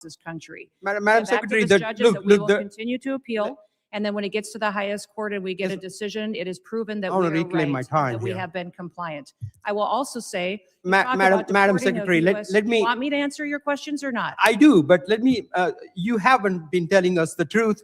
this country. Madam We have Secretary, activist judges that we will the, continue to appeal. And then when it gets to the highest court and we get a decision, it is proven that I we want to are reclaim my right, time that we here. have been compliant. I will also say, you Ma- talk Madam- about Madam deporting of Secretary, US let Do me- you want me to answer your questions or not? I do, but let me, you haven't been telling us the truth.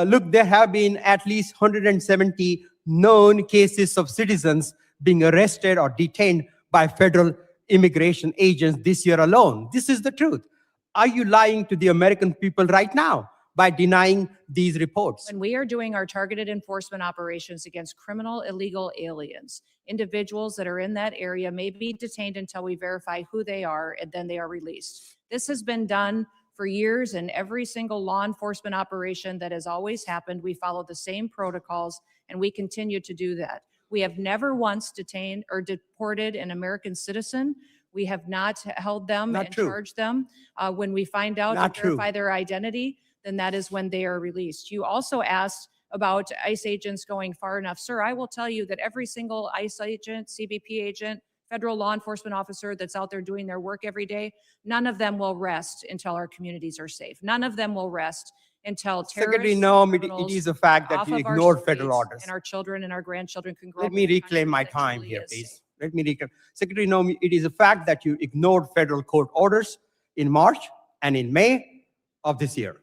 Look, there have been at least 170 known cases of citizens being arrested or detained by federal immigration agents this year alone. This is the truth. Are you lying to the American people right now by denying these reports? When we are doing our targeted enforcement operations against criminal illegal aliens, individuals that are in that area may be detained until we verify who they are, and then they are released. This has been done for years, and every single law enforcement operation that has always happened, we follow the same protocols, and we continue to do that. We have never once detained or deported an American citizen. We have not held them Not and true. charged them. When we find out Not and true. verify their identity, then that is when they are released. You also asked about ICE agents going far enough. Sir, I will tell you that every single ICE agent, CBP agent, federal law enforcement officer that's out there doing their work every day, none of them will rest until our communities are safe. None of them will rest until Secretary terrorists, Noem, criminals it is a fact that off you of our ignored federal streets orders. and our children and our grandchildren can grow Let up me in a reclaim country my that time truly here, is please. safe. Let me reclaim. Secretary Noem, it is a fact that you ignored federal court orders in March and in May of this year.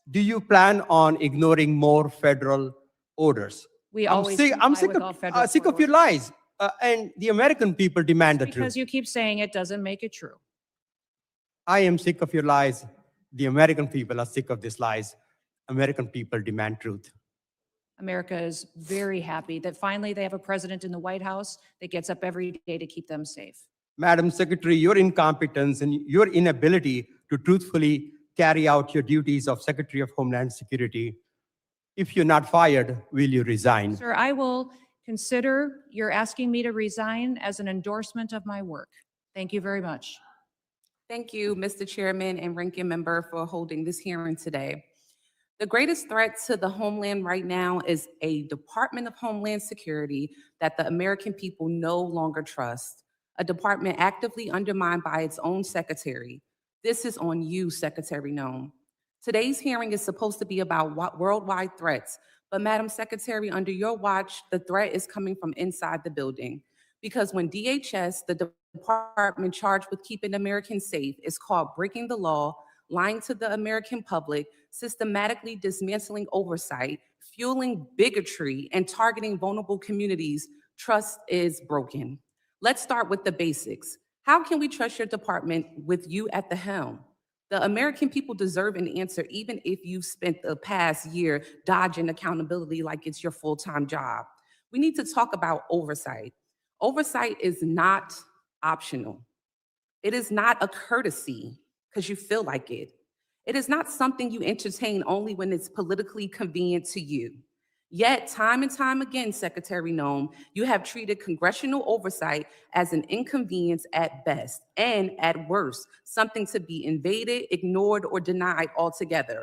Do you plan on ignoring more federal orders? We I'm always sick, I'm comply sick with all of, federal sick court of your orders. lies. And the American people demand the truth. Because you keep saying it doesn't make it true. I am sick of your lies. The American people are sick of these lies. American people demand truth. America is very happy that finally they have a president in the White House that gets up every day to keep them safe. Madam Secretary, your incompetence and your inability to truthfully carry out your duties of Secretary of Homeland Security, if you're not fired, will you resign? Sir, I will consider your asking me to resign as an endorsement of my work. Thank you very much. Thank you, Mr. Chairman and Ranking Member, for holding this hearing today. The greatest threat to the homeland right now is a Department of Homeland Security that the American people no longer trust, a department actively undermined by its own secretary. This is on you, Secretary Noem. Today's hearing is supposed to be about worldwide threats, but Madam Secretary, under your watch, the threat is coming from inside the building. Because when DHS, the department charged with keeping Americans safe, is caught breaking the law, lying to the American public, systematically dismantling oversight, fueling bigotry, and targeting vulnerable communities, trust is broken. Let's start with the basics. How can we trust your department with you at the helm? The American people deserve an answer, even if you've spent the past year dodging accountability like it's your full-time job. We need to talk about oversight. Oversight is not optional. It is not a courtesy because you feel like it. It is not something you entertain only when it's politically convenient to you. Yet, time and time again, Secretary Noem, you have treated congressional oversight as an inconvenience at best, and at worst, something to be invaded, ignored, or denied altogether.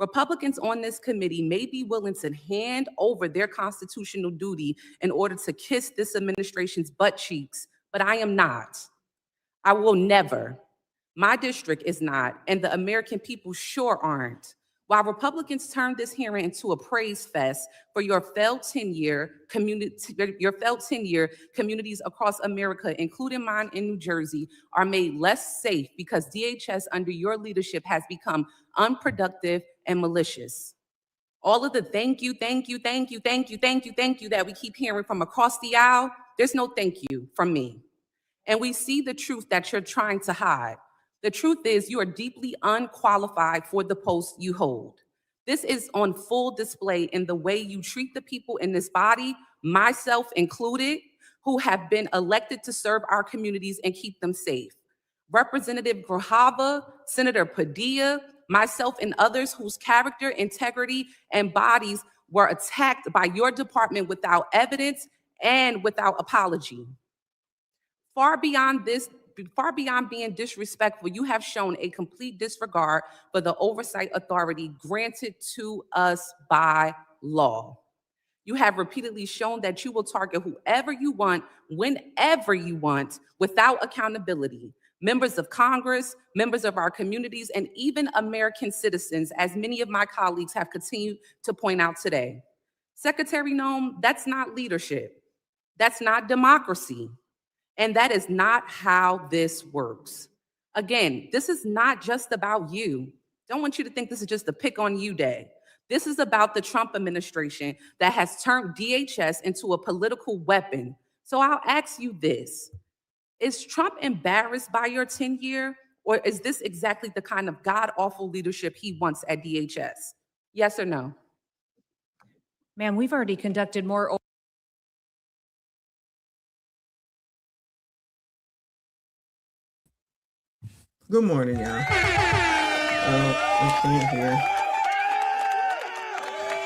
Republicans on this committee may be willing to hand over their constitutional duty in order to kiss this administration's butt cheeks, but I am not. I will never. My district is not, and the American people sure aren't. While Republicans turned this hearing into a praise fest for your failed tenure, communities across America, including mine in New Jersey, are made less safe because DHS under your leadership has become unproductive and malicious. All of the thank you that we keep hearing from across the aisle, there's no thank you from me. And we see the truth that you're trying to hide. The truth is you are deeply unqualified for the post you hold. This is on full display in the way you treat the people in this body, myself included, who have been elected to serve our communities and keep them safe. Representative Grajava, Senator Padilla, myself and others whose character, integrity, and bodies were attacked by your department without evidence and without apology. Far beyond being disrespectful, you have shown a complete disregard for the oversight authority granted to us by law. You have repeatedly shown that you will target whoever you want, whenever you want, without accountability. members of Congress, members of our communities, and even American citizens, as many of my colleagues have continued to point out today. Secretary Noem, that's not leadership. That's not democracy. And that is not how this works. Again, this is not just about you. Don't want you to think this is just a pick on you day. This is about the Trump administration that has turned DHS into a political weapon. So I'll ask you this. Is Trump embarrassed by your tenure, or is this exactly the kind of god-awful leadership he wants at DHS? Yes or no? Ma'am, we've already conducted more. Good morning, y'all. I can't hear.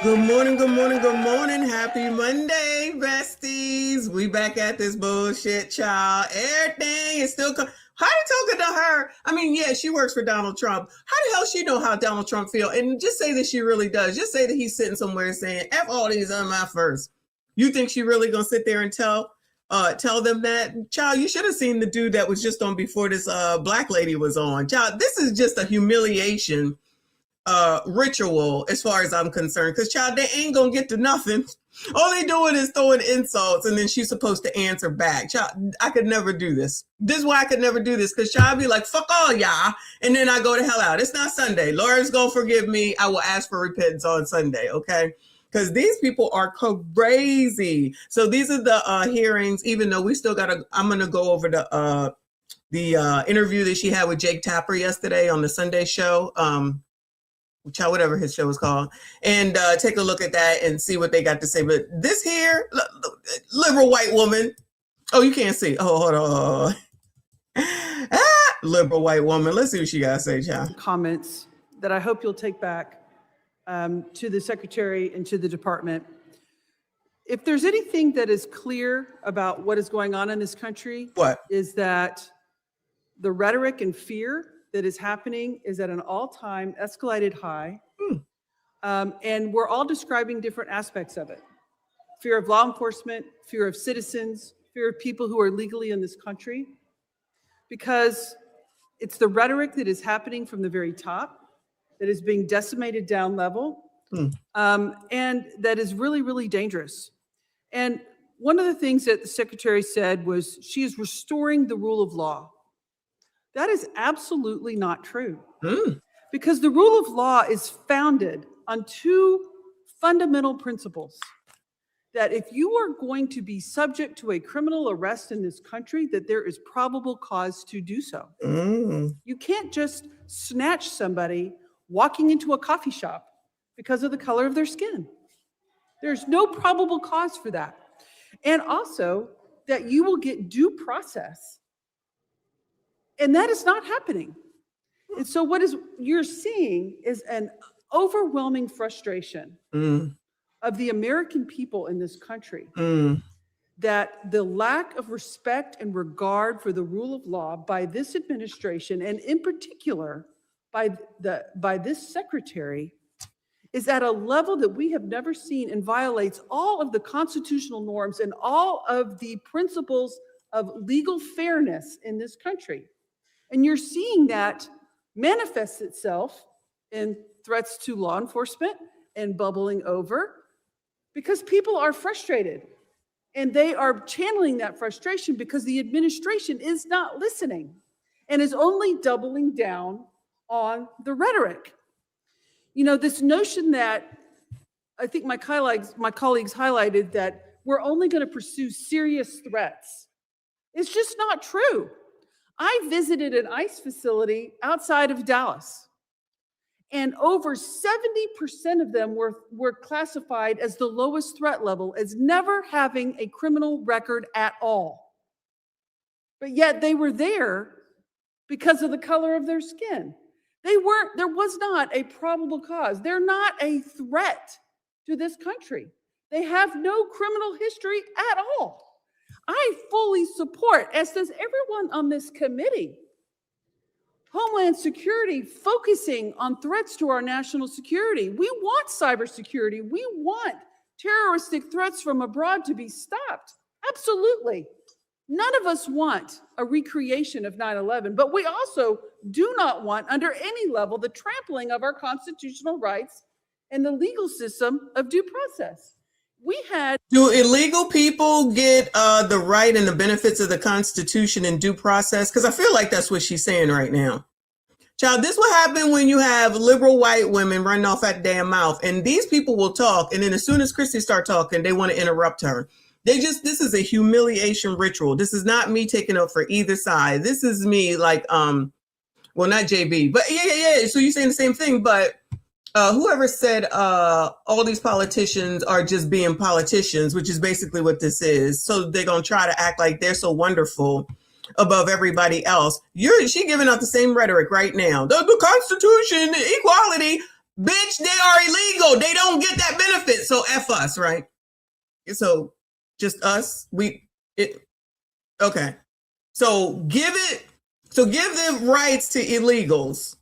Good morning, good morning, good morning. Happy Monday, besties. We back at this bullshit, child. Everything is still how you talking to her? I mean, yeah, she works for Donald Trump. How the hell she know how Donald Trump feel? And just say that she really does. Just say that he's sitting somewhere saying, F all these on my first. You think she really gonna sit there and tell them that? Child, you should have seen the dude that was just on before this black lady was on. Child, this is just a humiliation ritual as far as I'm concerned, because child, they ain't gonna get to nothing. All they doing is throwing insults, and then she's supposed to answer back. Child, I could never do this. This is why I could never do this, because child, I'd be like, fuck all y'all, and then I go to hell out. It's not Sunday. Lord's gonna forgive me. I will ask for repentance on Sunday, okay? Because these people are crazy. So these are the hearings, even though we still I'm gonna go over the interview that she had with Jake Tapper yesterday on the Sunday show. Whatever his show was called, and take a look at that and see what they got to say. But this here, liberal white woman, oh, you can't see. Oh, hold on. Liberal white woman. Let's see what she got to say, child. Comments that I hope you'll take back to the secretary and to the department. If there's anything that is clear about what is going on in this country, what is that the rhetoric and fear that is happening is at an all-time escalated high. And we're all describing different aspects of it. Fear of law enforcement, fear of citizens, fear of people who are legally in this country, because it's the rhetoric that is happening from the very top that is being decimated down level, and that is really, really dangerous. And one of the things that the secretary said was she is restoring the rule of law. That is absolutely not true. Because the rule of law is founded on two fundamental principles. That if you are going to be subject to a criminal arrest in this country, that there is probable cause to do so. You can't just snatch somebody walking into a coffee shop because of the color of their skin. There's no probable cause for that. And also that you will get due process. And that is not happening. And so what you're seeing is an overwhelming frustration of the American people in this country, that the lack of respect and regard for the rule of law by this administration, and in particular by this secretary, is at a level that we have never seen and violates all of the constitutional norms and all of the principles of legal fairness in this country. And you're seeing that manifest itself in threats to law enforcement and bubbling over, because people are frustrated and they are channeling that frustration because the administration is not listening and is only doubling down on the rhetoric. You know, this notion that I think my colleagues highlighted, that we're only going to pursue serious threats. It's just not true. I visited an ICE facility outside of Dallas, and over 70% of them were classified as the lowest threat level, as never having a criminal record at all. But yet they were there because of the color of their skin. There was not a probable cause. They're not a threat to this country. They have no criminal history at all. I fully support, as does everyone on this committee, Homeland Security focusing on threats to our national security. We want cybersecurity. We want terroristic threats from abroad to be stopped. Absolutely. None of us want a recreation of 9/11, but we also do not want, under any level, the trampling of our constitutional rights and the legal system of due process. We had. Do illegal people get the right and the benefits of the Constitution and due process? Because I feel like that's what she's saying right now. Child, this will happen when you have liberal white women running off at damn mouth. And these people will talk. And then as soon as Kristi start talking, they want to interrupt her. This is a humiliation ritual. This is not me taking up for either side. This is me like, well, not JB, but yeah. So you're saying the same thing, but whoever said all these politicians are just being politicians, which is basically what this is. So they're going to try to act like they're so wonderful above everybody else. She giving out the same rhetoric right now. The Constitution, the equality, bitch, they are illegal. They don't get that benefit. So F us, right? So just us, okay. So give the rights to illegals.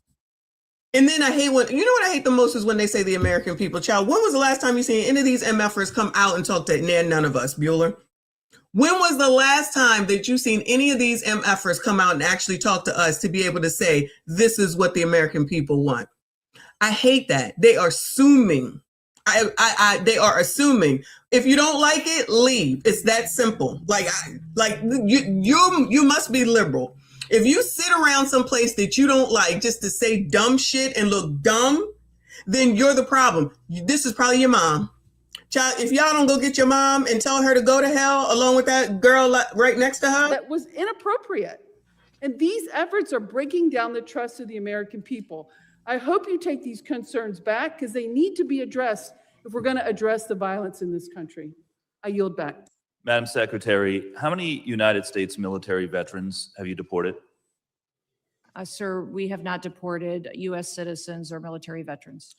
And then I hate what I hate the most is when they say the American people. Child, when was the last time you seen any of these MFers come out and talk to none of us, Bueller? When was the last time that you seen any of these MFers come out and actually talk to us to be able to say, this is what the American people want? I hate that. They are assuming. They are assuming. If you don't like it, leave. It's that simple. You must be liberal. If you sit around someplace that you don't like just to say dumb shit and look dumb, then you're the problem. This is probably your mom. Child, if y'all don't go get your mom and tell her to go to hell along with that girl right next to her. That was inappropriate. And these efforts are breaking down the trust of the American people. I hope you take these concerns back because they need to be addressed if we're going to address the violence in this country. I yield back. Madam Secretary, how many United States military veterans have you deported? Sir, we have not deported U.S. citizens or military veterans.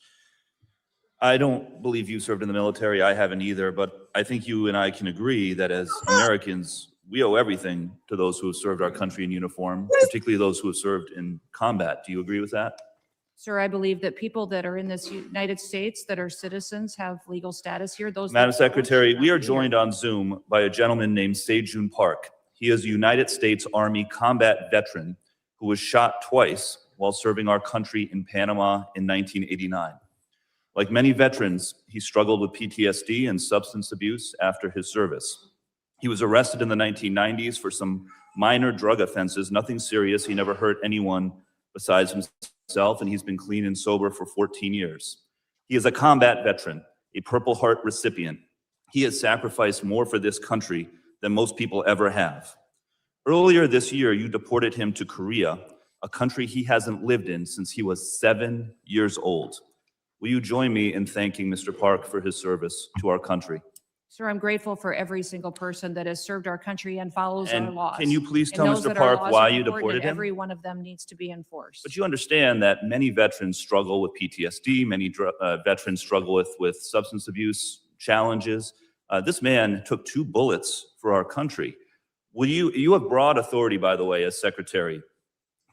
I don't believe you served in the military. I haven't either, but I think you and I can agree that as Americans, we owe everything to those who have served our country in uniform, particularly those who have served in combat. Do you agree with that? Sir, I believe that people that are in this United States that are citizens have legal status here. Madam Secretary, we are joined on Zoom by a gentleman named Sejun Park. He is a United States Army combat veteran who was shot twice while serving our country in Panama in 1989. Like many veterans, he struggled with PTSD and substance abuse after his service. He was arrested in the 1990s for some minor drug offenses, nothing serious. He never hurt anyone besides himself, and he's been clean and sober for 14 years. He is a combat veteran, a Purple Heart recipient. He has sacrificed more for this country than most people ever have. Earlier this year, you deported him to Korea, a country he hasn't lived in since he was 7 years old. Will you join me in thanking Mr. Park for his service to our country? Sir, I'm grateful for every single person that has served our country and follows our laws. Can you please and tell knows Mr. that our Park laws why are you important deported and him? every one of them needs to be enforced. But you understand that many veterans struggle with PTSD, many veterans struggle with substance abuse challenges. This man took 2 bullets for our country. You have broad authority, by the way, as Secretary,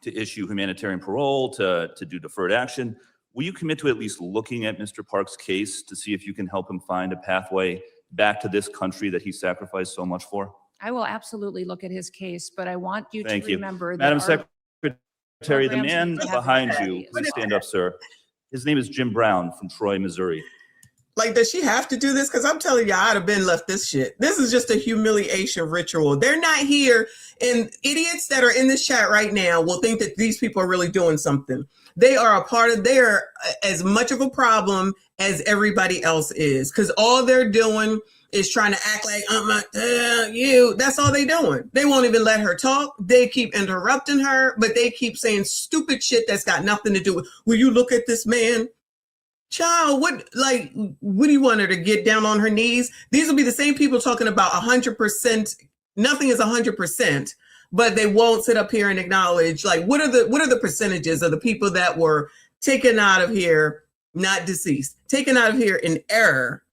to issue humanitarian parole, to do deferred action. Will you commit to at least looking at Mr. Park's case to see if you can help him find a pathway back to this country that he sacrificed so much for? I will absolutely look at his case, but I want you Thank to you. remember that Madam our Secretary, the programs man need to have behind that. you, please stand up, sir. His name is Jim Brown from Troy, Missouri. Like, does she have to do this? Because I'm telling you, I'd have been left this shit. This is just a humiliation ritual. They're not here. And idiots that are in this chat right now will think that these people are really doing something. They are they're as much of a problem as everybody else is. Because all they're doing is trying to act like, I'm not you. That's all they doing. They won't even let her talk. They keep interrupting her, but they keep saying stupid shit that's got nothing to do with, will you look at this man? Child, what do you want her to get down on her knees? These will be the same people talking about 100%. Nothing is 100%, but they won't sit up here and acknowledge, like, what are the percentages of the people that were taken out of here, not deceased, taken out of here in error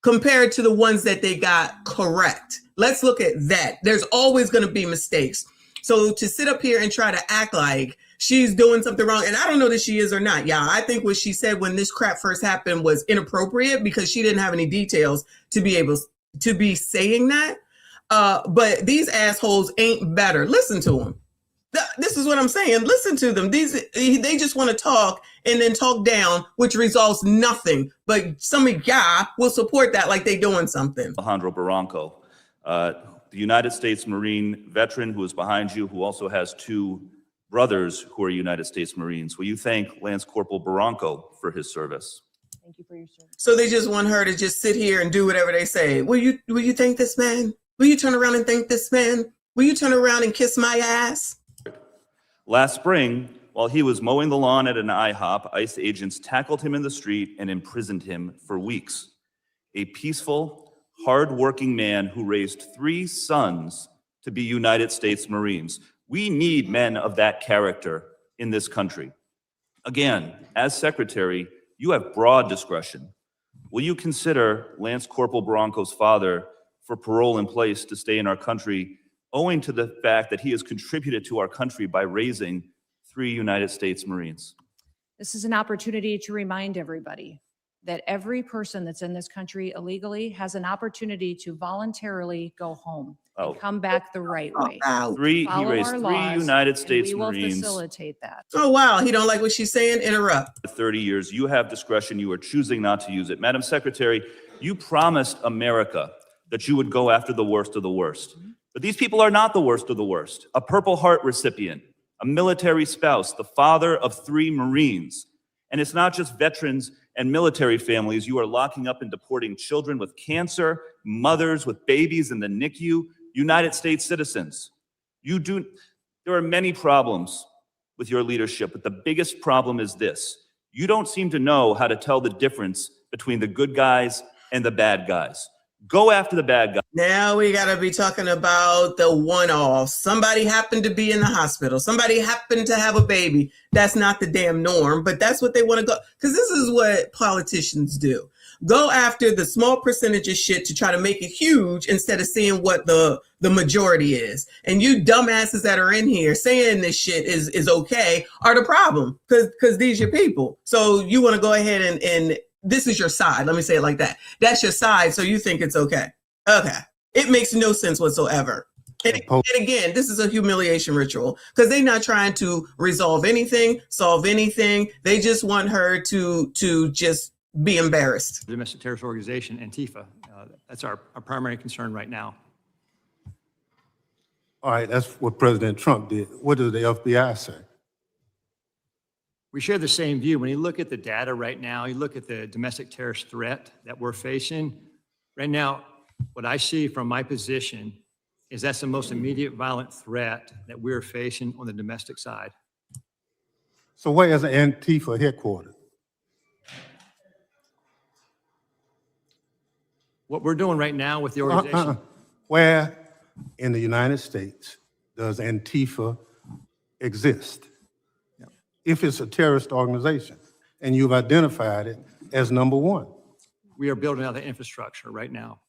compared to the ones that they got correct? Let's look at that. There's always going to be mistakes. So to sit up here and try to act like she's doing something wrong, and I don't know that she is or not. Yeah, I think what she said when this crap first happened was inappropriate because she didn't have any details to be able to be saying that. But these assholes ain't better. Listen to them. This is what I'm saying. Listen to them. They just want to talk and then talk down, which results nothing. But some of y'all will support that like they doing something. Alejandro Barranco, the United States Marine veteran who is behind you, who also has two brothers who are United States Marines. Will you thank Lance Corporal Barranco for his service? Thank you for your service. So they just want her to just sit here and do whatever they say. Will you thank this man? Will you turn around and thank this man? Will you turn around and kiss my ass? Last spring, while he was mowing the lawn at an IHOP, ICE agents tackled him in the street and imprisoned him for weeks. A peaceful, hard-working man who raised 3 sons to be United States Marines. We need men of that character in this country. Again, as secretary, you have broad discretion. Will you consider Lance Corporal Barranco's father for parole in place to stay in our country, owing to the fact that he has contributed to our country by raising 3 United States Marines? This is an opportunity to remind everybody that every person that's in this country illegally has an opportunity to voluntarily go home and come back the right way. He Follow raised our 3 laws, United and States we will Marines. facilitate that. Oh, wow. He don't like what she's saying? Interrupt. 30 years. You have discretion. You are choosing not to use it. Madam Secretary, you promised America that you would go after the worst of the worst. But these people are not the worst of the worst. A Purple Heart recipient, a military spouse, the father of 3 Marines. And it's not just veterans and military families. You are locking up and deporting children with cancer, mothers with babies in the NICU, United States citizens. There are many problems with your leadership, but the biggest problem is this. You don't seem to know how to tell the difference between the good guys and the bad guys. Go after the bad guys. Now we got to be talking about the one-off. Somebody happened to be in the hospital. Somebody happened to have a baby. That's not the damn norm, but that's what they want to go. Because this is what politicians do. Go after the small percentage of shit to try to make it huge instead of seeing what the majority is. And you dumbasses that are in here saying this shit is okay are the problem because these are your people. So you want to go ahead and this is your side. Let me say it like that. That's your side. So you think it's okay. Okay. It makes no sense whatsoever. And again, this is a humiliation ritual because they're not trying to resolve anything, solve anything. They just want her to just be embarrassed. The domestic terrorist organization, Antifa. That's our primary concern right now. All right, that's what President Trump did. What does the FBI say? We share the same view. When you look at the data right now, you look at the domestic terrorist threat that we're facing. Right now, what I see from my position is that's the most immediate violent threat that we're facing on the domestic side. So where is Antifa headquartered? What we're doing right now with the organization. Where in the United States does Antifa exist? If it's a terrorist organization and you've identified it as number 1. We are building out the infrastructure right now.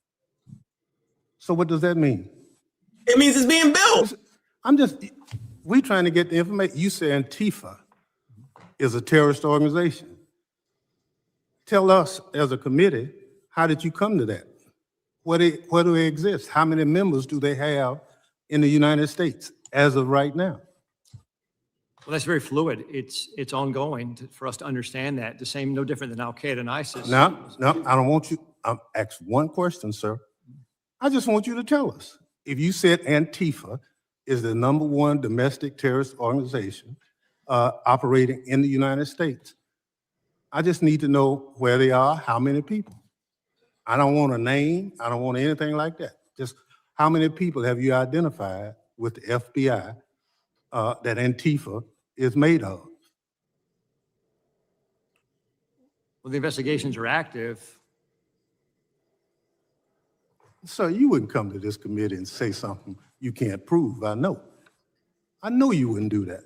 So what does that mean? It means it's being built. We trying to get the information. You say Antifa is a terrorist organization. Tell us as a committee, how did you come to that? Where do they exist? How many members do they have in the United States as of right now? Well, that's very fluid. It's ongoing for us to understand that. The same, no different than Al Qaeda and ISIS. No, I don't want you. I'm asked one question, sir. I just want you to tell us. If you said Antifa is the number 1 domestic terrorist organization operating in the United States, I just need to know where they are, how many people. I don't want a name. I don't want anything like that. Just how many people have you identified with the FBI that Antifa is made of? Well, the investigations are active. So you wouldn't come to this committee and say something you can't prove. I know you wouldn't do that.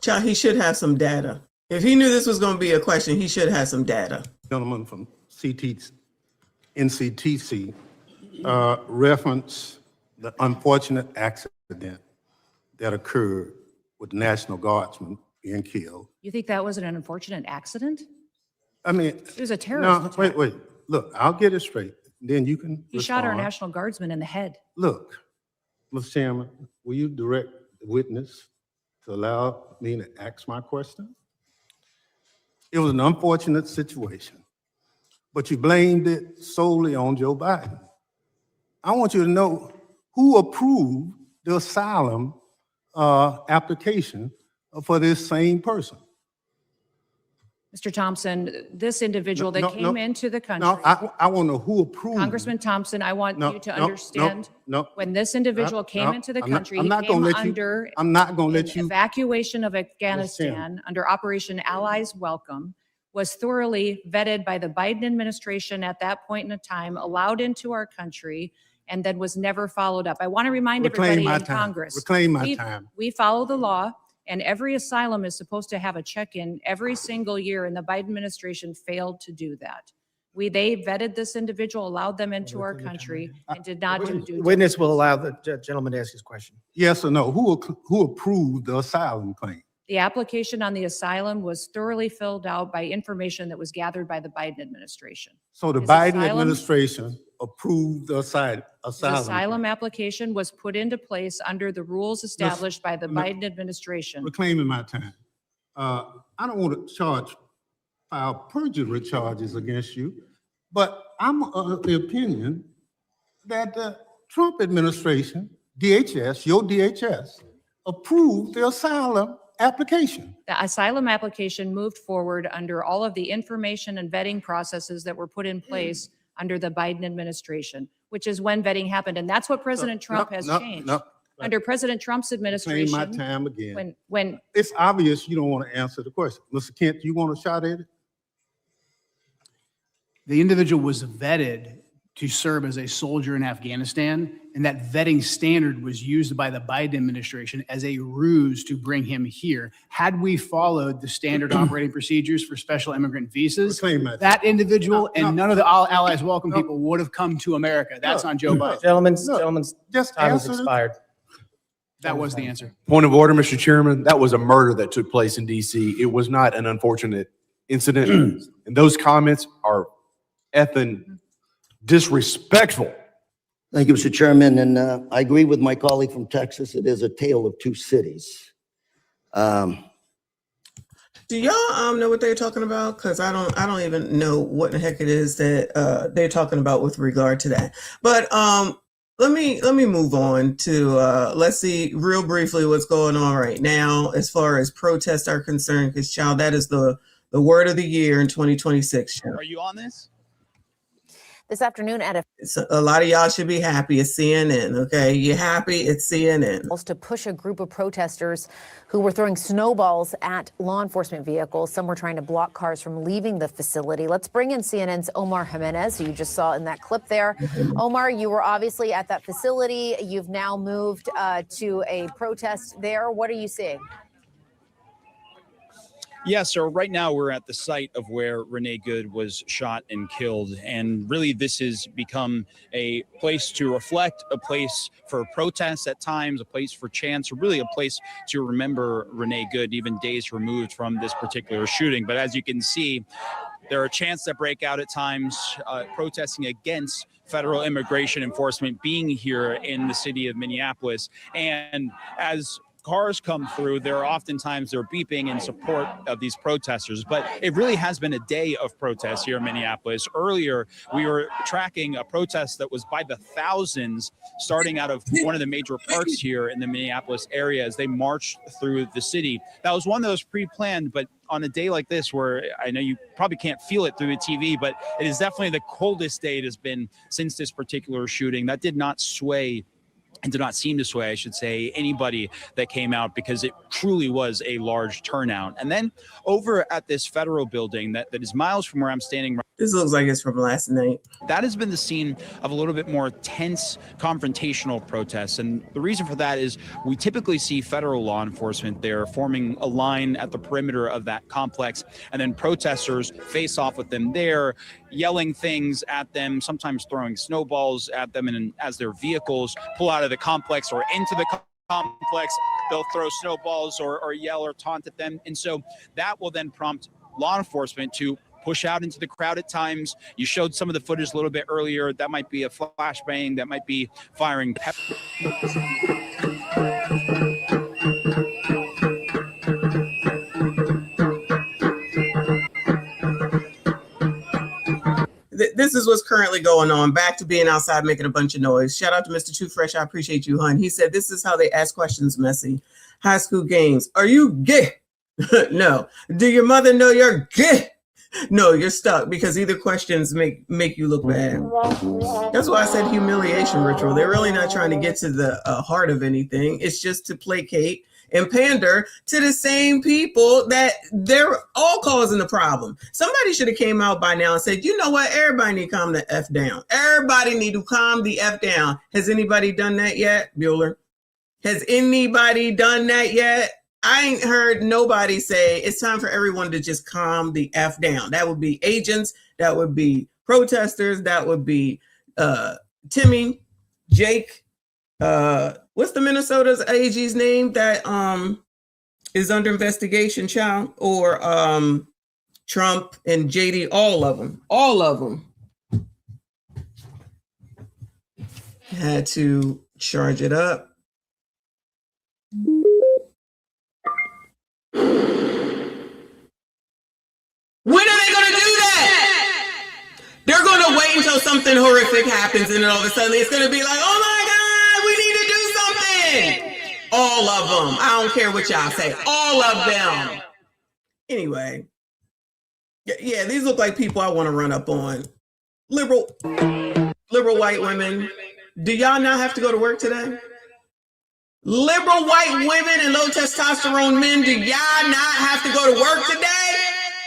Child, he should have some data. If he knew this was going to be a question, he should have some data. Gentleman from NCTC referenced the unfortunate accident that occurred with National Guardsmen being killed. You think that was an unfortunate accident? I mean, It was a terrorist attack. Wait. Look, I'll get it straight. then you can He shot our respond. National Guardsman in the head. Look, Mr. Chairman, will you direct the witness to allow me to ask my question? It was an unfortunate situation, but you blamed it solely on Joe Biden. I want you to know who approved the asylum application for this same person. Mr. Thompson, this individual that No, came no, into the country. No, I want to know who approved. Congressman Thompson, I want No, you to no, understand, no, when this individual came no, into the I'm not- country, I'm he not came gonna let you- under I'm not going to an let you. evacuation of Afghanistan under Operation Allies Welcome, was thoroughly vetted by the Biden administration at that point in time, allowed into our country, and then was never followed up. I want to remind Reclaim everybody my in time. Congress. Reclaim my we- time. We follow the law, and every asylum is supposed to have a check-in every single year, and the Biden administration failed to do that. They vetted this individual, allowed them into our country, and did not do due diligence. Witness will allow the gentleman to ask his question. Yes or no? Who approved the asylum claim? The application on the asylum was thoroughly filled out by information that was gathered by the Biden administration. So the His Biden asylum- administration approved the The asylum. asylum application was put into place under the rules established by the no. Biden administration. Reclaiming my time. I don't want to file perjury charges against you, but I'm of the opinion that the Trump administration, DHS, your DHS, approved the asylum application. The asylum application moved forward under all of the information and vetting processes that were put in place under the Biden administration, which is when vetting happened. And that's what President Trump has changed. Under President Trump's Reclaim administration, my time again. when It's obvious you don't want to answer the question. Mr. Kent, you want a shot at it? The individual was vetted to serve as a soldier in Afghanistan, and that vetting standard was used by the Biden administration as a ruse to bring him here. Had we followed the standard operating procedures for special immigrant visas, Reclaim my time. that individual No, and none of the allies welcome no. people would have come to America. That's No, on Joe no. Biden. Gentleman's Just time has answer the- expired. That was the answer. Point of order, Mr. Chairman. That was a murder that took place in DC. It was not an unfortunate incident. And those comments are effing disrespectful. Thank you, Mr. Chairman, and I agree with my colleague from Texas. It is a tale of two cities. Do y'all know what they're talking about? Because I don't even know what the heck it is that they're talking about with regard to that. But let me move on to let's see real briefly what's going on right now as far as protests are concerned. Because child, that is the word of the year in 2026. Are you on this? This afternoon at A lot of y'all should be happy. It's CNN, okay? You happy? It's CNN. to push a group of protesters who were throwing snowballs at law enforcement vehicles. Some were trying to block cars from leaving the facility. Let's bring in CNN's Omar Jimenez, who you just saw in that clip there. Omar, you were obviously at that facility. You've now moved to a protest there. What are you seeing? Yeah, so right now we're at the site of where Renee Good was shot and killed. And really this has become a place to reflect, a place for protests at times, a place for chants, really a place to remember Renee Good, even days removed from this particular shooting. But as you can see, there are chants that break out at times, protesting against federal immigration enforcement being here in the city of Minneapolis. And as cars come through, they're beeping in support of these protesters. But it really has been a day of protests here in Minneapolis. Earlier, we were tracking a protest that was by the thousands, starting out of one of the major parks here in the Minneapolis area as they marched through the city. That was one that was pre-planned, but on a day like this, where I know you probably can't feel it through the TV, but it is definitely the coldest day it has been since this particular shooting. That did not sway and did not seem to sway, I should say, anybody that came out, because it truly was a large turnout. And then over at this federal building that is miles from where I'm standing. This looks like it's from last night. That has been the scene of a little bit more tense, confrontational protests. And the reason for that is we typically see federal law enforcement there forming a line at the perimeter of that complex, and then protesters face off with them there, yelling things at them, sometimes throwing snowballs at them, and as their vehicles pull out of the complex or into the complex, they'll throw snowballs or yell or taunt at them. And so that will then prompt law enforcement to push out into the crowd at times. You showed some of the footage a little bit earlier. That might be a flashbang. That might be firing pepper. This is what's currently going on. Back to being outside making a bunch of noise. Shout out to Mr. Too Fresh. I appreciate you, hun. He said, this is how they ask questions, Messy. High school games. Are you gay? No. Do your mother know you're gay? No, you're stuck because either questions make you look bad. That's why I said humiliation ritual. They're really not trying to get to the heart of anything. It's just to placate and pander to the same people that they're all causing the problem. Somebody should have came out by now and said, you know what? Everybody need to calm the F down. Everybody need to calm the F down. Has anybody done that yet, Bueller? Has anybody done that yet? I ain't heard nobody say it's time for everyone to just calm the F down. That would be agents. That would be protesters. That would be Timmy, Jake, what's the Minnesota's AG's name that is under investigation, child? Or Trump and JD, all of them had to charge it up. When are they going to do that? They're going to wait until something horrific happens and then all of a sudden it's going to be like, oh my God, we need to do something. All of them. I don't care what y'all say. All of them. Anyway. Yeah, these look like people I want to run up on. Liberal white women. Do y'all not have to go to work today? Liberal white women and low testosterone men, do y'all not have to go to work today?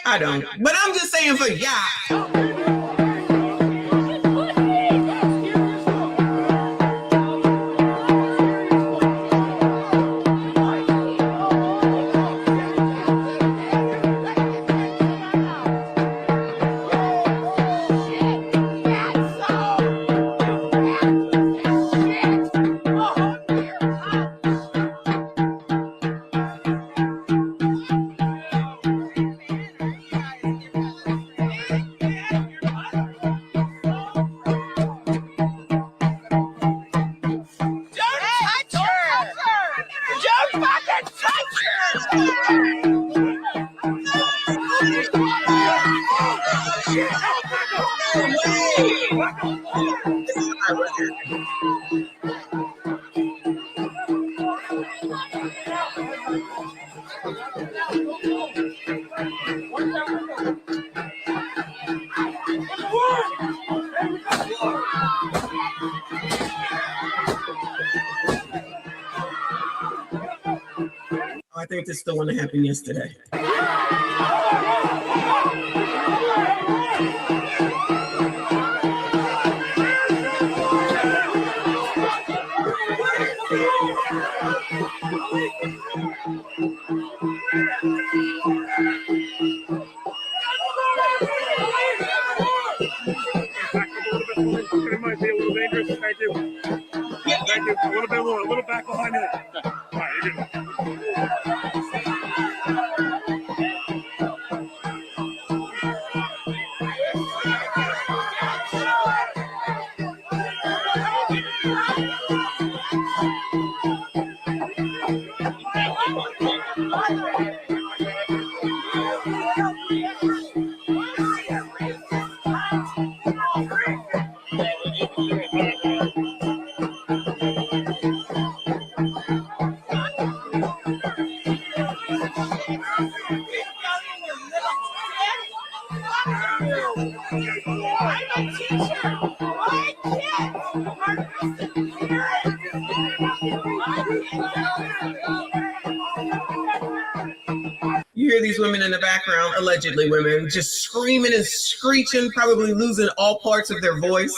I don't. But I'm just saying for y'all. I think this is the one that happened yesterday. It might be a little dangerous. Thank you. Thank you. A little bit more, a little back behind it. All right, you're good. You hear these women in the background, allegedly women, just screaming and screeching, probably losing all parts of their voice.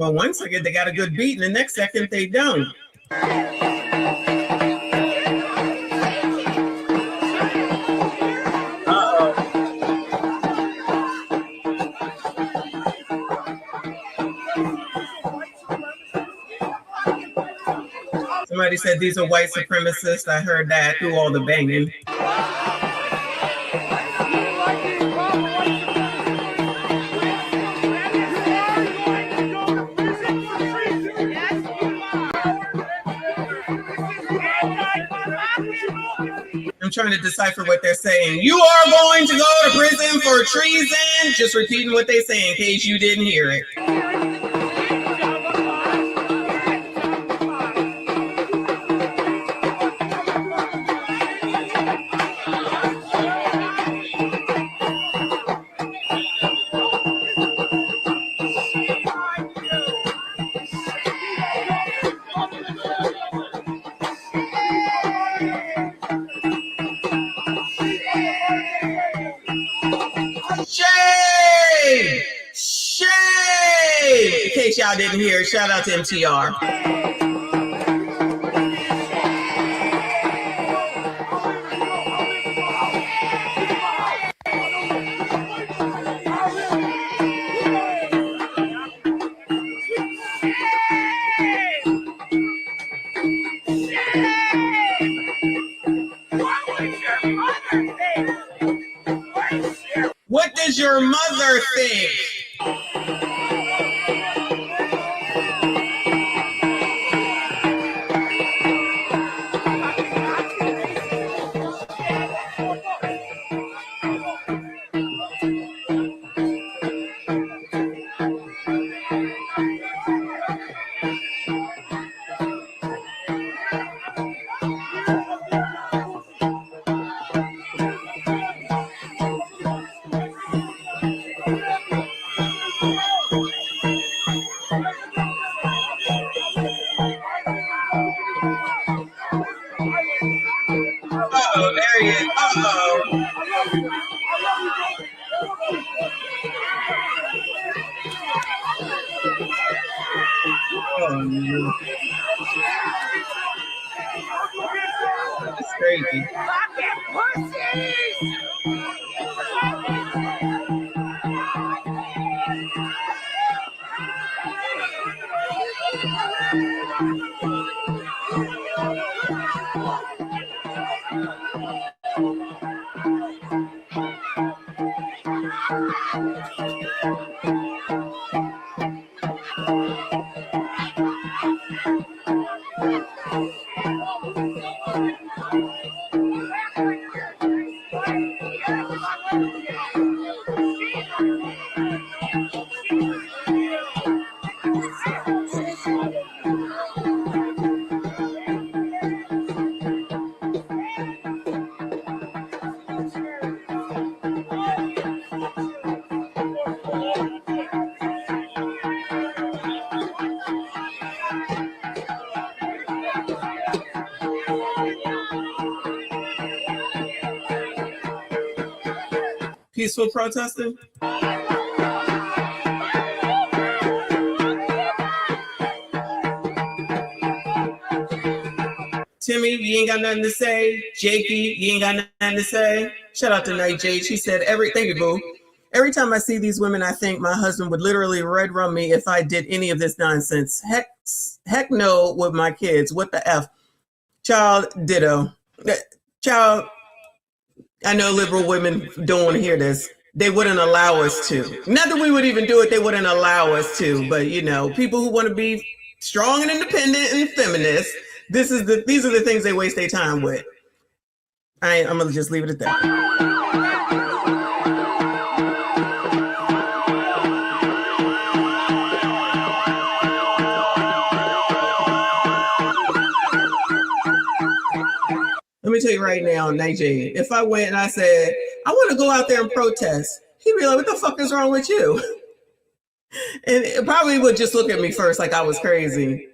Well, one second they got a good beat, and the next second they don't. Somebody said these are white supremacists. I heard that through all the banging. I'm trying to decipher what they're saying. You are going to go to prison for treason. Just repeating what they say in case you didn't hear it. Shame! Shame! In case y'all didn't hear, shout out to MTR. What does your mother think? Uh-oh, there he is. Uh-oh. Oh, no. That's crazy. Peaceful protesting? Timmy, you ain't got nothing to say. Jakey, you ain't got nothing to say. Shout out to Night Jade. She said, thank you, boo. Every time I see these women, I think my husband would literally red rum me if I did any of this nonsense. Heck no with my kids. What the F? Child, ditto. Child, I know liberal women don't want to hear this. They wouldn't allow us to. Not that we would even do it, they wouldn't allow us to. But, you know, people who want to be strong and independent and feminist, these are the things they waste their time with. I'm going to just leave it at that. Let me tell you right now, Nigel, if I went and I said, I want to go out there and protest, he'd be like, what the fuck is wrong with you? And it probably would just look at me first like I was crazy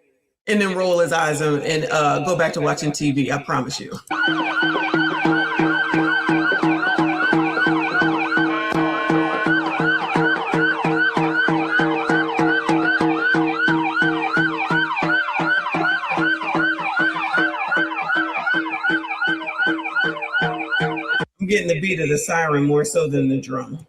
and then roll his eyes and go back to watching TV. I promise you. beat of the siren more so than the drum.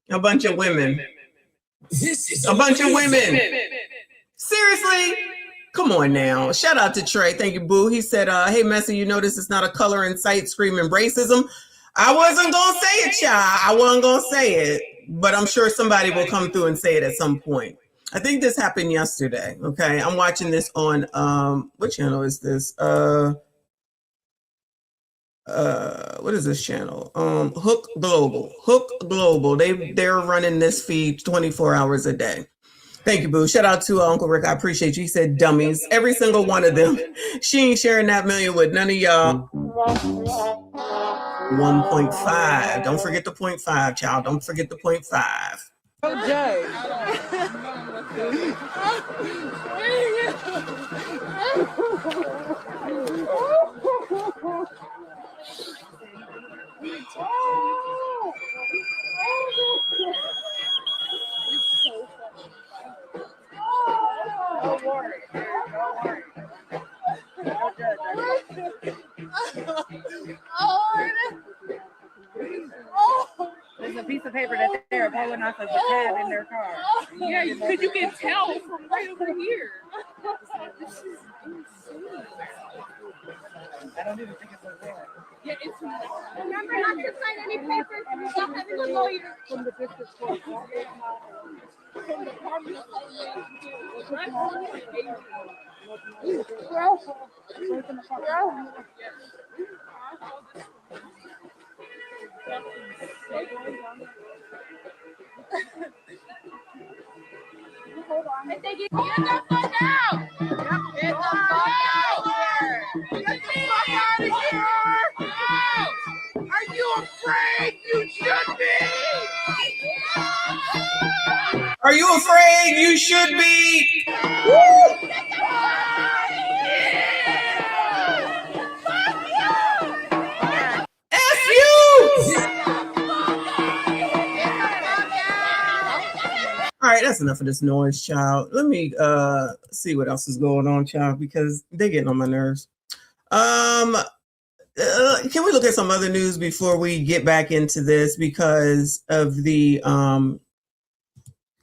A bunch of women. A bunch of women. Seriously? Come on now. Shout out to Trey. Thank you, Boo. He said, hey, Messi, you notice it's not a color in sight screaming racism. I wasn't going to say it, child. I wasn't going to say it. But I'm sure somebody will come through and say it at some point. I think this happened yesterday. Okay. I'm watching this on, what channel is this? What is this channel? Hook Global. They're running this feed 24 hours a day. Thank you, Boo. Shout out to Uncle Rick. I appreciate you. He said dummies. Every single one of them. She ain't sharing that million with none of y'all. 1.5. Don't forget the 0.5, child. Don't forget the 0.5. Okay. There's a piece of paper that they're pulling off of the pad in their car. Yeah, because you can tell from right over here. This is insane. I don't even think it's a there. Yeah, it's remember not to sign any papers without having a lawyer. From the district court. From the Department Hold on. I think get the fuck out! Get the fuck out! Get the fuck out of here! Are you afraid? You should be! Are you afraid? You should be. Woo! F you! All right, that's enough of this noise, child. Let me see what else is going on, child, because they're getting on my nerves. Can we look at some other news before we get back into this because of the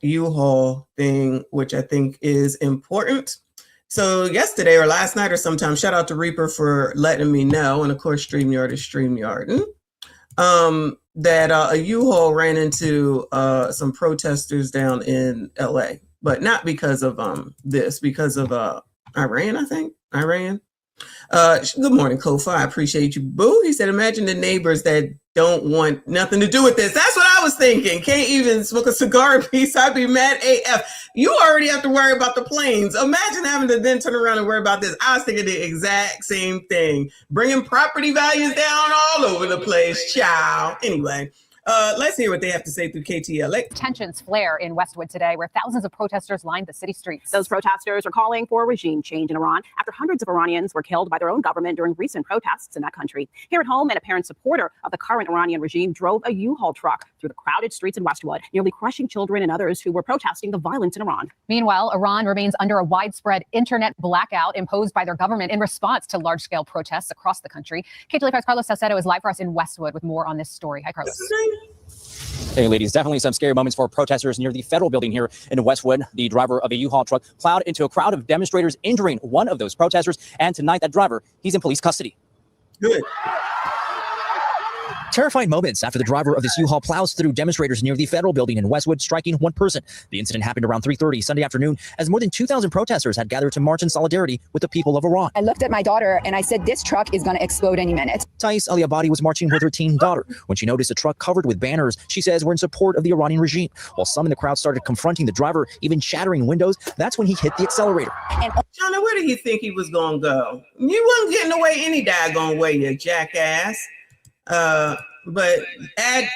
U-Haul thing, which I think is important. So yesterday or last night or sometime, shout out to Reaper for letting me know, and of course StreamYard is StreamYarding, that a U-Haul ran into some protesters down in LA, but not because of this, because of Iran, I think. Iran. Good morning, Kofa. I appreciate you, Boo. He said, imagine the neighbors that don't want nothing to do with this. That's what I was thinking. Can't even smoke a cigar piece. I'd be mad AF. You already have to worry about the planes. Imagine having to then turn around and worry about this. I was thinking the exact same thing. Bringing property values down all over the place, child. Anyway, let's hear what they have to say through KTLA. Tensions flare in Westwood today, where thousands of protesters lined the city streets. Those protesters are calling for a regime change in Iran after hundreds of Iranians were killed by their own government during recent protests in that country. Here at home, an apparent supporter of the current Iranian regime drove a U-Haul truck through the crowded streets in Westwood, nearly crushing children and others who were protesting the violence in Iran. Meanwhile, Iran remains under a widespread internet blackout imposed by their government in response to large-scale protests across the country. KTLA5's Carlos Salcedo is live for us in Westwood with more on this story. Hi, Carlos. Hey, ladies, definitely some scary moments for protesters near the federal building here in Westwood. The driver of a U-Haul truck plowed into a crowd of demonstrators, injuring one of those protesters. And tonight, that driver, he's in police custody. Good. Terrifying moments after the driver of this U-Haul plows through demonstrators near the federal building in Westwood, striking one person. The incident happened around 3:30 Sunday afternoon as more than 2,000 protesters had gathered to march in solidarity with the people of Iran. I looked at my daughter and I said, this truck is going to explode any minute. Thais Aliabadi was marching with her teen daughter when she noticed a truck covered with banners she says were in support of the Iranian regime. While some in the crowd started confronting the driver, even shattering windows, that's when he hit the accelerator. And Johnny, where did he think he was going to go? You wasn't getting away any daggone way, you jackass. But add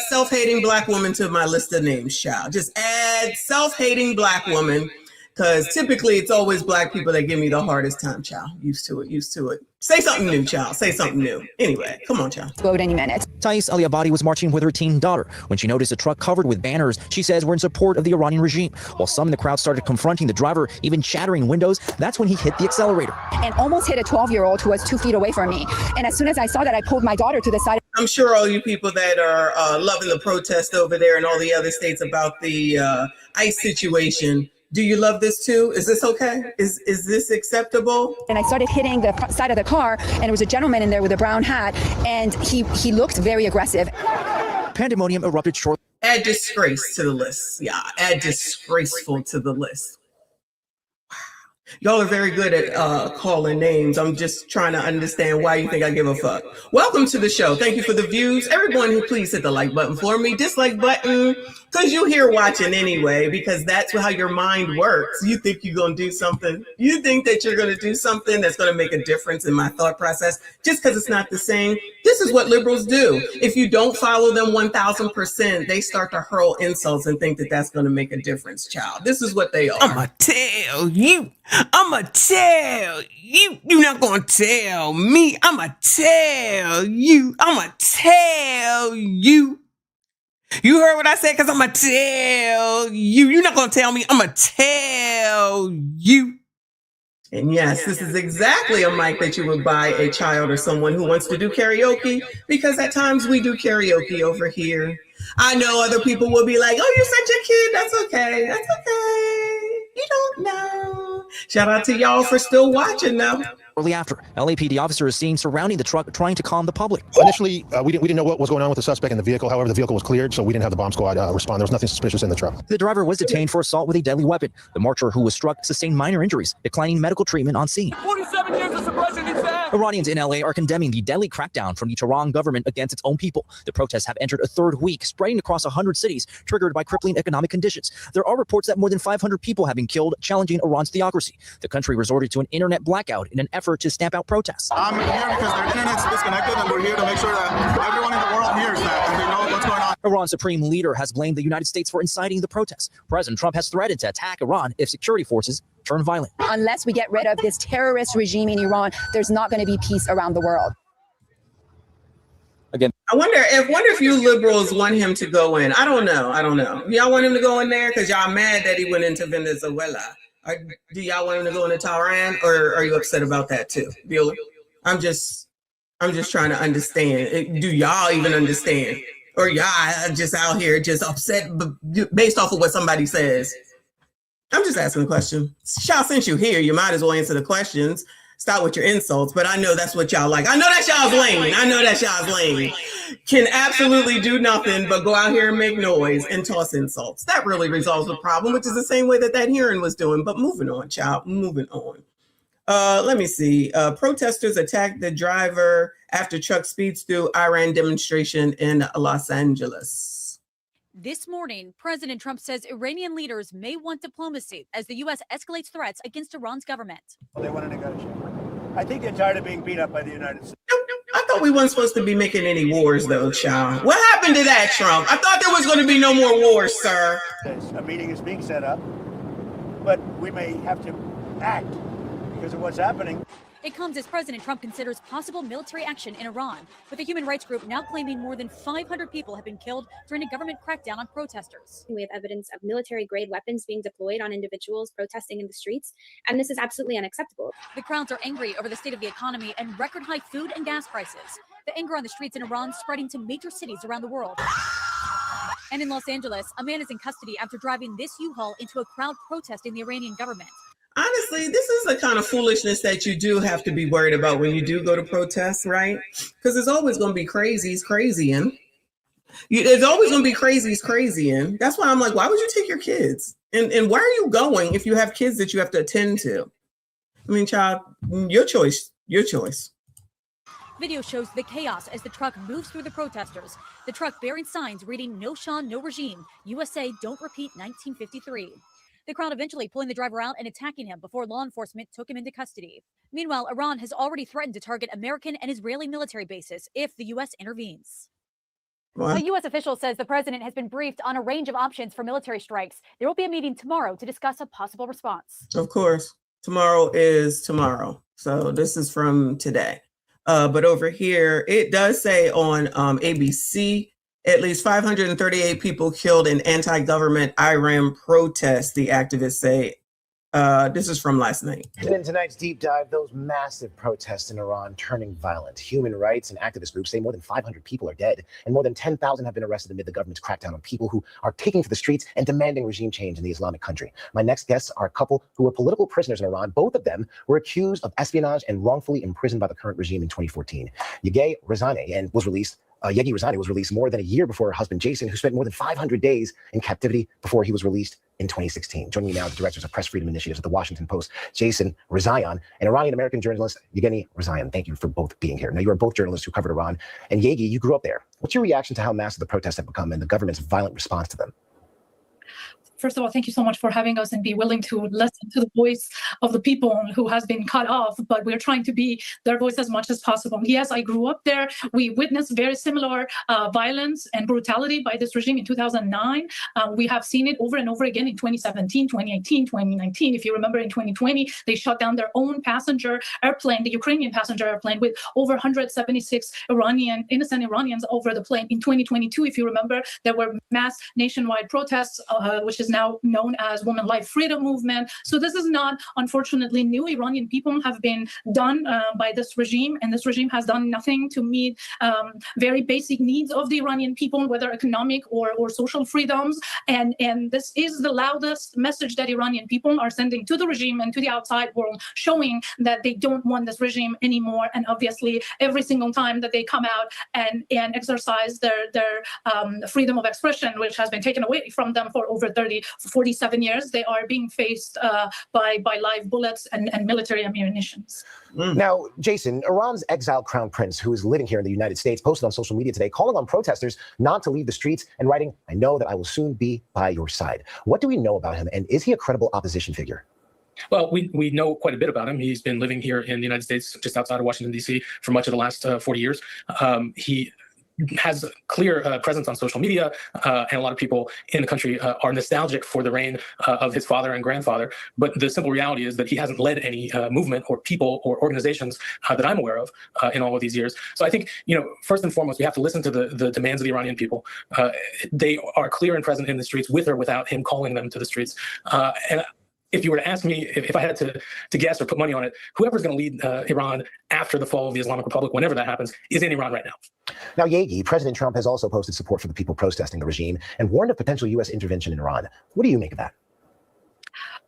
self-hating black woman to my list of names, child. Just add self-hating black woman, because typically it's always black people that give me the hardest time, child. Used to it. Say something new, child. Say something new. Anyway, come on, child. explode any minute. Thais Aliabadi was marching with her teen daughter when she noticed a truck covered with banners she says were in support of the Iranian regime. While some in the crowd started confronting the driver, even shattering windows, that's when he hit the accelerator. And almost hit a 12-year-old who was 2 feet away from me. And as soon as I saw that, I pulled my daughter to the side. I'm sure all you people that are loving the protest over there in all the other states about the ICE situation, do you love this too? Is this okay? Is this acceptable? And I started hitting the front side of the car, and there was a gentleman in there with a brown hat, and he looked very aggressive. Pandemonium erupted shortly. Add disgrace to the list. Yeah, add disgraceful to the list. Y'all are very good at calling names. I'm just trying to understand why you think I give a fuck. Welcome to the show. Thank you for the views. Everyone who please hit the like button for me. Dislike button, because you're here watching anyway, because that's how your mind works. You think you're going to do something. You think that you're going to do something that's going to make a difference in my thought process just because it's not the same. This is what liberals do. If you don't follow them 1000%, they start to hurl insults and think that that's going to make a difference, child. This is what they are. I'ma tell you. I'ma tell you. You're not gonna tell me. I'ma tell you. I'ma tell you. You heard what I said? Because I'ma tell you. You're not gonna tell me. I'ma tell you. And yes, this is exactly a mic that you would buy a child or someone who wants to do karaoke, because at times we do karaoke over here. I know other people will be like, oh, you're such a kid. That's okay. That's okay. You don't know. Shout out to y'all for still watching though. Shortly after, LAPD officers seen surrounding the truck trying to calm the public. Initially, we didn't know what was going on with the suspect in the vehicle. However, the vehicle was cleared, so we didn't have the bomb squad respond. There was nothing suspicious in the truck. The driver was detained for assault with a deadly weapon. The marcher who was struck sustained minor injuries, declining medical treatment on scene. 47 years of suppression is that. Iranians in LA are condemning the deadly crackdown from the Tehran government against its own people. The protests have entered a third week, spreading across 100 cities, triggered by crippling economic conditions. There are reports that more than 500 people have been killed, challenging Iran's theocracy. The country resorted to an internet blackout in an effort to stamp out protests. I'm here because their internet's disconnected, and we're here to make sure that everyone in the world hears that and they know what's going on. Iran's supreme leader has blamed the United States for inciting the protests. President Trump has threatened to attack Iran if security forces turn violent. Unless we get rid of this terrorist regime in Iran, there's not going to be peace around the world. Again, I wonder if you liberals want him to go in. I don't know. Y'all want him to go in there because y'all mad that he went into Venezuela? Or do y'all want him to go into Tehran, or are you upset about that too, Bueller? I'm just trying to understand. Do y'all even understand? Or y'all just out here just upset based off of what somebody says? I'm just asking a question. Y'all, since you here, you might as well answer the questions. Stop with your insults, but I know that's what y'all like. I know that y'all's lame. Can absolutely do nothing but go out here and make noise and toss insults. That really resolves the problem, which is the same way that hearing was doing. But moving on, child, moving on. Let me see. Protesters attacked the driver after truck speeds through Iran demonstration in Los Angeles. This morning, President Trump says Iranian leaders may want diplomacy as the U.S. escalates threats against Iran's government. They want to negotiate. I think they're tired of being beat up by the United States. I thought we weren't supposed to be making any wars, though, child. What happened to that, Trump? I thought there was going to be no more wars, sir. A meeting is being set up, but we may have to act because of what's happening. It comes as President Trump considers possible military action in Iran, with a human rights group now claiming more than 500 people have been killed during a government crackdown on protesters. We have evidence of military-grade weapons being deployed on individuals protesting in the streets, and this is absolutely unacceptable. The crowds are angry over the state of the economy and record-high food and gas prices. The anger on the streets in Iran spreading to major cities around the world. And in Los Angeles, a man is in custody after driving this U-Haul into a crowd protesting the Iranian government. Honestly, this is the kind of foolishness that you do have to be worried about when you do go to protests, right? Because there's always going to be crazies crazying. There's always going to be crazies crazying. That's why I'm like, why would you take your kids? And where are you going if you have kids that you have to attend to? I mean, child, your choice, your choice. Video shows the chaos as the truck moves through the protesters. The truck bearing signs reading "No Shah, no regime. USA, don't repeat 1953." The crowd eventually pulling the driver out and attacking him before law enforcement took him into custody. Meanwhile, Iran has already threatened to target American and Israeli military bases if the U.S. intervenes. What? A U.S. official says the president has been briefed on a range of options for military strikes. There will be a meeting tomorrow to discuss a possible response. Of course, tomorrow is tomorrow. So this is from today. But over here, it does say on ABC, at least 538 people killed in anti-government Iran protests, the activists say. This is from last night. In tonight's deep dive, those massive protests in Iran turning violent. Human rights and activist groups say more than 500 people are dead, and more than 10,000 have been arrested amid the government's crackdown on people who are taking to the streets and demanding regime change in the Islamic country. My next guests are a couple who were political prisoners in Iran. Both of them were accused of espionage and wrongfully imprisoned by the current regime in 2014. Yegi Razaneh was released more than a year before her husband Jason, who spent more than 500 days in captivity before he was released in 2016. Joining me now, the directors of Press Freedom Initiatives at the Washington Post, Jason Rezaian, and Iranian-American journalist Yevgeny Rezaian. Thank you for both being here. Now, you are both journalists who covered Iran, and Yegi, you grew up there. What's your reaction to how massive the protests have become and the government's violent response to them? First of all, thank you so much for having us and be willing to listen to the voice of the people who has been cut off, but we're trying to be their voice as much as possible. Yes, I grew up there. We witnessed very similar violence and brutality by this regime in 2009. We have seen it over and over again in 2017, 2018, 2019. If you remember, in 2020, they shut down their own passenger airplane, the Ukrainian passenger airplane, with over 176 innocent Iranians over the plane. In 2022, if you remember, there were mass nationwide protests, which is now known as Women Life Freedom Movement. So this is not, unfortunately, new. Iranian people have been done by this regime, and this regime has done nothing to meet very basic needs of the Iranian people, whether economic or social freedoms. And this is the loudest message that Iranian people are sending to the regime and to the outside world, showing that they don't want this regime anymore. And obviously, every single time that they come out and exercise their freedom of expression, which has been taken away from them for over 47 years, they are being faced by live bullets and military ammunitions. Now, Jason, Iran's exiled crown prince, who is living here in the United States, posted on social media today calling on protesters not to leave the streets and writing, "I know that I will soon be by your side." What do we know about him, and is he a credible opposition figure? Well, we know quite a bit about him. He's been living here in the United States, just outside of Washington, D.C., for much of the last 40 years. He has a clear presence on social media, and a lot of people in the country are nostalgic for the reign of his father and grandfather. But the simple reality is that he hasn't led any movement or people or organizations that I'm aware of in all of these years. So I think, first and foremost, we have to listen to the demands of the Iranian people. They are clear and present in the streets with or without him calling them to the streets. And if you were to ask me, if I had to guess or put money on it, whoever's going to lead Iran after the fall of the Islamic Republic, whenever that happens, is in Iran right now. Now, Yegi, President Trump has also posted support for the people protesting the regime and warned of potential U.S. intervention in Iran. What do you make of that?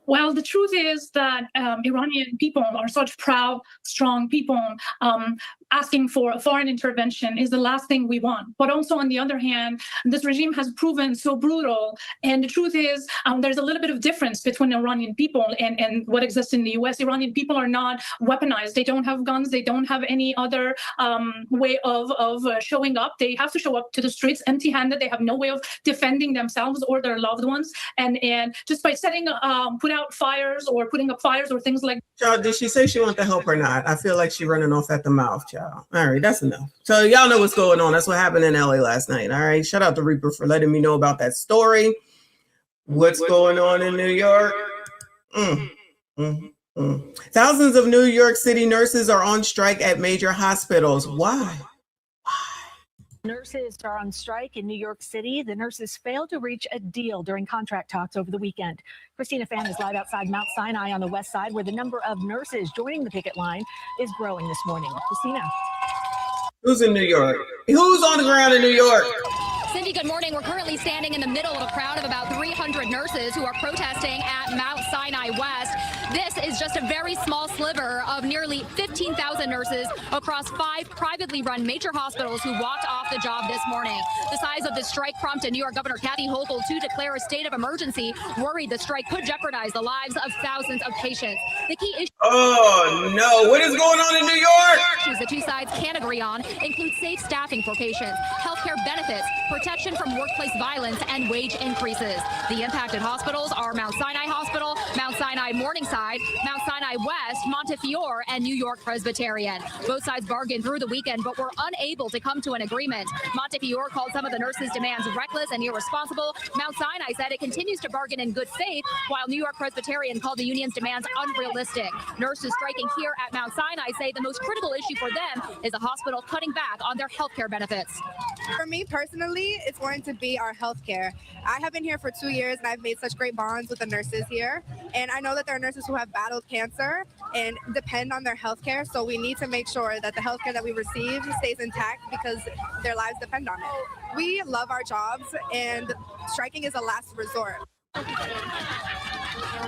Well, the truth is that Iranian people are such proud, strong people. Asking for a foreign intervention is the last thing we want. But also, on the other hand, this regime has proven so brutal. And the truth is, there's a little bit of difference between Iranian people and what exists in the U.S. Iranian people are not weaponized. They don't have guns. They don't have any other way of showing up. They have to show up to the streets empty-handed. They have no way of defending themselves or their loved ones. And just by putting out fires or putting up fires or things like that. Child, did she say she want to help or not? I feel like she running off at the mouth, child. All right, that's enough. So y'all know what's going on. That's what happened in LA last night. All right, shout out to Reaper for letting me know about that story. What's going on in New York? Thousands of New York City nurses are on strike at major hospitals. Why? Nurses are on strike in New York City. The nurses failed to reach a deal during contract talks over the weekend. Christina Fan is live outside Mount Sinai on the west side, where the number of nurses joining the picket line is growing this morning. Christina. Who's in New York? Who's on the ground in New York? Cindy, good morning. We're currently standing in the middle of a crowd of about 300 nurses who are protesting at Mount Sinai West. This is just a very small sliver of nearly 15,000 nurses across 5 privately run major hospitals who walked off the job this morning. The size of the strike prompted New York Governor Kathy Hochul to declare a state of emergency, worried the strike could jeopardize the lives of thousands of patients. The key issue. Oh no, what is going on in New York? Issues the two sides can agree on include safe staffing for patients, healthcare benefits, protection from workplace violence, and wage increases. The impacted hospitals are Mount Sinai Hospital, Mount Sinai Morningside, Mount Sinai West, Montefiore, and New York Presbyterian. Both sides bargained through the weekend, but were unable to come to an agreement. Montefiore called some of the nurses' demands reckless and irresponsible. Mount Sinai said it continues to bargain in good faith, while New York Presbyterian called the union's demands unrealistic. Nurses striking here at Mount Sinai say the most critical issue for them is the hospital cutting back on their health care benefits. For me personally, it's going to be our health care. I have been here for 2 years and I've made such great bonds with the nurses here. And I know that there are nurses who have battled cancer and depend on their health care. So we need to make sure that the health care that we receive stays intact because their lives depend on it. We love our jobs and striking is a last resort.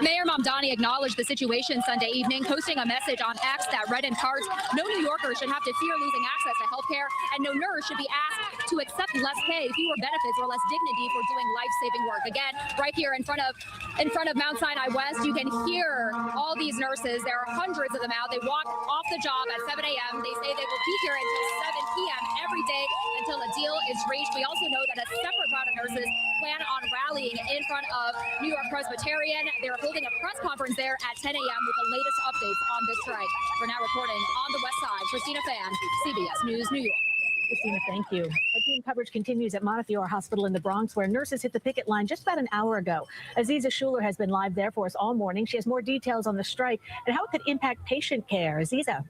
Mayor Mamdani acknowledged the situation Sunday evening, posting a message on X that read in part, "No New Yorker should have to fear losing access to health care, and no nurse should be asked to accept less pay, fewer benefits, or less dignity for doing life-saving work." Again, right here in front of Mount Sinai West, you can hear all these nurses. There are hundreds of them out. They walk off the job at 7 a.m. They say they will be here until 7 p.m. every day until a deal is reached. We also know that a separate crowd of nurses plan on rallying in front of New York Presbyterian. They're holding a press conference there at 10 a.m. with the latest updates on this strike. We're now reporting on the West Side. Christina Fan, CBS News, New York. Christina, thank you. Our team coverage continues at Montefiore Hospital in the Bronx, where nurses hit the picket line just about an hour ago. Aziza Schuler has been live there for us all morning. She has more details on the strike and how it could impact patient care. Aziza.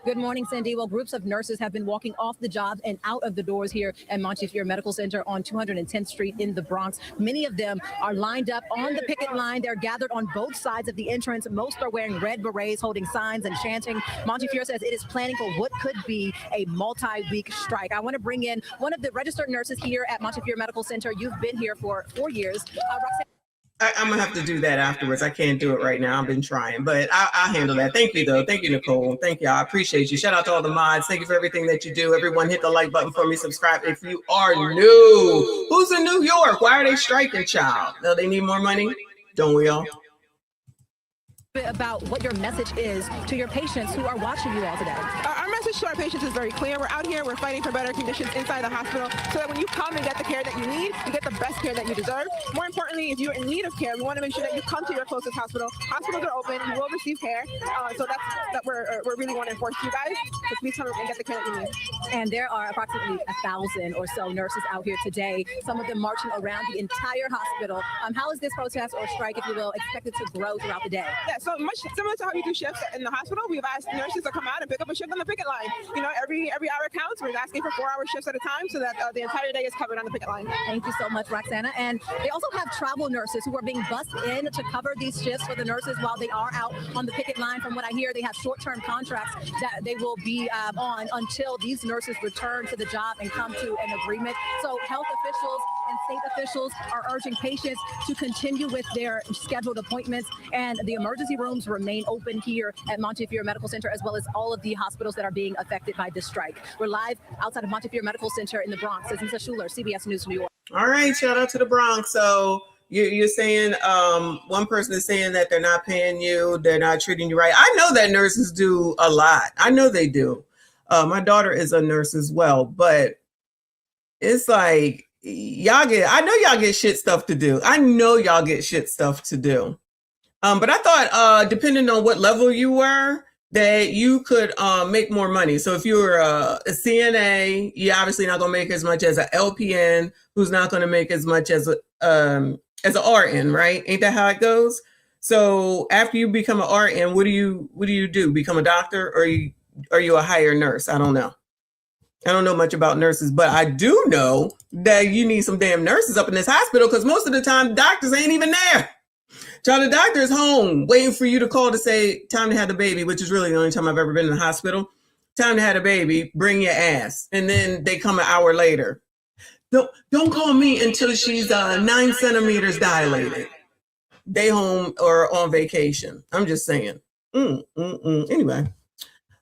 Good morning, Cindy. Well, groups of nurses have been walking off the job and out of the doors here at Montefiore Medical Center on 210th Street in the Bronx. Many of them are lined up on the picket line. They're gathered on both sides of the entrance. Most are wearing red berets, holding signs and chanting. Montefiore says it is planning for what could be a multi-week strike. I want to bring in one of the registered nurses here at Montefiore Medical Center. You've been here for 4 years. I'm gonna have to do that afterwards. I can't do it right now. I've been trying, but I'll handle that. Thank you, though. Thank you, Nicole. Thank you. I appreciate you. Shout out to all the mods. Thank you for everything that you do. Everyone, hit the like button for me. Subscribe if you are new. Who's in New York? Why are they striking, child? No, they need more money. Don't we all? About what your message is to your patients who are watching you all today. Our message to our patients is very clear. We're out here, we're fighting for better conditions inside the hospital so that when you come and get the care that you need, you get the best care that you deserve. More importantly, if you're in need of care, we want to make sure that you come to your closest hospital. Hospitals are open, you will receive care. So that's we're really want to enforce you guys. So please come and get the care that you need. And there are approximately 1,000 or so nurses out here today, some of them marching around the entire hospital. How is this protest or strike, if you will, expected to grow throughout the day? Yeah, so much similar to how we do shifts in the hospital, we've asked nurses to come out and pick up a shift on the picket line. You know, every hour counts. We're asking for 4-hour shifts at a time so that the entire day is covered on the picket line. Thank you so much, Roxana. And they also have travel nurses who are being bussed in to cover these shifts for the nurses while they are out on the picket line. From what I hear, they have short-term contracts that they will be on until these nurses return to the job and come to an agreement. So health officials and state officials are urging patients to continue with their scheduled appointments, and the emergency rooms remain open here at Montefiore Medical Center, as well as all of the hospitals that are being affected by this strike. We're live outside of Montefiore Medical Center in the Bronx. Aziza Schuler, CBS News, New York. All right, shout out to the Bronx. So you're saying one person is saying that they're not paying you, they're not treating you right. I know that nurses do a lot. I know they do. My daughter is a nurse as well, but it's like I know y'all get shit stuff to do. I know y'all get shit stuff to do. But I thought, depending on what level you were, that you could make more money. So if you're a CNA, you're obviously not going to make as much as an LPN, who's not going to make as much as an RN, right? Ain't that how it goes? So after you become an RN, what do you do? Become a doctor, or are you a higher nurse? I don't know. I don't know much about nurses, but I do know that you need some damn nurses up in this hospital, because most of the time doctors ain't even there. Child, the doctor is home waiting for you to call to say time to have the baby, which is really the only time I've ever been in the hospital. Time to have a baby, bring your ass. And then they come an hour later. Don't call me until she's 9 centimeters dilated. Day home or on vacation. I'm just saying. Anyway.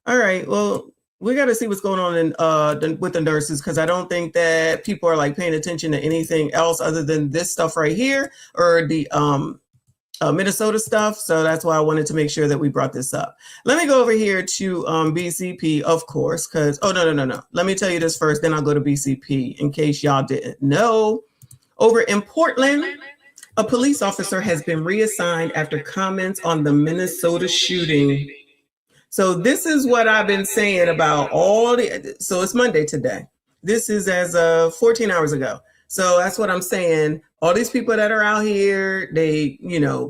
All right. Well, we got to see what's going on in with the nurses, because I don't think that people are like paying attention to anything else other than this stuff right here or the Minnesota stuff. So that's why I wanted to make sure that we brought this up. Let me go over here to BCP, of course, because, no. Let me tell you this first, then I'll go to BCP in case y'all didn't know. Over in Portland, a police officer has been reassigned after comments on the Minnesota shooting. So this is what I've been saying about so it's Monday today. This is as of 14 hours ago. So that's what I'm saying. All these people that are out here, they,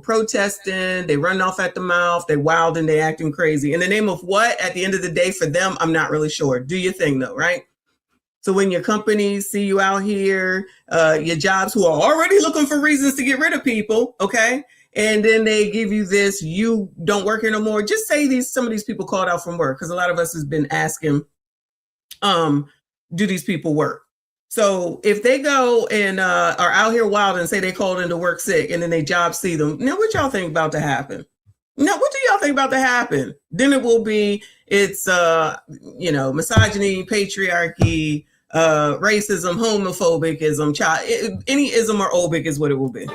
protesting, they run off at the mouth, they wild and they acting crazy. In the name of what? At the end of the day, for them, I'm not really sure. Do your thing though, right? So when your companies see you out here, your jobs who are already looking for reasons to get rid of people, okay? And then they give you this, you don't work here no more. Just say some of these people called out from work, because a lot of us has been asking, do these people work? So if they go and are out here wild and say they called into work sick and then they job see them, now what y'all think about to happen? Now, what do y'all think about to happen? Then it will be, it's, misogyny, patriarchy, racism, homophobicism, any ism or obic is what it will be.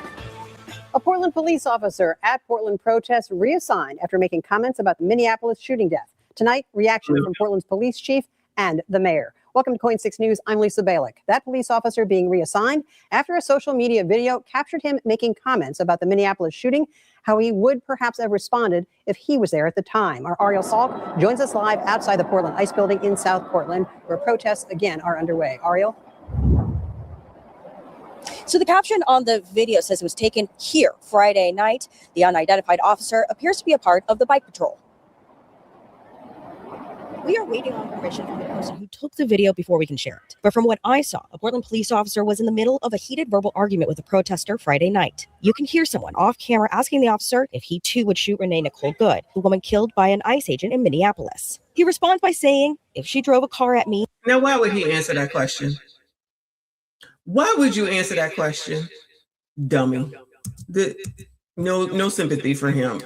A Portland police officer at Portland protest reassigned after making comments about the Minneapolis shooting death. Tonight, reaction from Portland's police chief and the mayor. Welcome to Coin 6 News. I'm Lisa Balick. That police officer being reassigned after a social media video captured him making comments about the Minneapolis shooting, how he would perhaps have responded if he was there at the time. Our Ariel Salk joins us live outside the Portland Ice Building in South Portland, where protests again are underway. Ariel? So the caption on the video says it was taken here Friday night. The unidentified officer appears to be a part of the bike patrol. We are waiting on permission from the person who took the video before we can share it. But from what I saw, a Portland police officer was in the middle of a heated verbal argument with a protester Friday night. You can hear someone off camera asking the officer if he too would shoot Renee Nicole Good, the woman killed by an ICE agent in Minneapolis. He responds by saying, if she drove a car at me. Now, why would he answer that question? Why would you answer that question? Dummy. No sympathy for him.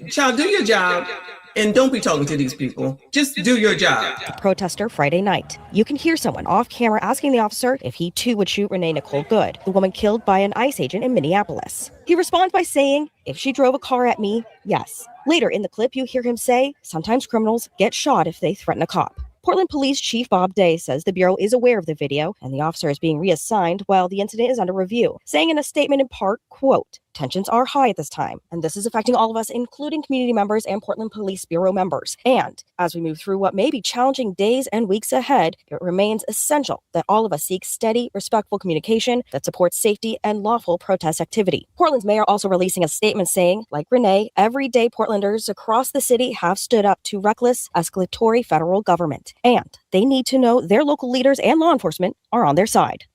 Child, do your job and don't be talking to these people. Just do your job. Protester Friday night. You can hear someone off camera asking the officer if he too would shoot Renee Nicole Good, the woman killed by an ICE agent in Minneapolis. He responds by saying, if she drove a car at me, yes. Later in the clip, you hear him say, sometimes criminals get shot if they threaten a cop. Portland Police Chief Bob Day says the Bureau is aware of the video and the officer is being reassigned while the incident is under review, saying in a statement in part, quote, tensions are high at this time, and this is affecting all of us, including community members and Portland Police Bureau members. And as we move through what may be challenging days and weeks ahead, it remains essential that all of us seek steady, respectful communication that supports safety and lawful protest activity. Portland's mayor also releasing a statement saying, like Renee, everyday Portlanders across the city have stood up to reckless, escalatory federal government, and they need to know their local leaders and law enforcement are on their side.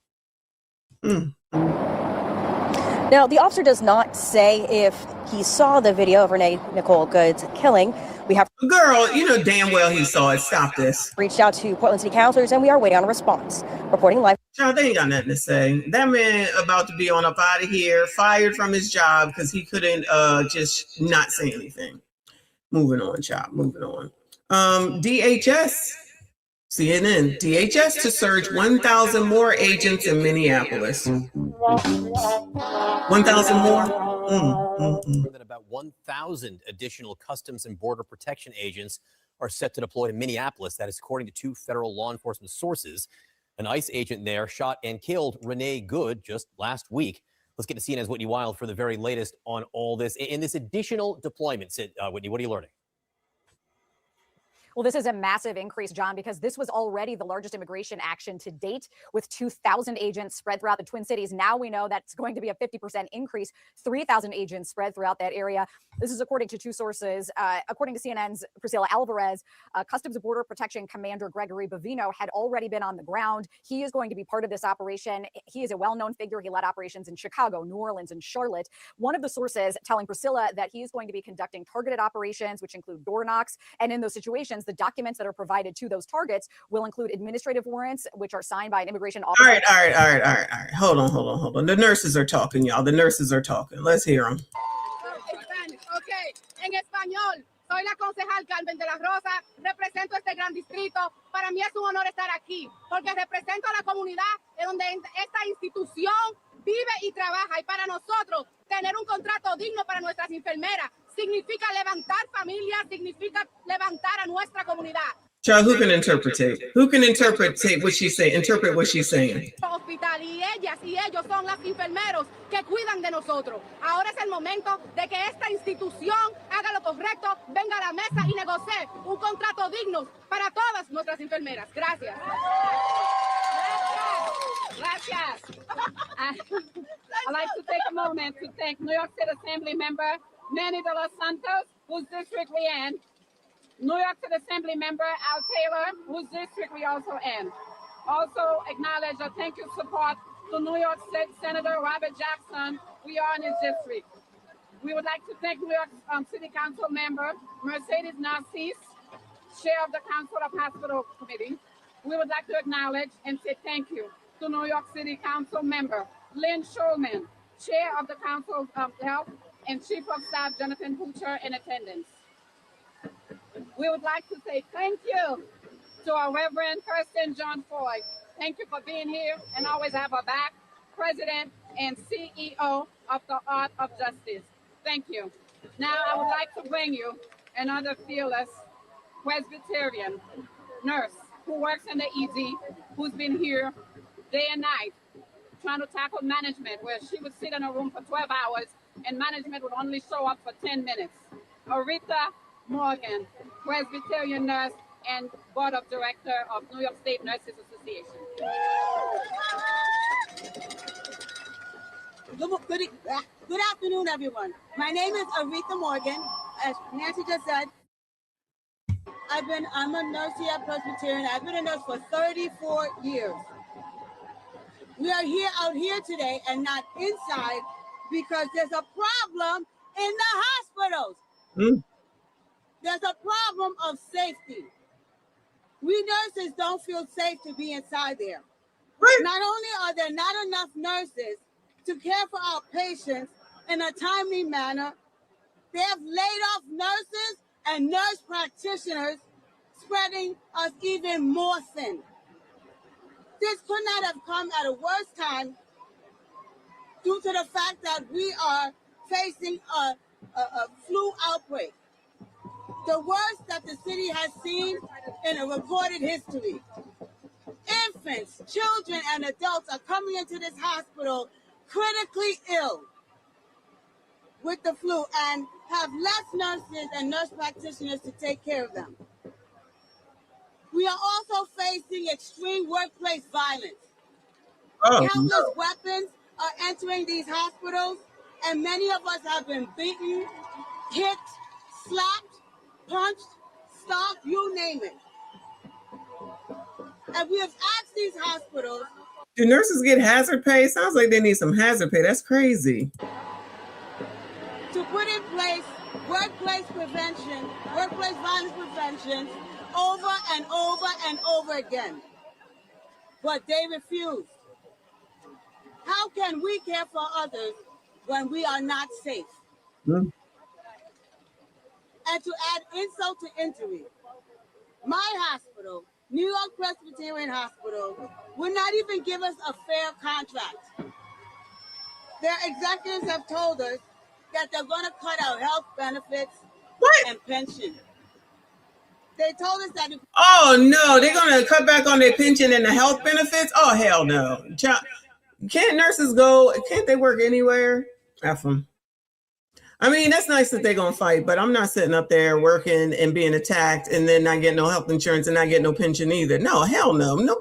Now, the officer does not say if he saw the video of Renee Nicole Good's killing. We have girl, you know damn well he saw it. Stop this. Reached out to Portland City Councilors, and we are waiting on a response. Reporting live. Child, they ain't got nothing to say. That man about to be on up out of here, fired from his job because he couldn't just not say anything. Moving on, child. Moving on. DHS. CNN, DHS to surge 1,000 more agents in Minneapolis. 1,000 more? That about 1,000 additional Customs and Border Protection agents are set to deploy to Minneapolis. That is according to two federal law enforcement sources. An ICE agent there shot and killed Renee Good just last week. Let's get to CNN's Whitney Wild for the very latest on all this. In this additional deployment, Whitney, what are you learning? Well, this is a massive increase, John, because this was already the largest immigration action to date with 2,000 agents spread throughout the Twin Cities. Now we know that's going to be a 50% increase, 3,000 agents spread throughout that area. This is according to two sources. According to CNN's Priscilla Alvarez, Customs and Border Protection Commander Gregory Bovino had already been on the ground. He is going to be part of this operation. He is a well-known figure. He led operations in Chicago, New Orleans, and Charlotte. One of the sources telling Priscilla that he is going to be conducting targeted operations, which include door knocks. And in those situations, The documents that are provided to those targets will include administrative warrants, which are signed by an immigration officer. All right. Hold on. The nurses are talking, y'all. The nurses are talking. Let's hear them. Okay, en español. Soy la concejal Carmen de la Rosa, represento este gran distrito. Para mí es un honor estar aquí, porque represento a la comunidad en donde esta institución vive y trabaja. Y para nosotros, tener un contrato digno para nuestras enfermeras significa levantar familias, significa levantar a nuestra comunidad. Child, who can interpret? Who can interpret what she's saying? Interpret what she's saying. Hospital y ellas y ellos son los enfermeros que cuidan de nosotros. Ahora es el momento de que esta institución haga lo correcto, venga a la mesa y negocie un contrato digno para todas nuestras enfermeras. Gracias. Gracias. I'd like to take a moment to thank New York City Assembly member Manny de los Santos, whose district we in. New York City Assembly member Al Taylor, whose district we also in. Also acknowledge a thank you support to New York State Senator Robert Jackson. We are in his district. We would like to thank New York City Council member Mercedes Narcisse, chair of the Council of Hospital Committee. We would like to acknowledge and say thank you to New York City Council member Lynn Schulman, chair of the Council of Health, and Chief of Staff Jonathan Butcher in attendance. We would like to say thank you to our Reverend Kirsten John Foy. Thank you for being here and always have our back, President and CEO of the Art of Justice. Thank you. Now I would like to bring you another fearless Presbyterian nurse who works in the ED, who's been here day and night trying to tackle management, where she would sit in a room for 12 hours and management would only show up for 10 minutes. Aretha Morgan, Presbyterian nurse and board of director of New York State Nurses Association. Good afternoon, everyone. My name is Aretha Morgan. As Nancy just said, I'm a nurse here at Presbyterian. I've been a nurse for 34 years. We are out here today and not inside because there's a problem in the hospitals. There's a problem of safety. We nurses don't feel safe to be inside there. Right. Not only are there not enough nurses to care for our patients in a timely manner, they have laid off nurses and nurse practitioners, spreading us even more thin. This could not have come at a worse time due to the fact that we are facing a flu outbreak. The worst that the city has seen in a recorded history. Infants, children, and adults are coming into this hospital critically ill with the flu and have less nurses and nurse practitioners to take care of them. We are also facing extreme workplace violence. Countless weapons are entering these hospitals, and many of us have been beaten, hit, slapped, punched, stomped, you name it. And we have asked these hospitals. Do nurses get hazard pay? Sounds like they need some hazard pay. That's crazy. To put in place workplace prevention, workplace violence prevention, over and over and over again. But they refuse. How can we care for others when we are not safe? And to add insult to injury, my hospital, New York Presbyterian Hospital, would not even give us a fair contract. Their executives have told us that they're going to cut our health benefits and pension. They told us that. Oh no, they're going to cut back on their pension and the health benefits? Oh hell no. Can't nurses go? Can't they work anywhere? F them. I mean, that's nice that they're going to fight, but I'm not sitting up there working and being attacked and then not getting no health insurance and not getting no pension either. No, hell no. No,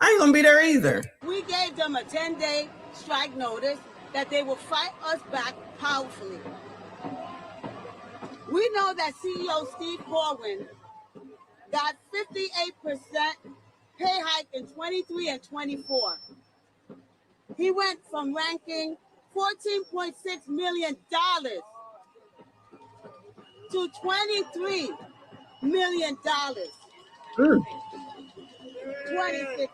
I ain't going to be there either. We gave them a 10-day strike notice that they will fight us back powerfully. We know that CEO Steve Corwin got 58% pay hike in 23 and 24. He went from ranking $14.6 million to 23 million. 26.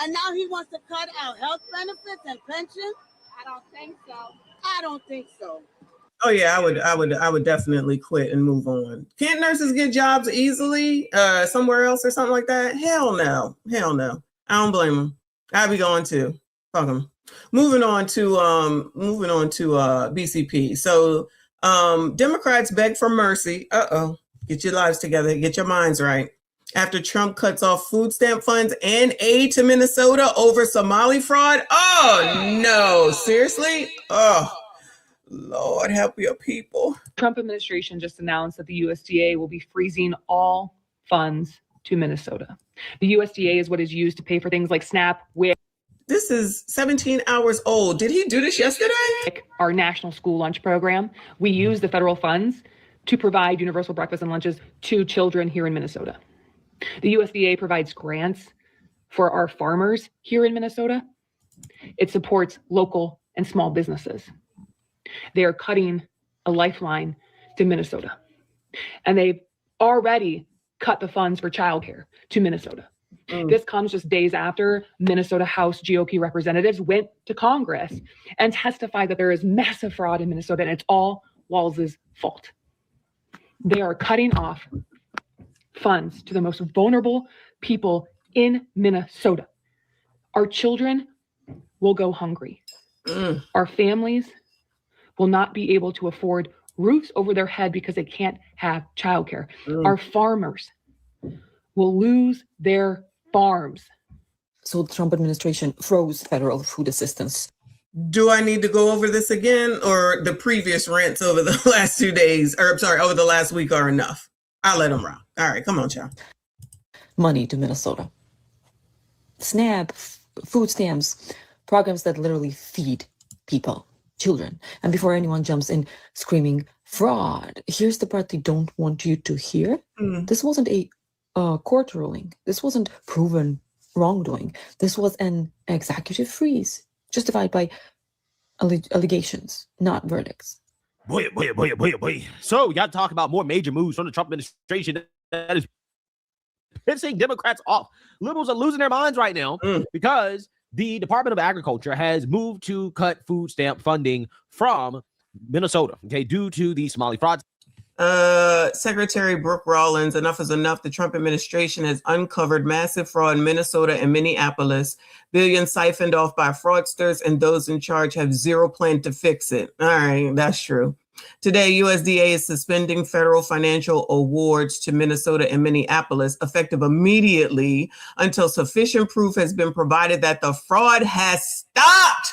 And now he wants to cut our health benefits and pensions? I don't think so. I don't think so. Oh yeah, I would definitely quit and move on. Can't nurses get jobs easily somewhere else or something like that? Hell no. I don't blame them. I'd be going too. Fuck them. Moving on to BCP. So Democrats beg for mercy. Get your lives together. Get your minds right. After Trump cuts off food stamp funds and aid to Minnesota over Somali fraud. Oh no, seriously? Oh. Lord, help your people. Trump administration just announced that the USDA will be freezing all funds to Minnesota. The USDA is what is used to pay for things like SNAP, WIC. This is 17 hours old. Did he do this yesterday? Our national school lunch program. We use the federal funds to provide universal breakfast and lunches to children here in Minnesota. The USDA provides grants for our farmers here in Minnesota. It supports local and small businesses. They are cutting a lifeline to Minnesota. And they've already cut the funds for childcare to Minnesota. This comes just days after Minnesota House GOP representatives went to Congress and testified that there is massive fraud in Minnesota and it's all Walz's fault. They are cutting off funds to the most vulnerable people in Minnesota. Our children will go hungry. Our families will not be able to afford roofs over their head because they can't have childcare. Our farmers will lose their farms. So the Trump administration froze federal food assistance. Do I need to go over this again, or the previous rants over the last 2 days, or I'm sorry, over the last week are enough? I'll let them rock. All right, come on, y'all. Money to Minnesota. SNAP, food stamps, programs that literally feed people. Children. And before anyone jumps in screaming fraud, here's the part they don't want you to hear. This wasn't a court ruling. This wasn't proven wrongdoing. This was an executive freeze justified by allegations, not verdicts. Boy. So we got to talk about more major moves from the Trump administration that is pissing Democrats off. Liberals are losing their minds right now because the Department of Agriculture has moved to cut food stamp funding from Minnesota, due to the Somali fraud. Secretary Brooke Rollins, enough is enough. The Trump administration has uncovered massive fraud in Minnesota and Minneapolis. Billions siphoned off by fraudsters, and those in charge have zero plan to fix it. All right, that's true. Today, USDA is suspending federal financial awards to Minnesota and Minneapolis, effective immediately until sufficient proof has been provided that the fraud has stopped.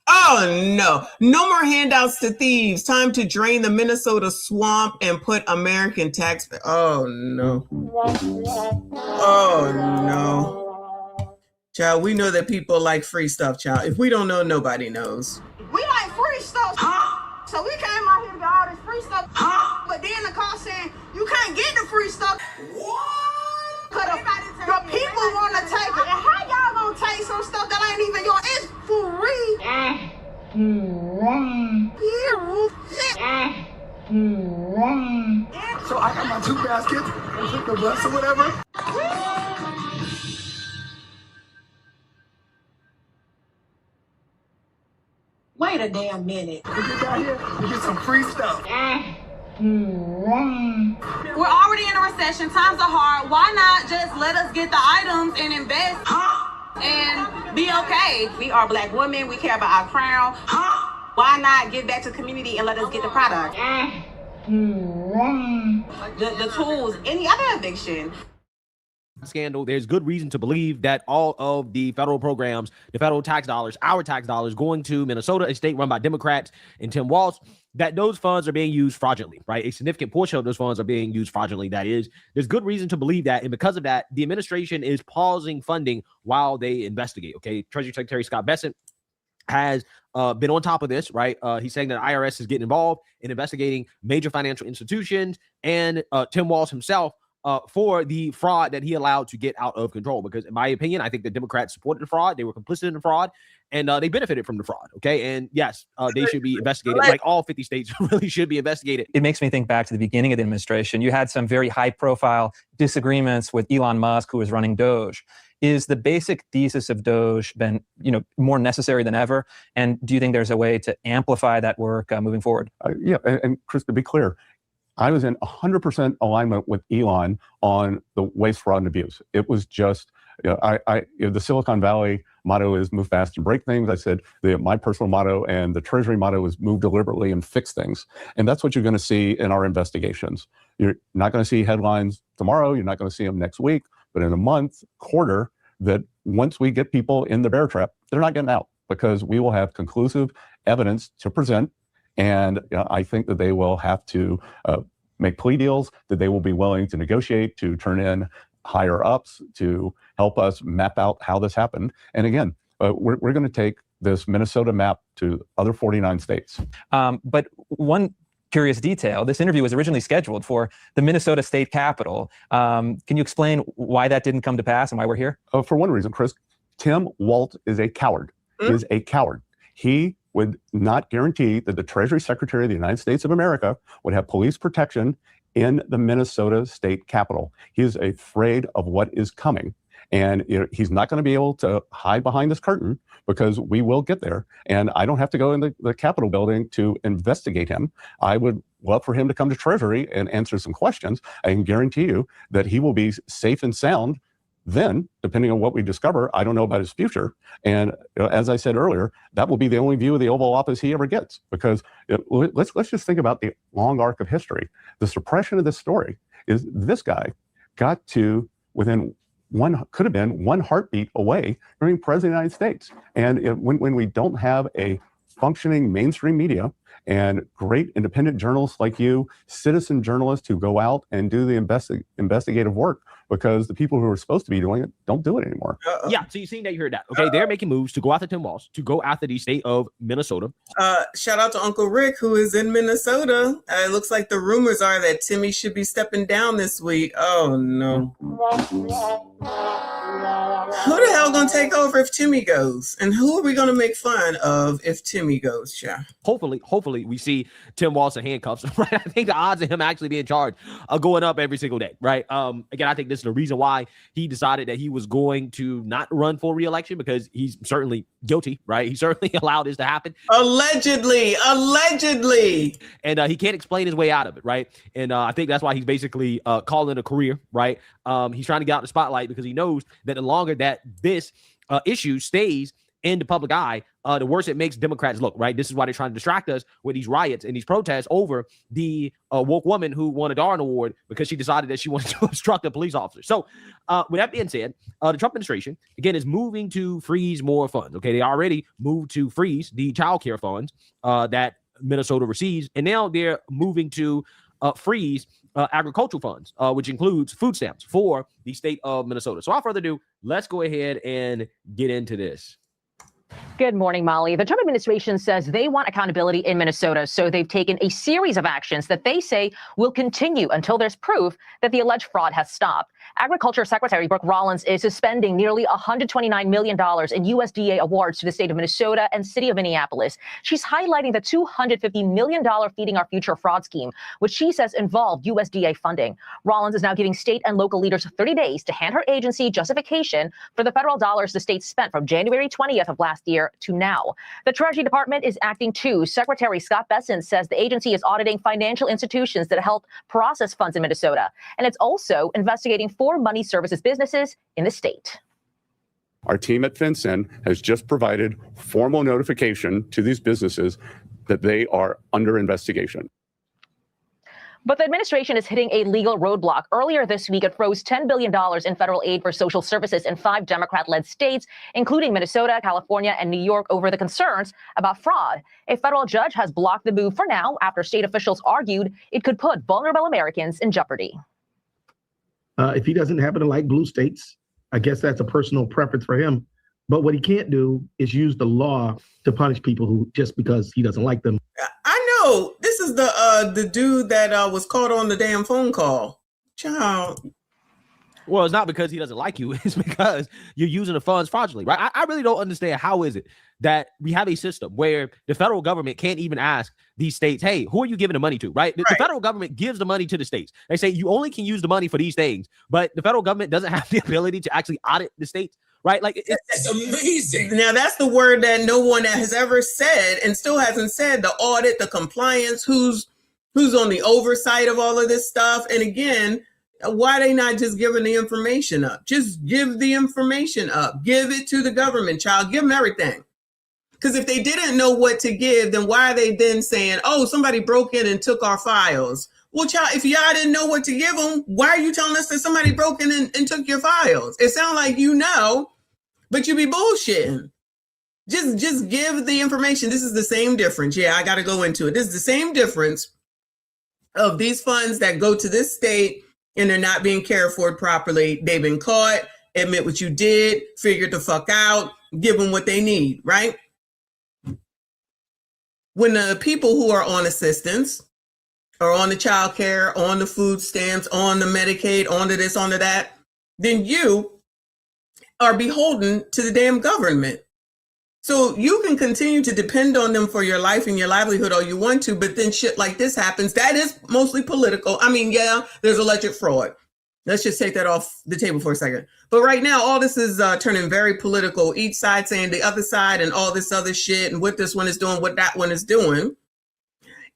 Oh, no. No more handouts to thieves. Time to drain the Minnesota swamp and put American taxpayers. Oh, no. Oh, no. Child, we know that people like free stuff, child. If we don't know, nobody knows. We like free stuff. So we came out here to get all this free stuff. But then the call saying, you can't get the free stuff. What? Because the people want to take it. And how y'all going to take some stuff that ain't even yours? It's free. So I got my 2 baskets and took the bus or whatever. Wait a damn minute. We get down here, we get some free stuff. We're already in a recession. Times are hard. Why not just let us get the items and invest and be okay? We are Black women. We care about our crown. Why not give back to the community and let us get the product? The tools, any other eviction. Scandal, there's good reason to believe that all of the federal programs, the federal tax dollars, our tax dollars going to Minnesota, a state run by Democrats and Tim Walz, that those funds are being used fraudulently, right? A significant portion of those funds are being used fraudulently. That is, there's good reason to believe that. And because of that, the administration is pausing funding while they investigate. Okay. Treasury Secretary Scott Bessent has been on top of this, right? He's saying that IRS is getting involved in investigating major financial institutions and Tim Walz himself for the fraud that he allowed to get out of control. Because in my opinion, I think the Democrats supported the fraud. They were complicit in the fraud. and they benefited from the fraud. Okay, and yes, they should be investigated. Like all 50 states really should be investigated. It makes me think back to the beginning of the administration. You had some very high-profile disagreements with Elon Musk, who was running Doge. Is the basic thesis of Doge been, more necessary than ever? And do you think there's a way to amplify that work moving forward? Yeah, and Chris, to be clear, I was in 100% alignment with Elon on the waste, fraud, and abuse. It was just, the Silicon Valley motto is move fast and break things. I said my personal motto and the Treasury motto is move deliberately and fix things. And that's what you're going to see in our investigations. You're not going to see headlines tomorrow. You're not going to see them next week. But in a month, quarter, that once we get people in the bear trap, they're not getting out because we will have conclusive evidence to present. And I think that they will have to make plea deals, that they will be willing to negotiate, to turn in higher ups, to help us map out how this happened. And again, we're going to take this Minnesota map to other 49 states. But one curious detail, this interview was originally scheduled for the Minnesota State Capitol. Can you explain why that didn't come to pass and why we're here? For one reason, Chris, Tim Walz is a coward. He is a coward. He would not guarantee that the Treasury Secretary of the United States of America would have police protection in the Minnesota State Capitol. He is afraid of what is coming. And he's not going to be able to hide behind this curtain because we will get there. And I don't have to go in the Capitol building to investigate him. I would love for him to come to Treasury and answer some questions. I can guarantee you that he will be safe and sound then, depending on what we discover. I don't know about his future. And as I said earlier, that will be the only view of the Oval Office he ever gets. Because let's just think about the long arc of history. The suppression of this story is this guy got to within could have been one heartbeat away from being president of the United States. And when we don't have a functioning mainstream media and great independent journalists like you, citizen journalists who go out and do the investigative work, because the people who are supposed to be doing it don't do it anymore. Yeah, so you've seen that, you heard that. Okay, they're making moves to go after Tim Walz, to go after the state of Minnesota. Shout out to Uncle Rick, who is in Minnesota. It looks like the rumors are that Timmy should be stepping down this week. Oh, no. Who the hell gonna take over if Timmy goes? And who are we gonna make fun of if Timmy goes, yeah? Hopefully we see Tim Walz in handcuffs, right? I think the odds of him actually being charged are going up every single day, right? Again, I think this is the reason why he decided that he was going to not run for re-election, because he's certainly guilty, right? He certainly allowed this to happen. Allegedly. And he can't explain his way out of it, right? And I think that's why he's basically calling it a career, right? He's trying to get out in the spotlight because he knows that the longer that this issue stays in the public eye, the worse it makes Democrats look, right? This is why they're trying to distract us with these riots and these protests over the woke woman who won a Darn Award because she decided that she wanted to obstruct a police officer. So with that being said, the Trump administration, again, is moving to freeze more funds. Okay, they already moved to freeze the child care funds that Minnesota receives, and now they're moving to freeze agricultural funds, which includes food stamps for the state of Minnesota. So without further ado, let's go ahead and get into this. Good morning, Molly. The Trump administration says they want accountability in Minnesota, so they've taken a series of actions that they say will continue until there's proof that the alleged fraud has stopped. Agriculture Secretary Brooke Rollins is suspending nearly $129 million in USDA awards to the state of Minnesota and city of Minneapolis. She's highlighting the $250 million Feeding Our Future fraud scheme, which she says involved USDA funding. Rollins is now giving state and local leaders 30 days to hand her agency justification for the federal dollars the state spent from January 20th of last year to now. The Treasury Department is acting too. Secretary Scott Bessent says the agency is auditing financial institutions that help process funds in Minnesota, and it's also investigating 4 money services businesses in the state. Our team at FinCEN has just provided formal notification to these businesses that they are under investigation. But the administration is hitting a legal roadblock. Earlier this week, it froze $10 billion in federal aid for social services in 5 Democrat-led states, including Minnesota, California, and New York, over the concerns about fraud. A federal judge has blocked the move for now after state officials argued it could put vulnerable Americans in jeopardy. If he doesn't happen to like blue states, I guess that's a personal preference for him. But what he can't do is use the law to punish people who just because he doesn't like them. I know. This is the dude that was caught on the damn phone call. Child. Well, it's not because he doesn't like you. It's because you're using the funds fraudulently, right? I really don't understand. How is it that we have a system where the federal government can't even ask these states, hey, who are you giving the money to, right? The federal government gives the money to the states. They say you only can use the money for these things, but the federal government doesn't have the ability to actually audit the states, right? Like, it's amazing. Now, that's the word that no one has ever said and still hasn't said, the audit, the compliance, who's on the oversight of all of this stuff. And again, why are they not just giving the information up? Just give the information up. Give it to the government, child. Give them everything. Because if they didn't know what to give, then why are they then saying, oh, somebody broke in and took our files? Well, child, if y'all didn't know what to give them, why are you telling us that somebody broke in and took your files? It sounds like you know, but you be bullshitting. Just give the information. This is the same difference. Yeah, I got to go into it. This is the same difference of these funds that go to this state and they're not being cared for properly. They've been caught. Admit what you did. Figure it the fuck out. Give them what they need, right? When the people who are on assistance or on the child care, on the food stamps, on the Medicaid, on to this, on to that, then you are beholden to the damn government. So you can continue to depend on them for your life and your livelihood all you want to, but then shit like this happens. That is mostly political. I mean, yeah, there's alleged fraud. Let's just take that off the table for a second. But right now, all this is turning very political. Each side saying the other side and all this other shit and what this one is doing, what that one is doing.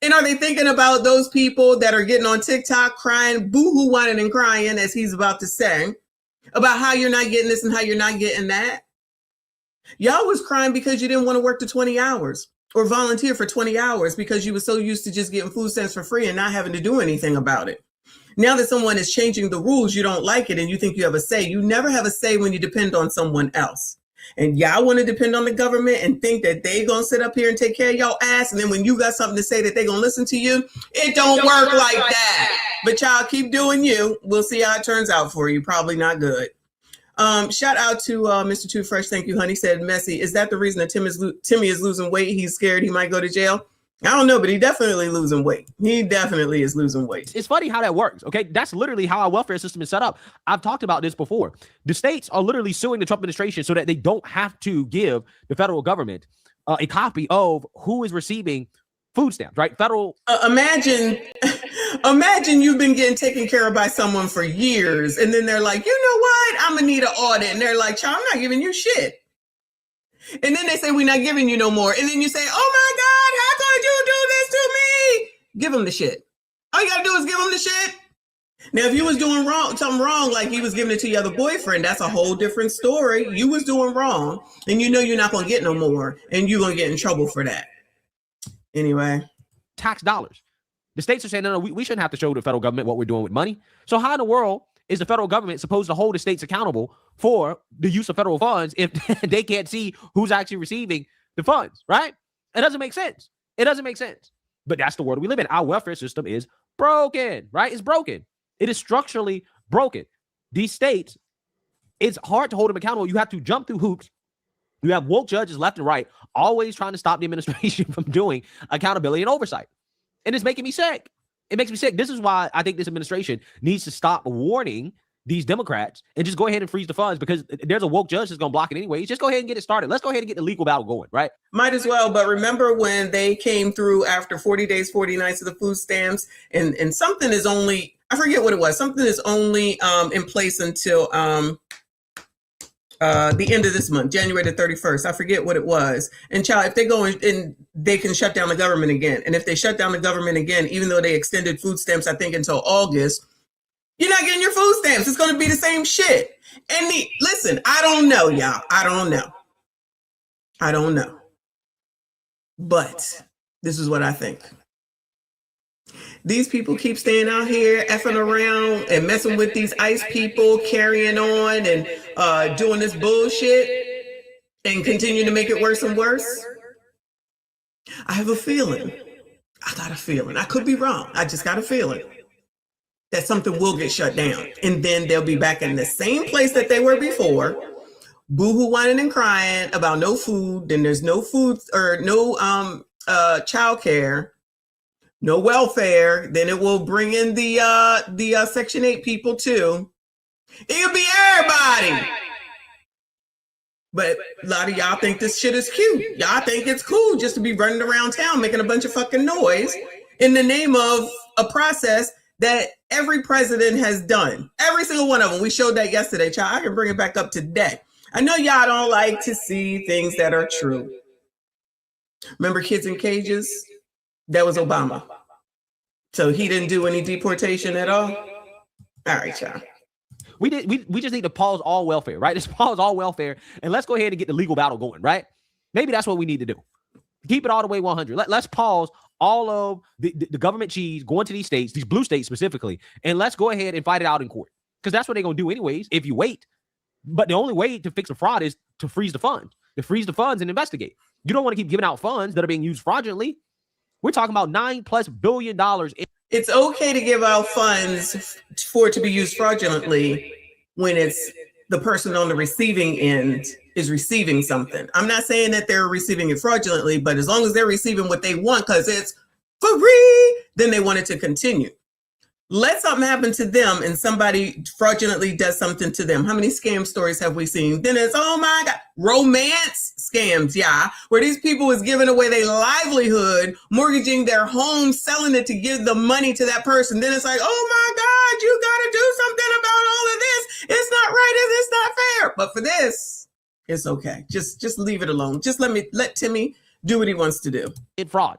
And are they thinking about those people that are getting on TikTok crying, boo-hoo, whining and crying, as he's about to say, about how you're not getting this and how you're not getting that? Y'all was crying because you didn't want to work the 20 hours or volunteer for 20 hours because you were so used to just getting food stamps for free and not having to do anything about it. Now that someone is changing the rules, you don't like it and you think you have a say. You never have a say when you depend on someone else. And y'all want to depend on the government and think that they gonna sit up here and take care of your ass. And then when you got something to say that they gonna listen to you, it don't work like that. But y'all keep doing you. We'll see how it turns out for you. Probably not good. Shout out to Mr. Too Fresh. Thank you, honey. Said, Messy, is that the reason that Timmy is losing weight? He's scared he might go to jail. I don't know, but he definitely losing weight. He definitely is losing weight. It's funny how that works. Okay, that's literally how our welfare system is set up. I've talked about this before. The states are literally suing the Trump administration so that they don't have to give the federal government a copy of who is receiving food stamps, right? Federal. Imagine you've been getting taken care of by someone for years, and then they're like, you know what? I'm gonna need an audit, and they're like, child, I'm not giving you shit. And then they say, we're not giving you no more. And then you say, oh my God, how could you do this to me? Give them the shit. All you gotta do is give them the shit. Now, if you was doing something wrong, like he was giving it to your other boyfriend, that's a whole different story. You was doing wrong, and you know you're not gonna get no more, and you're gonna get in trouble for that. Anyway. Tax dollars. The states are saying, no, we shouldn't have to show the federal government what we're doing with money. So how in the world is the federal government supposed to hold the states accountable for the use of federal funds if they can't see who's actually receiving the funds, right? It doesn't make sense. It doesn't make sense. But that's the world we live in. Our welfare system is broken, right? It's broken. It is structurally broken. These states, it's hard to hold them accountable. You have to jump through hoops. You have woke judges left and right, always trying to stop the administration from doing accountability and oversight. And it's making me sick. It makes me sick. This is why I think this administration needs to stop warning these Democrats and just go ahead and freeze the funds, because there's a woke judge that's going to block it anyway. Just go ahead and get it started. Let's go ahead and get the legal battle going, right? Might as well. But remember when they came through after 40 days, 40 nights of the food stamps, and something is only, I forget what it was. Something is only in place until the end of this month, January the 31st. I forget what it was. And child, if they go and they can shut down the government again. And if they shut down the government again, even though they extended food stamps, I think until August, you're not getting your food stamps. It's going to be the same shit. And listen, I don't know, y'all. I don't know. But this is what I think. These people keep staying out here effing around and messing with these ICE people, carrying on and doing this bullshit and continue to make it worse and worse. I have a feeling. I got a feeling. I could be wrong. I just got a feeling that something will get shut down. And then they'll be back in the same place that they were before, boo-hoo whining and crying about no food. Then there's no food or no child care. No welfare. Then it will bring in the Section 8 people too. It'll be everybody. But a lot of y'all think this shit is cute. Y'all think it's cool just to be running around town making a bunch of fucking noise in the name of a process that every president has done. Every single one of them. We showed that yesterday, child. I can bring it back up today. I know y'all don't like to see things that are true. Remember kids in cages? That was Obama. So he didn't do any deportation at all? All right, y'all. We just need to pause all welfare, right? Just pause all welfare and let's go ahead and get the legal battle going, right? Maybe that's what we need to do. Keep it all the way 100. Let's pause all of the government cheese going to these states, these blue states specifically, and let's go ahead and fight it out in court. Because that's what they're going to do anyways if you wait. But the only way to fix a fraud is to freeze the funds. To freeze the funds and investigate. You don't want to keep giving out funds that are being used fraudulently. We're talking about $9+ billion. It's okay to give out funds for it to be used fraudulently when it's the person on the receiving end is receiving something. I'm not saying that they're receiving it fraudulently, but as long as they're receiving what they want because it's free, then they want it to continue. Let something happen to them and somebody fraudulently does something to them. How many scam stories have we seen? Then it's, oh my God, romance scams, yeah, where these people is giving away their livelihood, mortgaging their home, selling it to give the money to that person. Then it's like, oh my God, you got to do something about all of this. It's not right and it's not fair. But for this, it's okay. Just leave it alone. Just let Timmy do what he wants to do. In fraud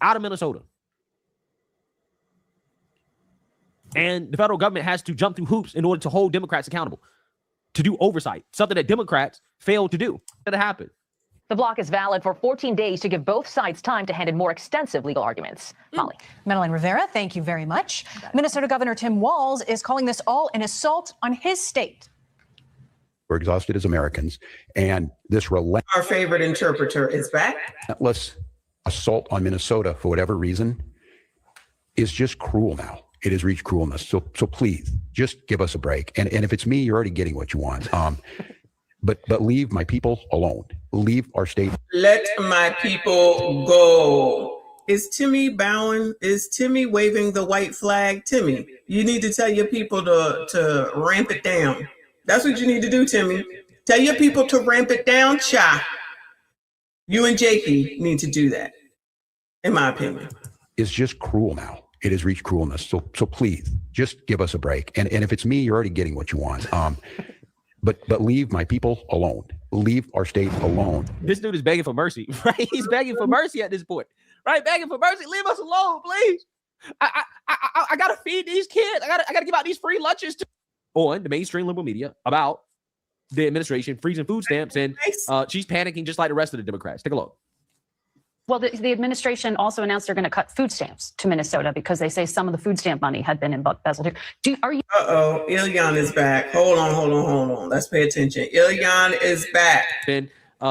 out of Minnesota. And the federal government has to jump through hoops in order to hold Democrats accountable, to do oversight, something that Democrats failed to do. That happened. The block is valid for 14 days to give both sides time to hand in more extensive legal arguments. Molly. Madeline Rivera, thank you very much. Minnesota Governor Tim Walz is calling this all an assault on his state. We're exhausted as Americans, and this Our favorite interpreter is back. relentless assault on Minnesota, for whatever reason, is just cruel now. It has reached cruelness. So please, just give us a break. And if it's me, you're already getting what you want. But leave my people alone. Leave our state. Let my people go. Is Timmy bowing? Is Timmy waving the white flag? Timmy, you need to tell your people to ramp it down. That's what you need to do, Timmy. Tell your people to ramp it down, cha. You and Jakey need to do that, in my opinion. It's just cruel now. It has reached cruelness. So please, just give us a break. And if it's me, you're already getting what you want. But leave my people alone. Leave our state alone. This dude is begging for mercy, right? He's begging for mercy at this point, right? Begging for mercy. Leave us alone, please. I gotta feed these kids. I gotta give out these free lunches on the mainstream liberal media about the administration freezing food stamps, and she's panicking just like the rest of the Democrats. Take a look. Well, the administration also announced they're going to cut food stamps to Minnesota because they say some of the food stamp money had been embezzled here. Are you? Uh-oh, Ilyan is back. Hold on. Let's pay attention. Ilyan is back. And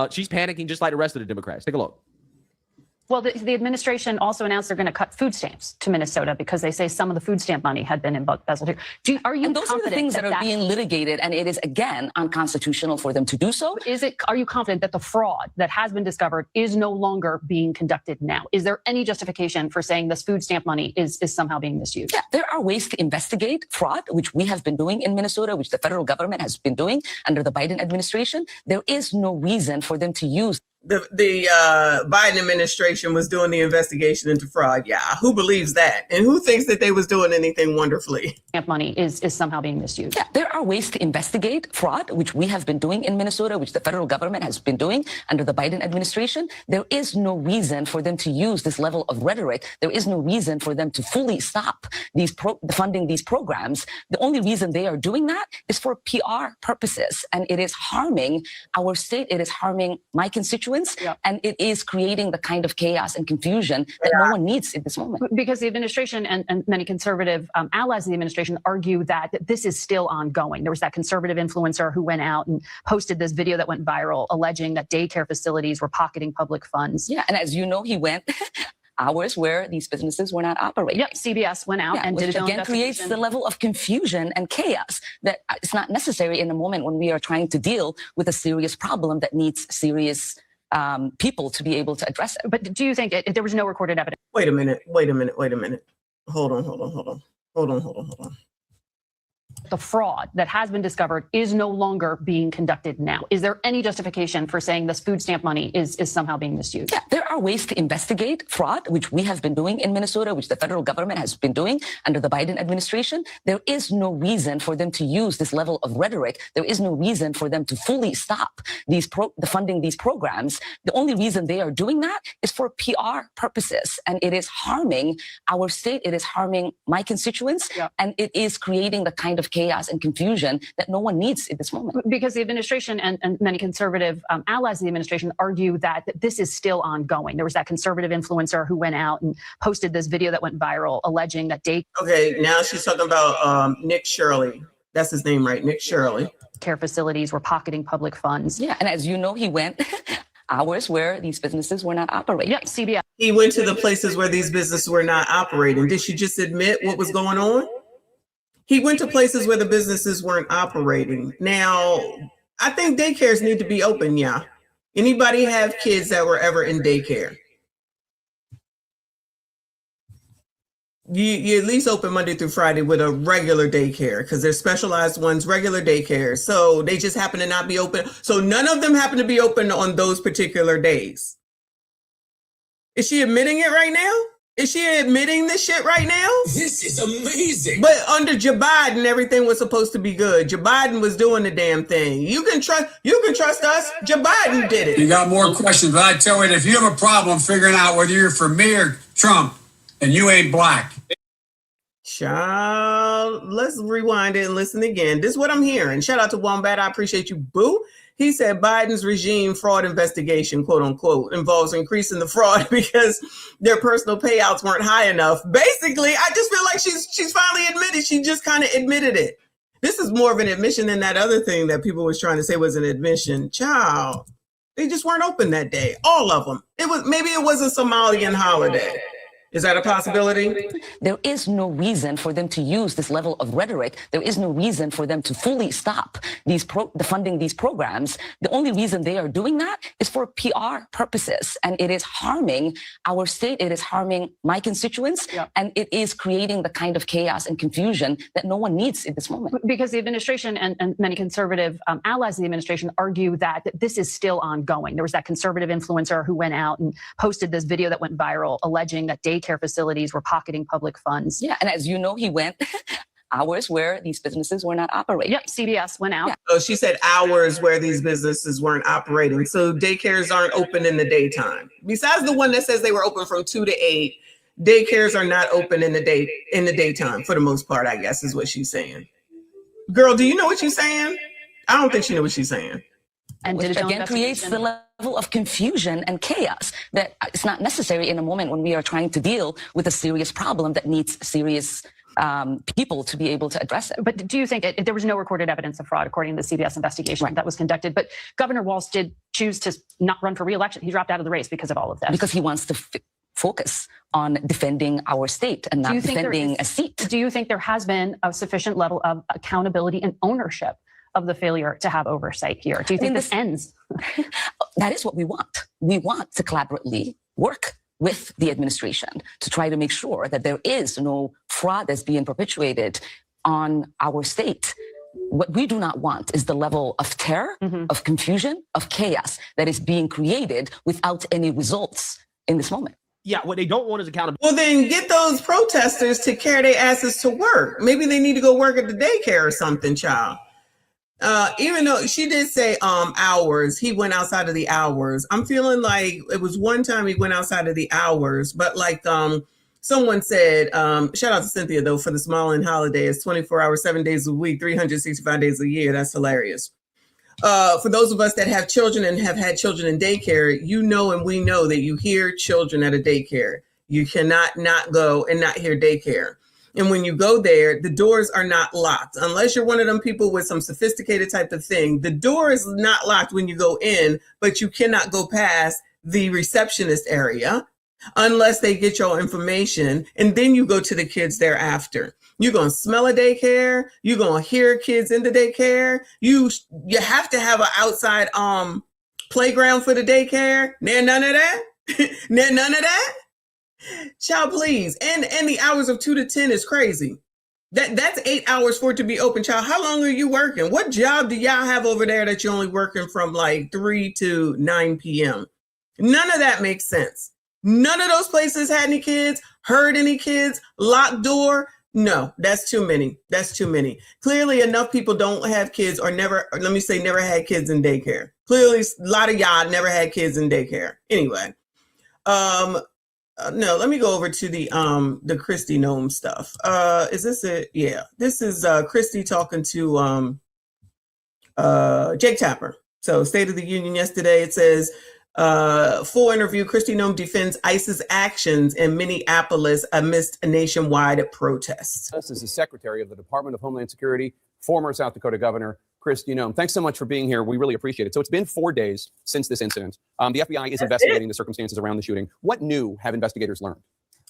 she's panicking just like the rest of the Democrats. Take a look. Well, the administration also announced they're going to cut food stamps to Minnesota because they say some of the food stamp money had been embezzled here. Are you? And those are the things that are being litigated, and it is again unconstitutional for them to do so. Are you confident that the fraud that has been discovered is no longer being conducted now? Is there any justification for saying this food stamp money is somehow being misused? Yeah, there are ways to investigate fraud, which we have been doing in Minnesota, which the federal government has been doing under the Biden administration. There is no reason for them to use. The Biden administration was doing the investigation into fraud. Yeah, who believes that? And who thinks that they was doing anything wonderfully? Money is somehow being misused. Yeah, there are ways to investigate fraud, which we have been doing in Minnesota, which the federal government has been doing under the Biden administration. There is no reason for them to use this level of rhetoric. There is no reason for them to fully stop funding these programs. The only reason they are doing that is for PR purposes, and it is harming our state. It is harming my constituents. And it is creating the kind of chaos and confusion that no one needs at this moment. Because the administration and many conservative allies of the administration argue that this is still ongoing. There was that conservative influencer who went out and posted this video that went viral alleging that daycare facilities were pocketing public funds. Yeah, and as you know, he went hours where these businesses were not operating. Yeah, CBS went out and did its own again creates the level of confusion and chaos that is not necessary in a moment when we are trying to deal with a serious problem that needs serious people to be able to address it. But do you think there was no recorded evidence? Wait a minute. Hold on. The fraud that has been discovered is no longer being conducted now. Is there any justification for saying this food stamp money is somehow being misused? Yeah, there are ways to investigate fraud, which we have been doing in Minnesota, which the federal government has been doing under the Biden administration. There is no reason for them to use this level of rhetoric. There is no reason for them to fully stop funding these programs. The only reason they are doing that is for PR purposes, and it is harming our state. It is harming my constituents, and it is creating the kind of chaos and confusion that no one needs at this moment. Because the administration and many conservative allies of the administration argue that this is still ongoing. There was that conservative influencer who went out and posted this video that went viral alleging that Okay, now she's talking about Nick Shirley. That's his name, right? Nick Shirley. Care facilities were pocketing public funds. Yeah, and as you know, he went hours where these businesses were not operating. Yep, CBS. He went to the places where these businesses were not operating. Did she just admit what was going on? He went to places where the businesses weren't operating. Now, I think daycares need to be open, yeah. Anybody have kids that were ever in daycare? You at least open Monday through Friday with a regular daycare, because there's specialized ones, regular daycares. So they just happen to not be open. So none of them happen to be open on those particular days. Is she admitting it right now? Is she admitting this shit right now? This is amazing. But under Joe Biden, everything was supposed to be good. Joe Biden was doing the damn thing. You can trust us. Joe Biden did it. You got more questions, but I tell you, if you have a problem figuring out whether you're for me or Trump, and you ain't black. Child, let's rewind it and listen again. This is what I'm hearing. Shout out to Wombat. I appreciate you, boo. He said Biden's regime fraud investigation, quote unquote, involves increasing the fraud because their personal payouts weren't high enough. Basically, I just feel like she's finally admitted. She just kind of admitted it. This is more of an admission than that other thing that people was trying to say was an admission. Child, they just weren't open that day. All of them. Maybe it was a Somalian holiday. Is that a possibility? There is no reason for them to use this level of rhetoric. There is no reason for them to fully stop funding these programs. The only reason they are doing that is for PR purposes, and it is harming our state. It is harming my constituents, and it is creating the kind of chaos and confusion that no one needs at this moment. Because the administration and many conservative allies of the administration argue that this is still ongoing. There was that conservative influencer who went out and posted this video that went viral alleging that daycare facilities were pocketing public funds. Yeah, and as you know, he went hours where these businesses were not operating. Yep, CBS went out. Oh, she said hours where these businesses weren't operating. So daycares aren't open in the daytime. Besides the one that says they were open from 2 to 8, daycares are not open in the daytime for the most part, I guess is what she's saying. Girl, do you know what she's saying? I don't think she knows what she's saying. And which again creates the level of confusion and chaos that it's not necessary in a moment when we are trying to deal with a serious problem that needs serious people to be able to address it. But do you think there was no recorded evidence of fraud according to the CBS investigation that was conducted? But Governor Walz did choose to not run for re-election. He dropped out of the race because of all of that. Because he wants to focus on defending our state and not defending a seat. Do you think there has been a sufficient level of accountability and ownership of the failure to have oversight here? Do you think this ends? That is what we want. We want to collaboratively work with the administration to try to make sure that there is no fraud that's being perpetuated on our state. What we do not want is the level of terror, of confusion, of chaos that is being created without any results in this moment. Yeah, what they don't want is accountability. Well, then get those protesters to carry their asses to work. Maybe they need to go work at the daycare or something, child. Even though she did say hours, he went outside of the hours. I'm feeling like it was one time he went outside of the hours, but like someone said, shout out to Cynthia though for the Somalian holiday. It's 24 hours, 7 days a week, 365 days a year. That's hilarious. For those of us that have children and have had children in daycare, you know, and we know that you hear children at a daycare. You cannot not go and not hear daycare. And when you go there, the doors are not locked. Unless you're one of them people with some sophisticated type of thing, the door is not locked when you go in, but you cannot go past the receptionist area unless they get your information. And then you go to the kids thereafter. You're going to smell a daycare. You're going to hear kids in the daycare. You have to have an outside playground for the daycare. None of that. None of that. Child, please. And the hours of 2 to 10 is crazy That's 8 hours for it to be open, child. How long are you working? What job do y'all have over there that you're only working from like 3 to 9 p.m.? None of that makes sense. None of those places had any kids, heard any kids, locked door. No, that's too many. That's too many. Clearly enough people don't have kids or never, or let me say never had kids in daycare. Clearly a lot of y'all never had kids in daycare. Anyway, no, let me go over to the Kristi Noem stuff. Is this it? Yeah, this is Kristi talking to Jake Tapper. So State of the Union yesterday, it says, full interview, Kristi Noem defends ICE's actions in Minneapolis amidst a nationwide protests. This is the Secretary of the Department of Homeland Security, former South Dakota Governor Kristi Noem. Thanks so much for being here. We really appreciate it. So it's been 4 days since this incident. The FBI is investigating the circumstances around the shooting. What new have investigators learned?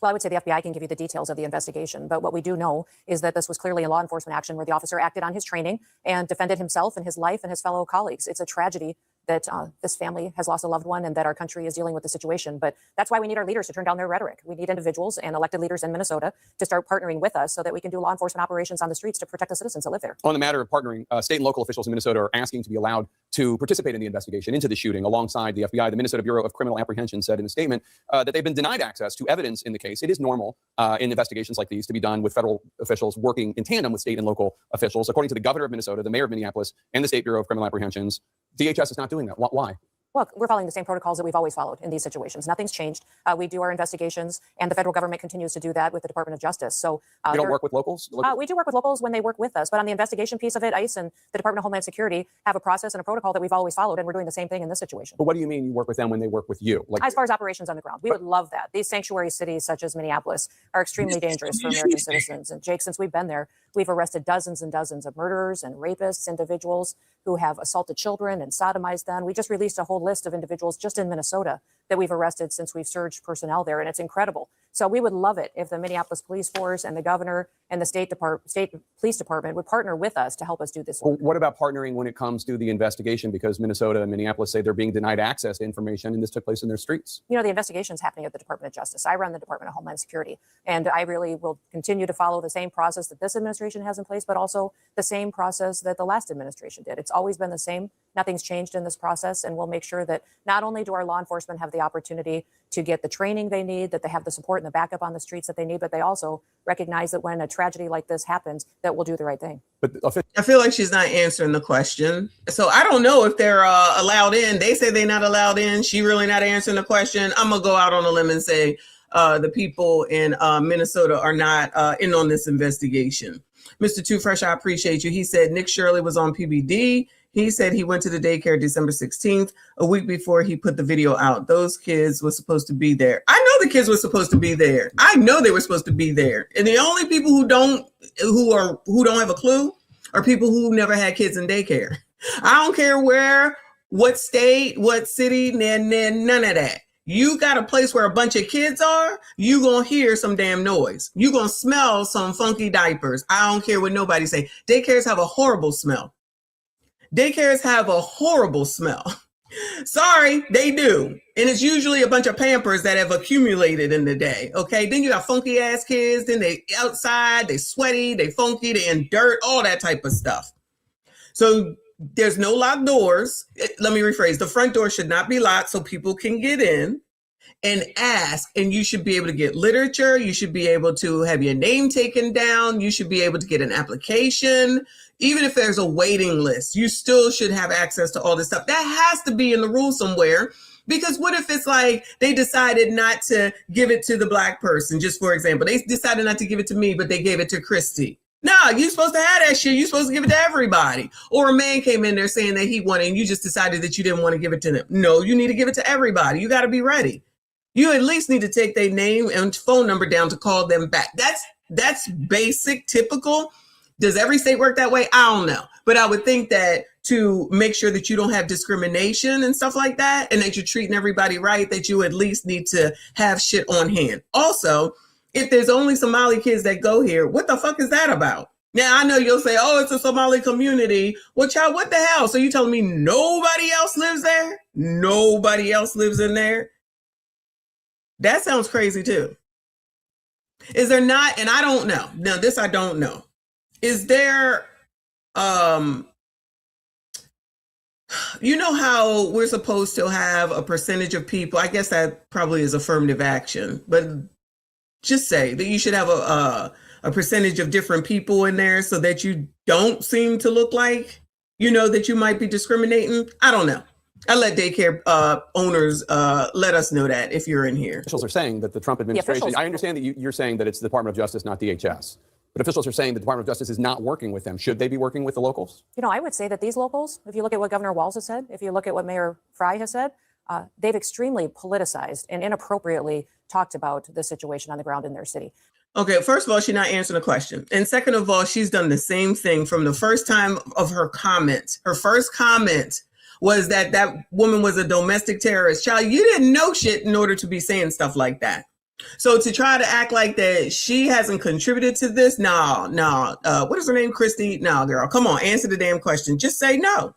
Well, I would say the FBI can give you the details of the investigation, but what we do know is that this was clearly a law enforcement action where the officer acted on his training and defended himself and his life and his fellow colleagues. It's a tragedy that this family has lost a loved one and that our country is dealing with the situation. But that's why we need our leaders to turn down their rhetoric. We need individuals and elected leaders in Minnesota to start partnering with us so that we can do law enforcement operations on the streets to protect the citizens that live there. On the matter of partnering, state and local officials in Minnesota are asking to be allowed to participate in the investigation into the shooting alongside the FBI. The Minnesota Bureau of Criminal Apprehension said in a statement that they've been denied access to evidence in the case. It is normal in investigations like these to be done with federal officials working in tandem with state and local officials. According to the governor of Minnesota, the mayor of Minneapolis, and the State Bureau of Criminal Apprehensions, DHS is not doing that. Why? Well, we're following the same protocols that we've always followed in these situations. Nothing's changed. We do our investigations, and the federal government continues to do that with the Department of Justice. So you don't work with locals? We do work with locals when they work with us, but on the investigation piece of it, ICE and the Department of Homeland Security have a process and a protocol that we've always followed, and we're doing the same thing in this situation. But what do you mean you work with them when they work with you? As far as operations on the ground, we would love that. These sanctuary cities, such as Minneapolis, are extremely dangerous for American citizens. And Jake, since we've been there, we've arrested dozens and dozens of murderers and rapists, individuals who have assaulted children and sodomized them. We just released a whole list of individuals just in Minnesota that we've arrested since we've surged personnel there, and it's incredible. So we would love it if the Minneapolis Police Force and the governor and the state police department would partner with us to help us do this work. Well, what about partnering when it comes to the investigation? Because Minnesota and Minneapolis say they're being denied access to information, and this took place in their streets. You know, the investigation is happening at the Department of Justice. I run the Department of Homeland Security, and I really will continue to follow the same process that this administration has in place, but also the same process that the last administration did. It's always been the same. Nothing's changed in this process, and we'll make sure that not only do our law enforcement have the opportunity to get the training they need, that they have the support and the backup on the streets that they need, but they also recognize that when a tragedy like this happens, that we'll do the right thing. But I feel like she's not answering the question. So I don't know if they're allowed in. They say they're not allowed in. She really not answering the question. I'm going to go out on a limb and say the people in Minnesota are not in on this investigation. Mr. Too Fresh, I appreciate you. He said Nick Shirley was on PBD. He said he went to the daycare December 16th, a week before he put the video out. Those kids were supposed to be there. I know the kids were supposed to be there. I know they were supposed to be there. And the only people who don't have a clue are people who never had kids in daycare. I don't care where, what state, what city, none of that. You got a place where a bunch of kids are, you gonna hear some damn noise. You gonna smell some funky diapers. I don't care what nobody say. Daycares have a horrible smell. Daycares have a horrible smell. Sorry, they do. And it's usually a bunch of Pampers that have accumulated in the day. Okay, then you got funky ass kids. Then they outside, they sweaty, they funky, they in dirt, all that type of stuff. So there's no locked doors. Let me rephrase. The front door should not be locked so people can get in and ask. And you should be able to get literature. You should be able to have your name taken down. You should be able to get an application. Even if there's a waiting list, you still should have access to all this stuff. That has to be in the rules somewhere. Because what if it's like they decided not to give it to the Black person, just for example. They decided not to give it to me, but they gave it to Kristi. Nah, you're supposed to have that shit. You're supposed to give it to everybody. Or a man came in there saying that he wanted, and you just decided that you didn't want to give it to them. No, you need to give it to everybody. You got to be ready. You at least need to take their name and phone number down to call them back. That's basic, typical. Does every state work that way? I don't know. But I would think that to make sure that you don't have discrimination and stuff like that, and that you're treating everybody right, that you at least need to have shit on hand. Also, if there's only Somali kids that go here, what the fuck is that about? Now, I know you'll say, oh, it's a Somali community. Well, child, what the hell? So you telling me nobody else lives there? Nobody else lives in there? That sounds crazy too. Is there not? And I don't know. Now, this I don't know. is there, you know how we're supposed to have a percentage of people, I guess that probably is affirmative action, but just say that you should have a percentage of different people in there so that you don't seem to look like, you know, that you might be discriminating. I don't know. I let daycare owners let us know that if you're in here. Officials are saying that the Trump administration, I understand that you're saying that it's the Department of Justice, not DHS. But officials are saying the Department of Justice is not working with them. Should they be working with the locals? You know, I would say that these locals, if you look at what Governor Walz has said, if you look at what Mayor Frey has said, they've extremely politicized and inappropriately talked about the situation on the ground in their city. Okay, first of all, she's not answering the question. And second of all, she's done the same thing from the first time of her comment. Her first comment was that that woman was a domestic terrorist. Child, you didn't know shit in order to be saying stuff like that. So to try to act like that she hasn't contributed to this, no. What is her name, Kristi? No, girl, come on, answer the damn question. Just say no,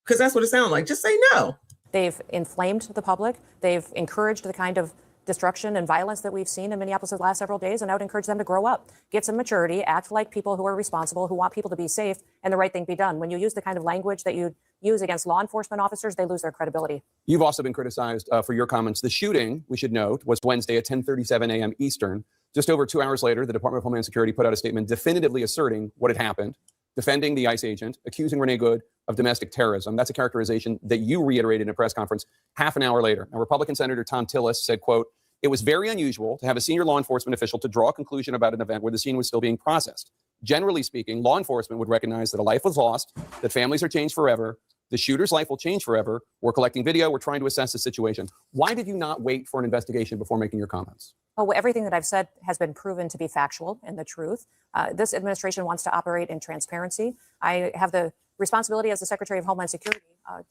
because that's what it sounds like. Just say no. They've inflamed the public. They've encouraged the kind of destruction and violence that we've seen in Minneapolis the last several days, and I would encourage them to grow up, get some maturity, act like people who are responsible, who want people to be safe, and the right thing be done. When you use the kind of language that you use against law enforcement officers, they lose their credibility. You've also been criticized for your comments. The shooting, we should note, was Wednesday at 10:37 a.m. Eastern. Just over 2 hours later, the Department of Homeland Security put out a statement definitively asserting what had happened, defending the ICE agent, accusing Renee Good of domestic terrorism. That's a characterization that you reiterated in a press conference half an hour later. Now, Republican Senator Tom Tillis said, quote, "It was very unusual to have a senior law enforcement official to draw a conclusion about an event where the scene was still being processed. Generally speaking, law enforcement would recognize that a life was lost, that families are changed forever, the shooter's life will change forever. We're collecting video. We're trying to assess the situation." Why did you not wait for an investigation before making your comments? Oh, everything that I've said has been proven to be factual and the truth. This administration wants to operate in transparency. I have the responsibility as the Secretary of Homeland Security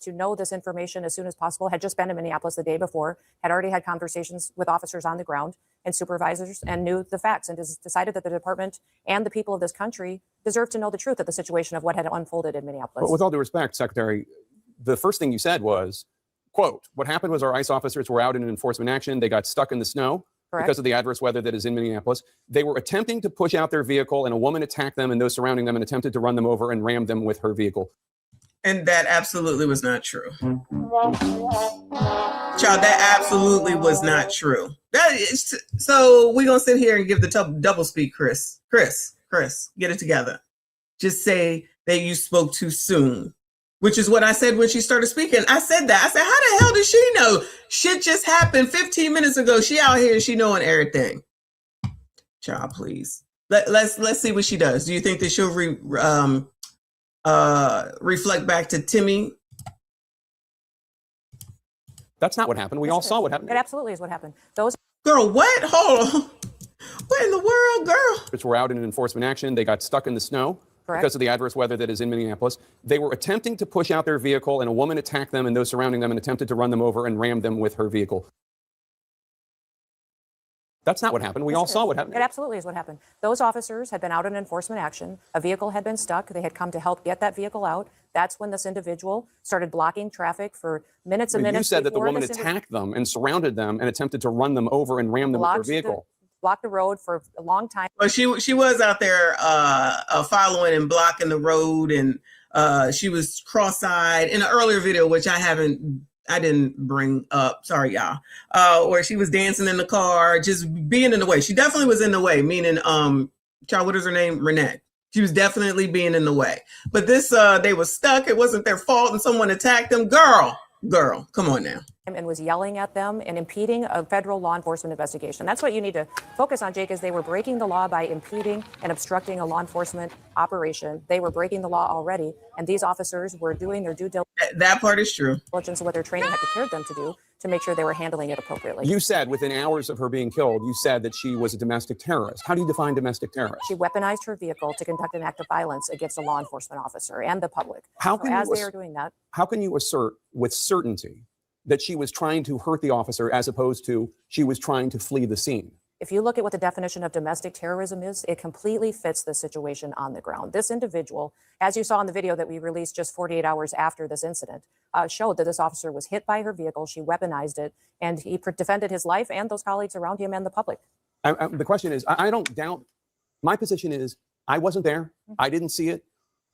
to know this information as soon as possible. Had just been in Minneapolis the day before, had already had conversations with officers on the ground and supervisors, and knew the facts, and decided that the department and the people of this country deserve to know the truth of the situation of what had unfolded in Minneapolis. But with all due respect, Secretary, the first thing you said was, quote, "What happened was our ICE officers were out in an enforcement action. They got stuck in the snow." Correct. Because of the adverse weather that is in Minneapolis. They were attempting to push out their vehicle, and a woman attacked them and those surrounding them and attempted to run them over and rammed them with her vehicle. And that absolutely was not true. Child, that absolutely was not true. That is, so we're going to sit here and give the double speak, Chris. Chris, get it together. Just say that you spoke too soon, which is what I said when she started speaking. I said that. I said, how the hell does she know? Shit just happened 15 minutes ago. She out here and she knowing everything. Child, please. Let's see what she does. Do you think that she'll reflect back to Timmy? That's not what happened. We all saw what happened. It absolutely is what happened. Those girl, what? Hold on. What in the world, girl? Which were out in an enforcement action. They got stuck in the snow. Correct. Because of the adverse weather that is in Minneapolis. They were attempting to push out their vehicle, and a woman attacked them and those surrounding them and attempted to run them over and rammed them with her vehicle. That's not what happened. We all saw what happened. It absolutely is what happened. Those officers had been out in enforcement action. A vehicle had been stuck. They had come to help get that vehicle out. That's when this individual started blocking traffic for minutes and minutes. You said that the woman attacked them and surrounded them and attempted to run them over and ram them with her vehicle. Blocked the road for a long time. Well, she was out there following and blocking the road, and she was cross-eyed in an earlier video, which I didn't bring up. Sorry, y'all. Where she was dancing in the car, just being in the way. She definitely was in the way, meaning, child, what is her name? Renee. She was definitely being in the way. But this, they were stuck. It wasn't their fault, and someone attacked them. Girl, come on now. And was yelling at them and impeding a federal law enforcement investigation. That's what you need to focus on, Jake, is they were breaking the law by impeding and obstructing a law enforcement operation. They were breaking the law already, and these officers were doing their due diligence. That part is true. Diligence of what their training had prepared them to do to make sure they were handling it appropriately. You said within hours of her being killed, you said that she was a domestic terrorist. How do you define domestic terrorist? She weaponized her vehicle to conduct an act of violence against a law enforcement officer and the public. How can they are doing that, how can you assert with certainty that she was trying to hurt the officer as opposed to she was trying to flee the scene? If you look at what the definition of domestic terrorism is, it completely fits the situation on the ground. This individual, as you saw in the video that we released just 48 hours after this incident, showed that this officer was hit by her vehicle. She weaponized it, and he defended his life and those colleagues around him and the public. The question is, I don't doubt, my position is I wasn't there. I didn't see it.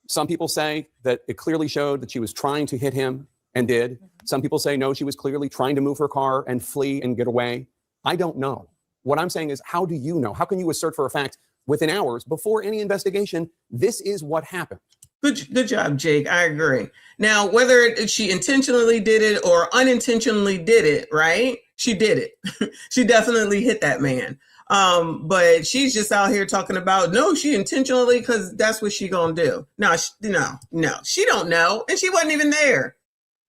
Some people say that it clearly showed that she was trying to hit him and did. Some people say, no, she was clearly trying to move her car and flee and get away. I don't know. What I'm saying is, how do you know? How can you assert for a fact within hours before any investigation, this is what happened? Good job, Jake. I agree. Now, whether she intentionally did it or unintentionally did it, right? She did it. She definitely hit that man. But she's just out here talking about, no, she intentionally, because that's what she gonna do. No, she don't know. And she wasn't even there.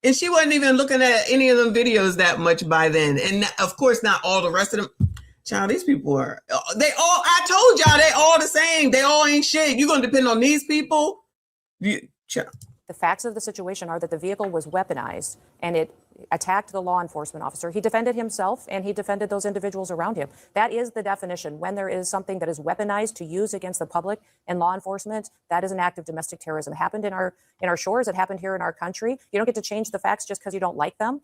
And she wasn't even looking at any of them videos that much by then. And of course, not all the rest of them. Child, these people are, I told y'all, they all the same. They all ain't shit. You gonna depend on these people? The facts of the situation are that the vehicle was weaponized and it attacked the law enforcement officer. He defended himself and he defended those individuals around him. That is the definition. When there is something that is weaponized to use against the public and law enforcement, that is an act of domestic terrorism. It happened in our shores. It happened here in our country. You don't get to change the facts just because you don't like them.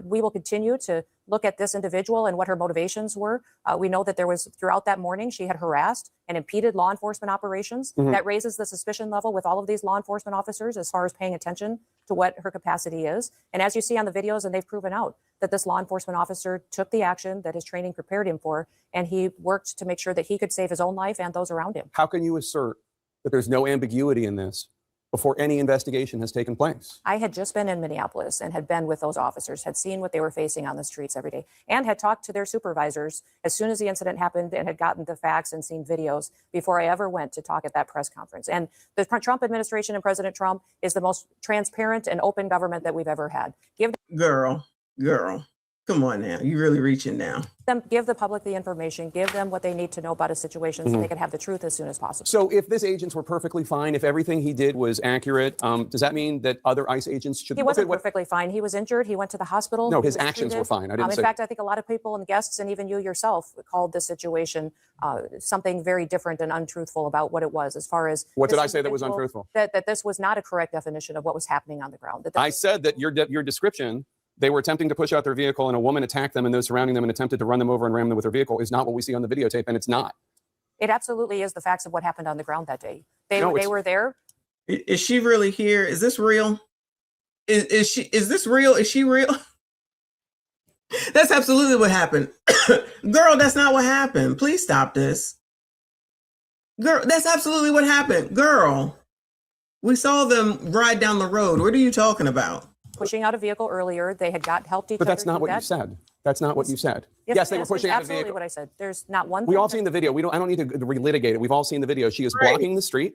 We will continue to look at this individual and what her motivations were. We know that there was, throughout that morning, she had harassed and impeded law enforcement operations. That raises the suspicion level with all of these law enforcement officers as far as paying attention to what her capacity is. And as you see on the videos, and they've proven out that this law enforcement officer took the action that his training prepared him for, and he worked to make sure that he could save his own life and those around him. How can you assert that there's no ambiguity in this before any investigation has taken place? I had just been in Minneapolis and had been with those officers, had seen what they were facing on the streets every day, and had talked to their supervisors as soon as the incident happened and had gotten the facts and seen videos before I ever went to talk at that press conference. And the Trump administration and President Trump is the most transparent and open government that we've ever had. Girl, come on now. You really reaching now. Give the public the information, give them what they need to know about a situation so they can have the truth as soon as possible. So if this agents were perfectly fine, if everything he did was accurate, does that mean that other ICE agents should He wasn't perfectly fine. He was injured. He went to the hospital. No, his actions were fine. I didn't say. In fact, I think a lot of people and guests, and even you yourself, called this situation something very different and untruthful about what it was, as far as what did I say that was untruthful? That this was not a correct definition of what was happening on the ground. I said that your description, they were attempting to push out their vehicle and a woman attacked them and those surrounding them and attempted to run them over and ram them with her vehicle, is not what we see on the videotape, and it's not. It absolutely is the facts of what happened on the ground that day. They were there. Is she really here? Is this real? Is this real? Is she real? That's absolutely what happened. Girl, that's not what happened. Please stop this. Girl, that's absolutely what happened. Girl, we saw them ride down the road. What are you talking about? Pushing out a vehicle earlier. They had helped each other. But that's not what you said. That's not what you said. Yes, they were pushing out a vehicle. Absolutely what I said. There's not one. We all seen the video. I don't need to relitigate it. We've all seen the video. She is blocking the street.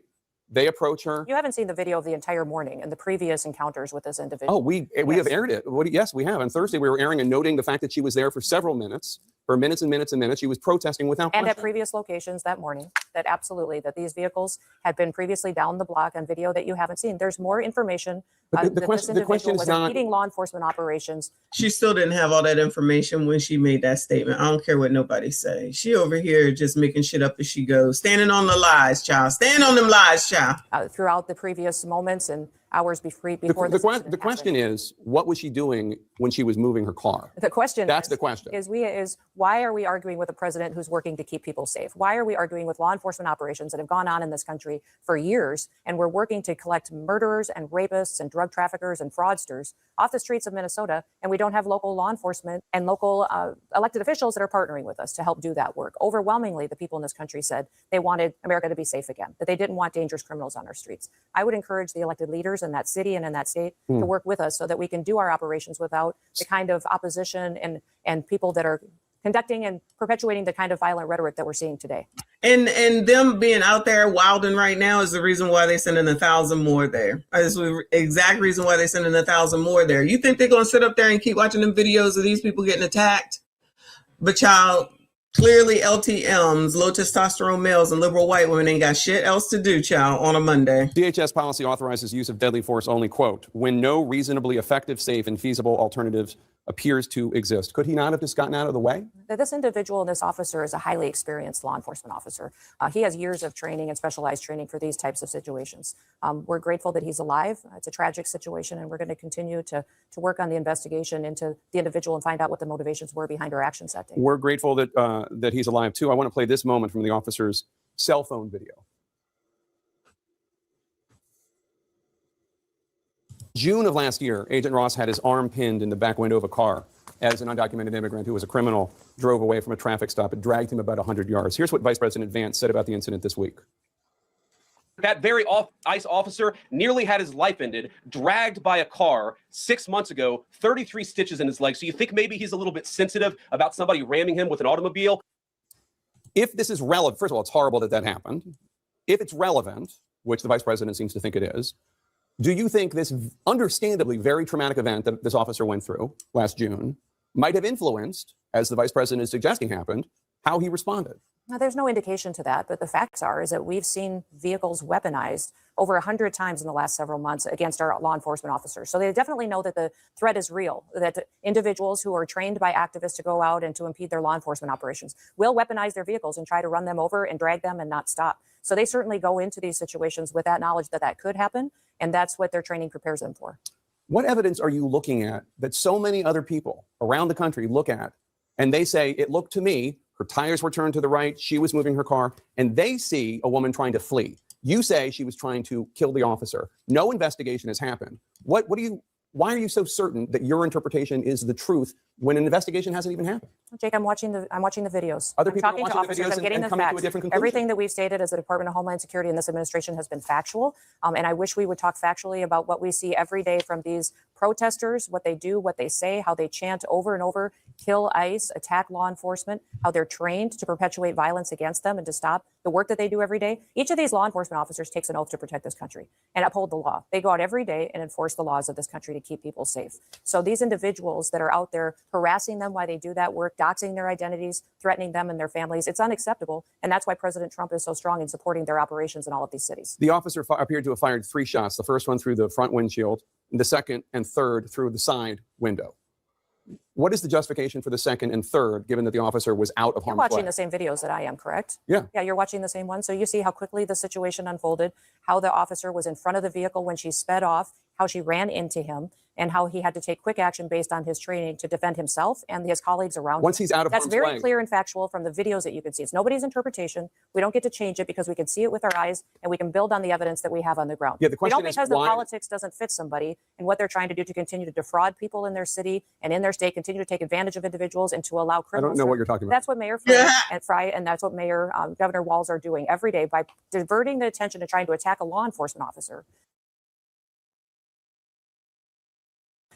They approach her. You haven't seen the video of the entire morning and the previous encounters with this individual. Oh, we have aired it. Yes, we have. On Thursday, we were airing and noting the fact that she was there for several minutes, for minutes and minutes and minutes. She was protesting without question. And at previous locations that morning, that these vehicles had been previously down the block on video that you haven't seen. There's more information. The question is not impeding law enforcement operations. She still didn't have all that information when she made that statement. I don't care what nobody say. She over here just making shit up as she goes. Standing on the lies, child. Stand on them lies, child. Throughout the previous moments and hours before the question is, what was she doing when she was moving her car? The question is why are we arguing with a president who's working to keep people safe? Why are we arguing with law enforcement operations that have gone on in this country for years, and we're working to collect murderers and rapists and drug traffickers and fraudsters off the streets of Minnesota, and we don't have local law enforcement and local elected officials that are partnering with us to help do that work? Overwhelmingly, the people in this country said they wanted America to be safe again, that they didn't want dangerous criminals on our streets. I would encourage the elected leaders in that city and in that state to work with us so that we can do our operations without the kind of opposition and people that are conducting and perpetuating the kind of violent rhetoric that we're seeing today. And them being out there wilding right now is the reason why they sending 1,000 more there. That's the exact reason why they sending 1,000 more there. You think they're going to sit up there and keep watching them videos of these people getting attacked? But child, clearly LTMs, low testosterone males and liberal white women ain't got shit else to do, child, on a Monday. DHS policy authorizes use of deadly force only, quote, when no reasonably effective, safe, and feasible alternatives appears to exist. Could he not have just gotten out of the way? This individual and this officer is a highly experienced law enforcement officer. He has years of training and specialized training for these types of situations. We're grateful that he's alive. It's a tragic situation, and we're going to continue to work on the investigation into the individual and find out what the motivations were behind her actions that day. We're grateful that that he's alive too. I want to play this moment from the officer's cell phone video. June of last year, Agent Ross had his arm pinned in the back window of a car as an undocumented immigrant who was a criminal drove away from a traffic stop. It dragged him about 100 yards. Here's what Vice President Vance said about the incident this week. That very ICE officer nearly had his life ended, dragged by a car 6 months ago, 33 stitches in his leg. So you think maybe he's a little bit sensitive about somebody ramming him with an automobile? If this is relevant, first of all, it's horrible that that happened. If it's relevant, which the Vice President seems to think it is, do you think this understandably very traumatic event that this officer went through last June might have influenced, as the Vice President is suggesting happened, how he responded? Now, there's no indication to that, but the facts is that we've seen vehicles weaponized over 100 times in the last several months against our law enforcement officers. So they definitely know that the threat is real, that individuals who are trained by activists to go out and to impede their law enforcement operations will weaponize their vehicles and try to run them over and drag them and not stop. So they certainly go into these situations with that knowledge that that could happen, and that's what their training prepares them for. What evidence are you looking at that so many other people around the country look at and they say, it looked to me, her tires were turned to the right, she was moving her car, and they see a woman trying to flee? You say she was trying to kill the officer. No investigation has happened. Why are you so certain that your interpretation is the truth when an investigation hasn't even happened? Jake, I'm watching the videos. Other I'm people are talking to watching the officers. videos I'm getting and the coming to a facts. different conclusion. Everything that we've stated as the Department of Homeland Security and this administration has been factual. And I wish we would talk factually about what we see every day from these protesters, what they do, what they say, how they chant over and over, kill ICE, attack law enforcement, how they're trained to perpetuate violence against them and to stop the work that they do every day. Each of these law enforcement officers takes an oath to protect this country and uphold the law. They go out every day and enforce the laws of this country to keep people safe. So these individuals that are out there harassing them while they do that work, doxing their identities, threatening them and their families, it's unacceptable. And that's why President Trump is so strong in supporting their operations in all of these cities. The officer appeared to have fired 3 shots, the first one through the front windshield, and the second and third through the side window. What is the justification for the second and third, given that the officer was out of harm's way? You're watching the same videos that I am, correct? Yeah. Yeah, you're watching the same one. So you see how quickly the situation unfolded, how the officer was in front of the vehicle when she sped off, how she ran into him, and how he had to take quick action based on his training to defend himself and his colleagues around him. Once he's out of That's harm's very way. clear and factual from the videos that you can see. It's nobody's interpretation. We don't get to change it because we can see it with our eyes and we can build on the evidence that we have on the ground. Yeah, the question we don't is because why- the politics doesn't fit somebody and what they're trying to do to continue to defraud people in their city and in their state, continue to take advantage of individuals and to allow criminals. know what you're talking about. That's what Mayor Frey and that's what Mayor Governor Walz are doing every day by diverting the attention to trying to attack a law enforcement officer.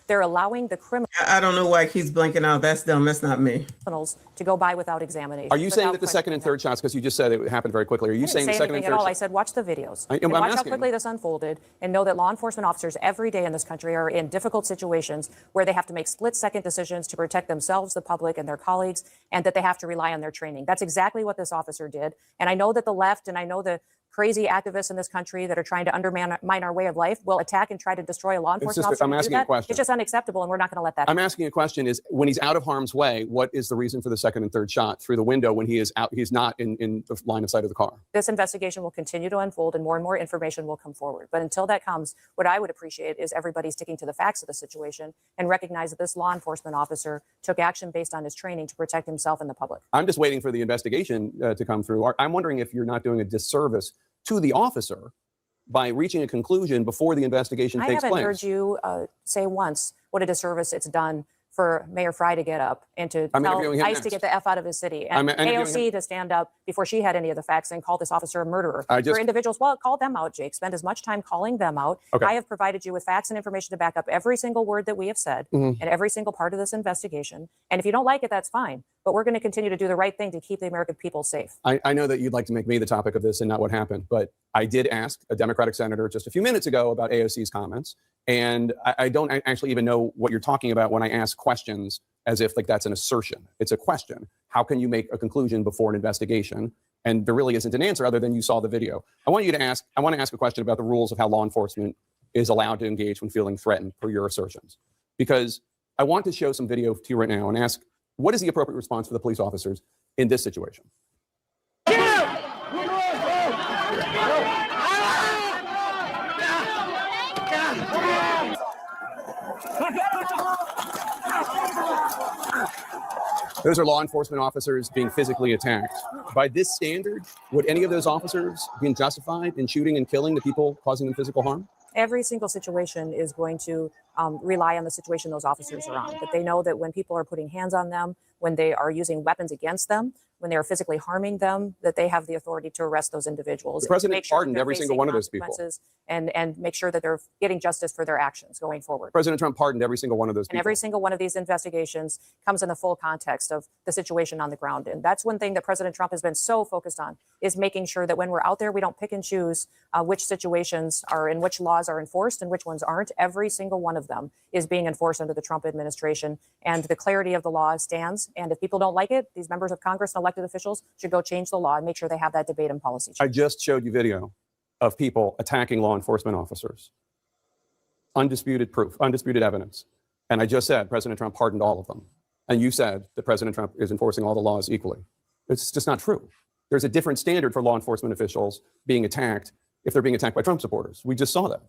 They're allowing the I don't know why he's blanking out. That's dumb. That's not me. criminals to go by without examination. Are you saying without that the second and third shots, because you just said it happened very quickly, are you saying the say second and anything third at all. I shots? said, watch the videos. I'm And watch how asking. quickly this unfolded and know that law enforcement officers every day in this country are in difficult situations where they have to make split-second decisions to protect themselves, the public, and their colleagues, and that they have to rely on their training. That's exactly what this officer did. And I know that the left and I know the crazy activists in this country that are trying to undermine our way of life will attack and try to destroy a law enforcement just- officer. I'm to do asking a that. question. It's just unacceptable, and we're not going to let that I'm happen. asking a question is, when he's out of harm's way, what is the reason for the second and third shot through the window when he is out, he's not in the line of sight of the car? This investigation will continue to unfold and more information will come forward. But until that comes, what I would appreciate is everybody sticking to the facts of the situation and recognize that this law enforcement officer took action based on his training to protect himself and the public. I'm just waiting for the investigation to come through. I'm wondering if you're not doing a disservice to the officer by reaching a conclusion before the investigation I takes haven't place. heard you say once what a disservice it's done for Mayor Frey to get up and to I'm tell interviewing him ICE to next. get the F out of his city I'm and interviewing AOC to stand up before she had any of the facts and call this officer a murderer. I just- For individuals, well, call them out, Jake. Spend as much time calling them out. Okay. I have provided you with facts and information to back up every single word that we have said Mhm. and every single part of this investigation. And if you don't like it, that's fine. But we're going to continue to do the right thing to keep the American people safe. I know that you'd like to make me the topic of this and not what happened, but I did ask a Democratic senator just a few minutes ago about AOC's comments, and I don't actually even know what you're talking about when I ask questions as if like that's an assertion. It's a question. How can you make a conclusion before an investigation? And there really isn't an answer other than you saw the video. I want to ask a question about the rules of how law enforcement is allowed to engage when feeling threatened per your assertions, because I want to show some video to you right now and ask, what is the appropriate response for the police officers in this situation? Those are law enforcement officers being physically attacked. By this standard, would any of those officers be justified in shooting and killing the people causing them physical harm? every single situation is going to rely on the situation those officers are on. That they know that when people are putting hands on them, when they are using weapons against them, when they are physically harming them, that they have the authority to arrest those individuals. The president make sure pardoned they're every single facing one of those people. consequences and make sure that they're getting justice for their actions going forward. President Trump pardoned every single one of those And people. every single one of these investigations comes in the full context of the situation on the ground. And that's one thing that President Trump has been so focused on, is making sure that when we're out there, we don't pick and choose which situations are and which laws are enforced and which ones aren't. Every single one of them is being enforced under the Trump administration. And the clarity of the law stands. And if people don't like it, these members of Congress and elected officials should go change the law and make sure they have that debate and policy change. I just showed you video of people attacking law enforcement officers. Undisputed proof, undisputed evidence. And I just said President Trump pardoned all of them. And you said that President Trump is enforcing all the laws equally. It's just not true. There's a different standard for law enforcement officials being attacked if they're being attacked by Trump supporters. We just saw that.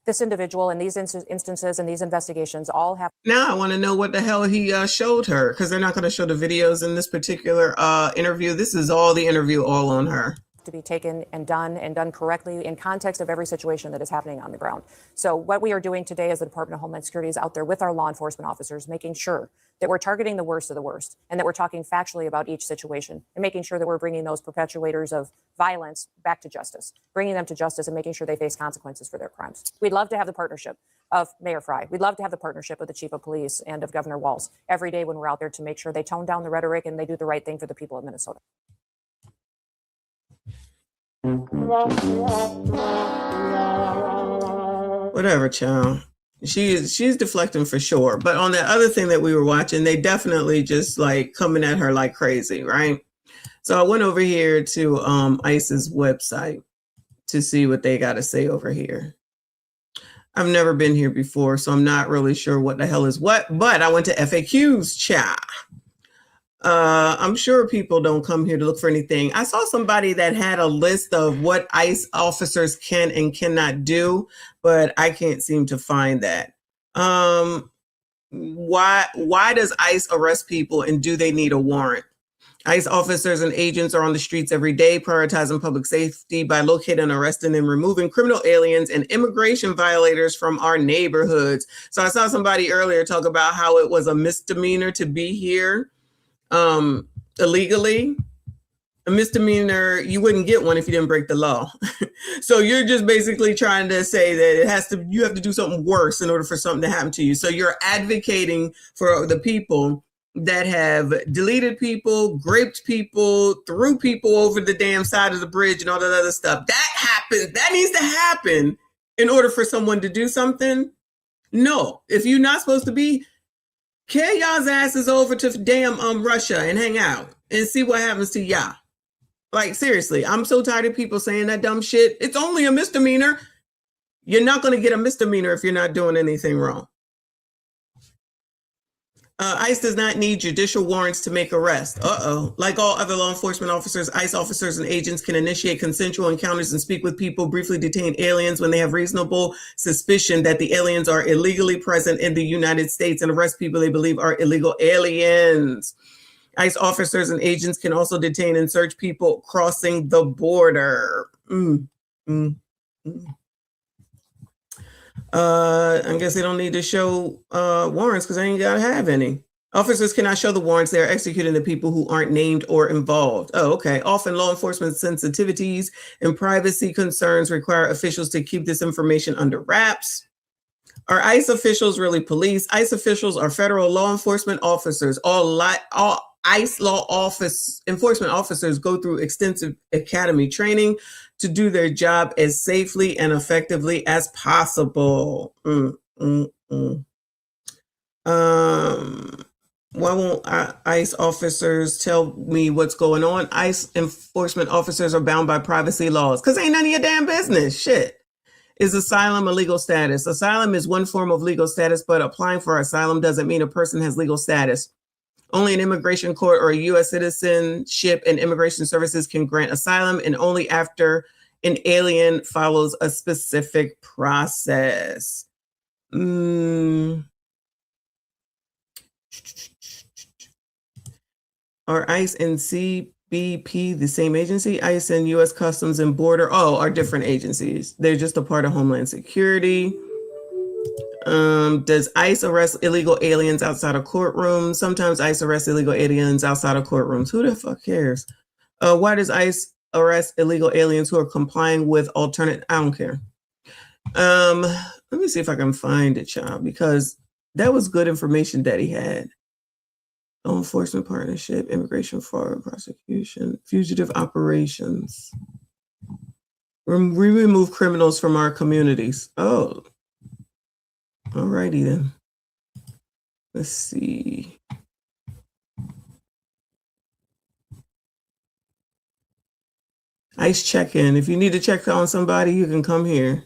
This individual and these instances and these investigations all have. Now I want to know what the hell he showed her, because they're not going to show the videos in this particular interview. This is all the interview all on her. To be taken and done correctly in context of every situation that is happening on the ground. So what we are doing today as the Department of Homeland Security is out there with our law enforcement officers, making sure that we're targeting the worst of the worst and that we're talking factually about each situation and making sure that we're bringing those perpetuators of violence back to justice, bringing them to justice and making sure they face consequences for their crimes. We'd love to have the partnership of Mayor Fry. We'd love to have the partnership of the Chief of Police and of Governor Walz every day when we're out there to make sure they tone down the rhetoric and they do the right thing for the people of Minnesota. Whatever, child. She's deflecting for sure. But on the other thing that we were watching, they definitely just like coming at her like crazy, right? So I went over here to ICE's website to see what they got to say over here. I've never been here before, so I'm not really sure what the hell is what, but I went to FAQs, child. I'm sure people don't come here to look for anything. I saw somebody that had a list of what ICE officers can and cannot do, but I can't seem to find that. Why does ICE arrest people and do they need a warrant? ICE officers and agents are on the streets every day, prioritizing public safety by locating, arresting, and removing criminal aliens and immigration violators from our neighborhoods. So I saw somebody earlier talk about how it was a misdemeanor to be here illegally. A misdemeanor, you wouldn't get one if you didn't break the law. So you're just basically trying to say that you have to do something worse in order for something to happen to you. So you're advocating for the people that have deleted people, raped people, threw people over the damn side of the bridge and all that other stuff. That happens. That needs to happen in order for someone to do something. No, if you're not supposed to be, carry y'all's asses over to damn Russia and hang out and see what happens to y'all. Like, seriously, I'm so tired of people saying that dumb shit. It's only a misdemeanor. You're not going to get a misdemeanor if you're not doing anything wrong. ICE does not need judicial warrants to make arrests. Like all other law enforcement officers, ICE officers and agents can initiate consensual encounters and speak with people, briefly detain aliens when they have reasonable suspicion that the aliens are illegally present in the United States, and arrest people they believe are illegal aliens. ICE officers and agents can also detain and search people crossing the border. I guess they don't need to show warrants because they ain't got to have any. Officers cannot show the warrants. They are executing the people who aren't named or involved. Oh, okay. Often law enforcement sensitivities and privacy concerns require officials to keep this information under wraps. Are ICE officials really police? ICE officials are federal law enforcement officers. All ICE enforcement officers go through extensive academy training to do their job as safely and effectively as possible. Why won't ICE officers tell me what's going on? ICE enforcement officers are bound by privacy laws because ain't none of your damn business. Shit. Is asylum a legal status? Asylum is one form of legal status, but applying for asylum doesn't mean a person has legal status. Only an immigration court or a U.S. Citizenship and Immigration Services can grant asylum, and only after an alien follows a specific process. Are ICE and BP, the same agency? ICE and U.S. Customs and Border, are different agencies. They're just a part of Homeland Security. Does ICE arrest illegal aliens outside of courtrooms? Sometimes ICE arrests illegal aliens outside of courtrooms. Who the fuck cares? Why does ICE arrest illegal aliens who are complying with alternate? I don't care. Let me see if I can find it, child, because that was good information that he had. Law enforcement partnership, immigration fraud, prosecution, fugitive operations. We remove criminals from our communities. Oh, all righty then. Let's see. ICE check-in. If you need to check on somebody, you can come here.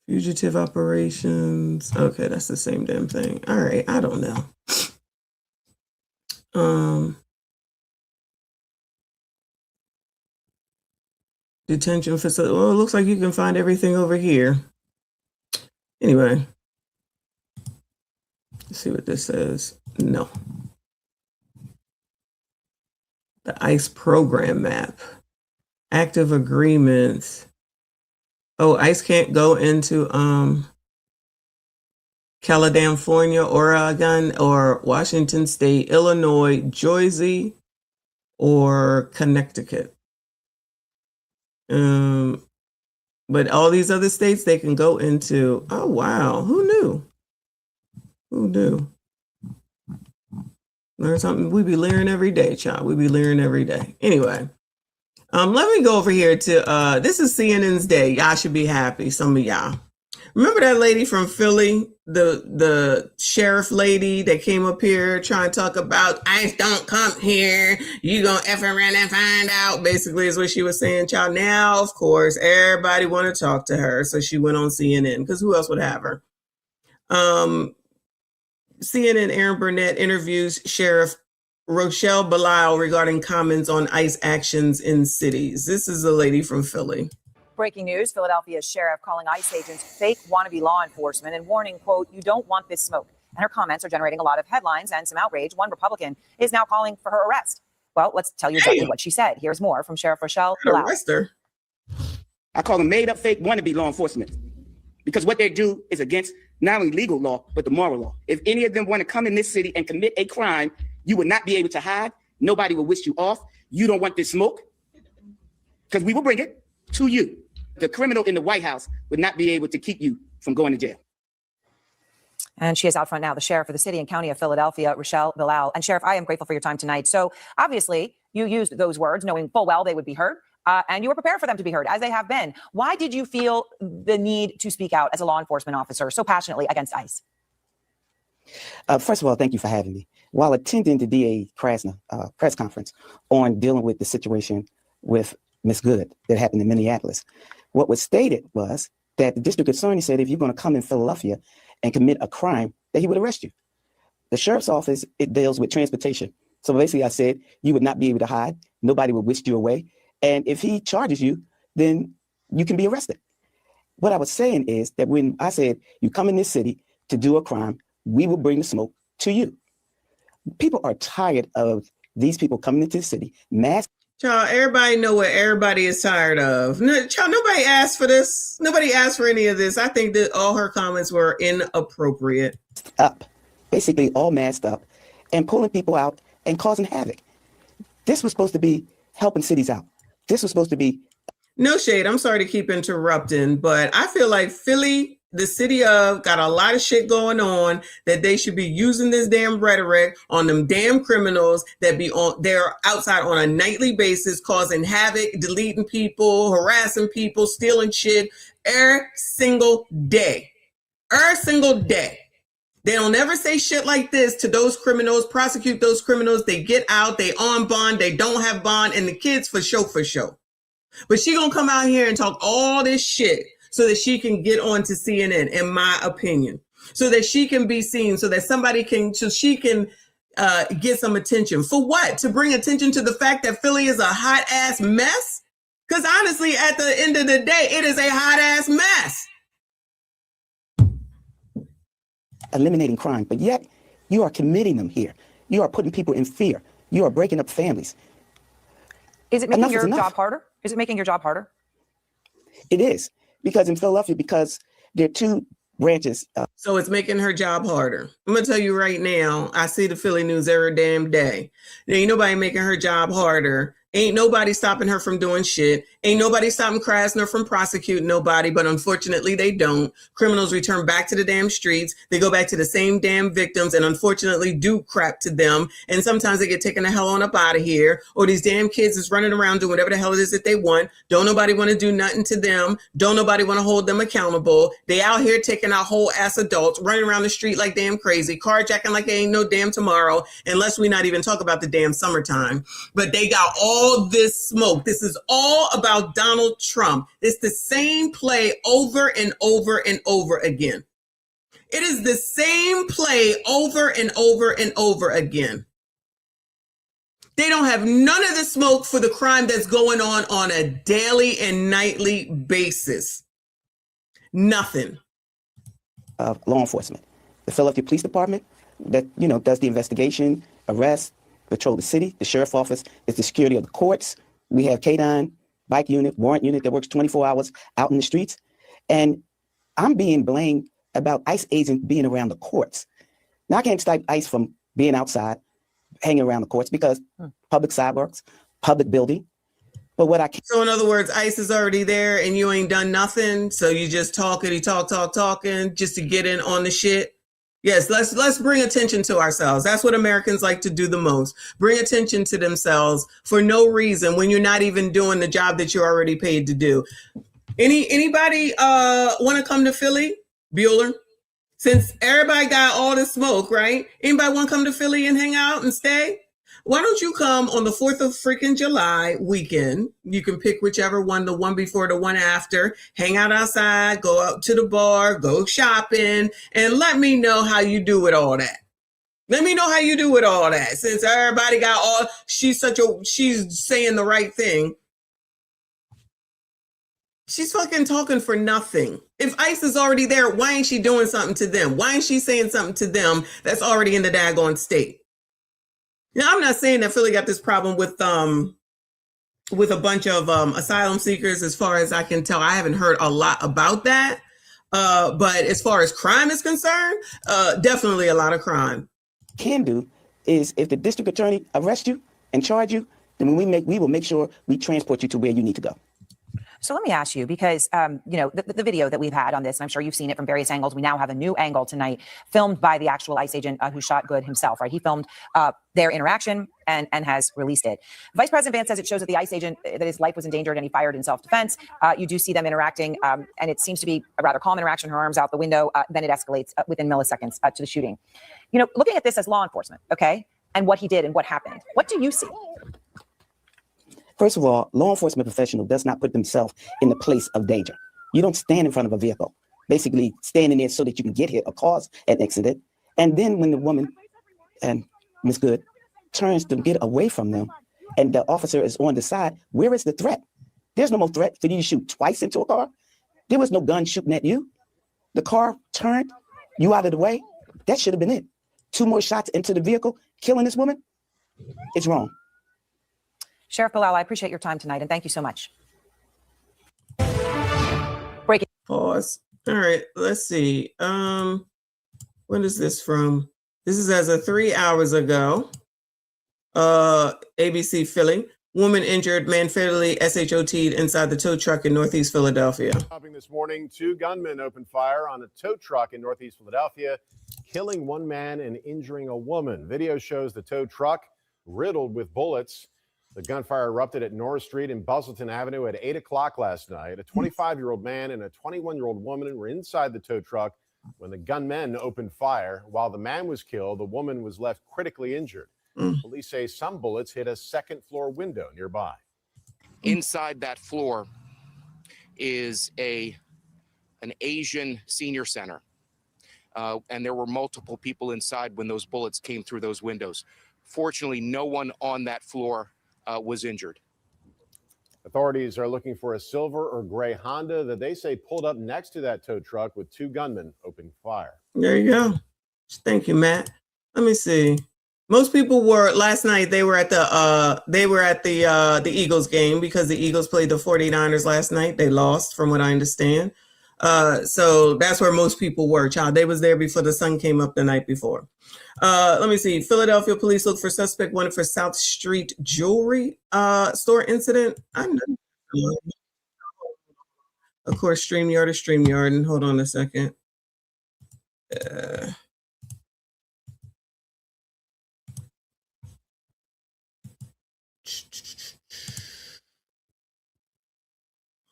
Fugitive operations. Okay, that's the same damn thing. All right, I don't know. Detention facility. Well, it looks like you can find everything over here. Anyway, let's see what this says. No. The ICE program map. Active agreements. Oh, ICE can't go into California, Oregon, or Washington State, Illinois, Jersey, or Connecticut. But all these other states they can go into. Oh wow, who knew? Who knew? Learn something. We be learning every day, child. We be learning every day. Anyway. Let me go over here to this is CNN's day. Y'all should be happy. Some of y'all. Remember that lady from Philly, the sheriff lady that came up here trying to talk about ICE don't come here. You gonna F around and find out. Basically is what she was saying, child. Now, of course, everybody want to talk to her. So she went on CNN because who else would have her? CNN Aaron Burnett interviews Sheriff Rochelle Belial regarding comments on ICE actions in cities. This is a lady from Philly. Breaking news, Philadelphia sheriff calling ICE agents fake wannabe law enforcement and warning, quote, you don't want this smoke. And her comments are generating a lot of headlines and some outrage. One Republican is now calling for her arrest. Well, let's tell you exactly what she said. Here's more from Sheriff Rochelle Belial. Arrest her. I call them made up fake wannabe law enforcement because what they do is against not only legal law, but the moral law. If any of them want to come in this city and commit a crime, you would not be able to hide. Nobody will wish you off. You don't want this smoke because we will bring it to you. The criminal in the White House would not be able to keep you from going to jail. And she is out front now, the sheriff of the city and county of Philadelphia, Rochelle Belial. And Sheriff, I am grateful for your time tonight. So obviously you used those words knowing full well they would be heard. And you were prepared for them to be heard, as they have been. Why did you feel the need to speak out as a law enforcement officer so passionately against ICE? First of all, thank you for having me. While attending the DA press conference on dealing with the situation with Ms. Good that happened in Minneapolis, what was stated was that the district attorney said if you're going to come in Philadelphia and commit a crime, that he would arrest you. The sheriff's office, it deals with transportation. So basically I said you would not be able to hide. Nobody would whisk you away. And if he charges you, then you can be arrested. What I was saying is that when I said you come in this city to do a crime, we will bring the smoke to you. People are tired of these people coming into the city, masked. Child, everybody know what everybody is tired of. No, child, nobody asked for this. Nobody asked for any of this. I think that all her comments were inappropriate. Up, basically all masked up and pulling people out and causing havoc. This was supposed to be helping cities out. This was supposed to be. No shade. I'm sorry to keep interrupting, but I feel like Philly, the city of, got a lot of shit going on that they should be using this damn rhetoric on them damn criminals that be on they're outside on a nightly basis, causing havoc, deleting people, harassing people, stealing shit every single day. Every single day. They don't ever say shit like this to those criminals, prosecute those criminals. They get out, they on bond, they don't have bond, and the kids for show. But she gonna come out here and talk all this shit so that she can get onto CNN, in my opinion, so that she can be seen, so that she can get some attention. For what? To bring attention to the fact that Philly is a hot ass mess? Because honestly, at the end of the day, it is a hot ass mess. eliminating crime, but yet you are committing them here. You are putting people in fear. You are breaking up families. Is it making Enough is your enough. job harder? Is it making your job harder? It is, because in Philadelphia, because there are two branches. So it's making her job harder. I'm going to tell you right now, I see the Philly news every damn day. There ain't nobody making her job harder. Ain't nobody stopping her from doing shit. Ain't nobody stopping Krasner from prosecuting nobody, but unfortunately they don't. Criminals return back to the damn streets. They go back to the same damn victims and unfortunately do crap to them. And sometimes they get taken the hell on up out of here. Or these damn kids is running around doing whatever the hell it is that they want. Don't nobody want to do nothing to them. Don't nobody want to hold them accountable. They out here taking out whole ass adults, running around the street like damn crazy, carjacking like they ain't no damn tomorrow, unless we not even talk about the damn summertime. But they got all this smoke. This is all about Donald Trump. It's the same play over and over and over again. It is the same play over and over and over again. They don't have none of the smoke for the crime that's going on a daily and nightly basis. Nothing. Law enforcement, the Philadelphia Police Department, that does the investigation, arrest, patrol the city. The sheriff's office is the security of the courts. We have K-9, bike unit, warrant unit that works 24 hours out in the streets. And I'm being blamed about ICE agents being around the courts. Now I can't stop ICE from being outside, hanging around the courts because public sidewalks, public building. But what I can— So in other words, ICE is already there and you ain't done nothing. So you just talking just to get in on the shit. Yes, let's bring attention to ourselves. That's what Americans like to do the most. Bring attention to themselves for no reason when you're not even doing the job that you're already paid to do. Anybody want to come to Philly? Bueller? Since everybody got all the smoke, right? Anybody want to come to Philly and hang out and stay? Why don't you come on the 4th of freaking July weekend? You can pick whichever one, the one before, the one after. Hang out outside, go out to the bar, go shopping, and let me know how you do with all that. Let me know how you do with all that. Since everybody got all, she's saying the right thing. She's fucking talking for nothing. If ICE is already there, why ain't she doing something to them? Why ain't she saying something to them that's already in the daggone state? Now, I'm not saying that Philly got this problem with a bunch of asylum seekers. As far as I can tell, I haven't heard a lot about that. But as far as crime is concerned, definitely a lot of crime. Can do is if the district attorney arrests you and charge you, then we will make sure we transport you to where you need to go. So let me ask you, because, the video that we've had on this, and I'm sure you've seen it from various angles. We now have a new angle tonight filmed by the actual ICE agent who shot Good himself, right? He filmed their interaction and has released it. Vice President Vance says it shows that the ICE agent, that his life was endangered and he fired in self-defense. You do see them interacting, and it seems to be a rather calm interaction, her arms out the window. Then it escalates within milliseconds to the shooting. Looking at this as law enforcement, okay, and what he did and what happened, what do you see? First of all, law enforcement professional does not put themselves in the place of danger. You don't stand in front of a vehicle, basically standing there so that you can get hit or cause an accident. And then when the woman and Ms. Good turns to get away from them and the officer is on the side, where is the threat? There's no more threat for you to shoot twice into a car. There was no gun shooting at you. The car turned you out of the way. That should have been it. 2 more shots into the vehicle, killing this woman. It's wrong. Sheriff Bilal, I appreciate your time tonight, and thank you so much. Breaking. Pause. All right, let's see. When is this from? This is as of 3 hours ago. ABC Philly. Woman injured, man fatally SHOT'd inside the tow truck in Northeast Philadelphia. This morning, 2 gunmen opened fire on a tow truck in Northeast Philadelphia, killing 1 man and injuring a woman. Video shows the tow truck riddled with bullets. The gunfire erupted at Norris Street and Busselton Avenue at 8 o'clock last night. A 25-year-old man and a 21-year-old woman were inside the tow truck when the gunmen opened fire. While the man was killed, the woman was left critically injured. Police say some bullets hit a second-floor window nearby. Inside that floor is an Asian senior center, and there were multiple people inside when those bullets came through those windows. Fortunately, no one on that floor was injured. Authorities are looking for a silver or gray Honda that they say pulled up next to that tow truck with 2 gunmen opening fire. There you go. Thank you, Matt. Let me see. Most people were last night. They were at the Eagles game because the Eagles played the 49ers last night. They lost, from what I understand. So that's where most people were, child. They was there before the sun came up the night before. Let me see. Philadelphia police look for suspect wanted for South Street jewelry store incident. I know. Of course, StreamYard is StreamYard. And hold on a second.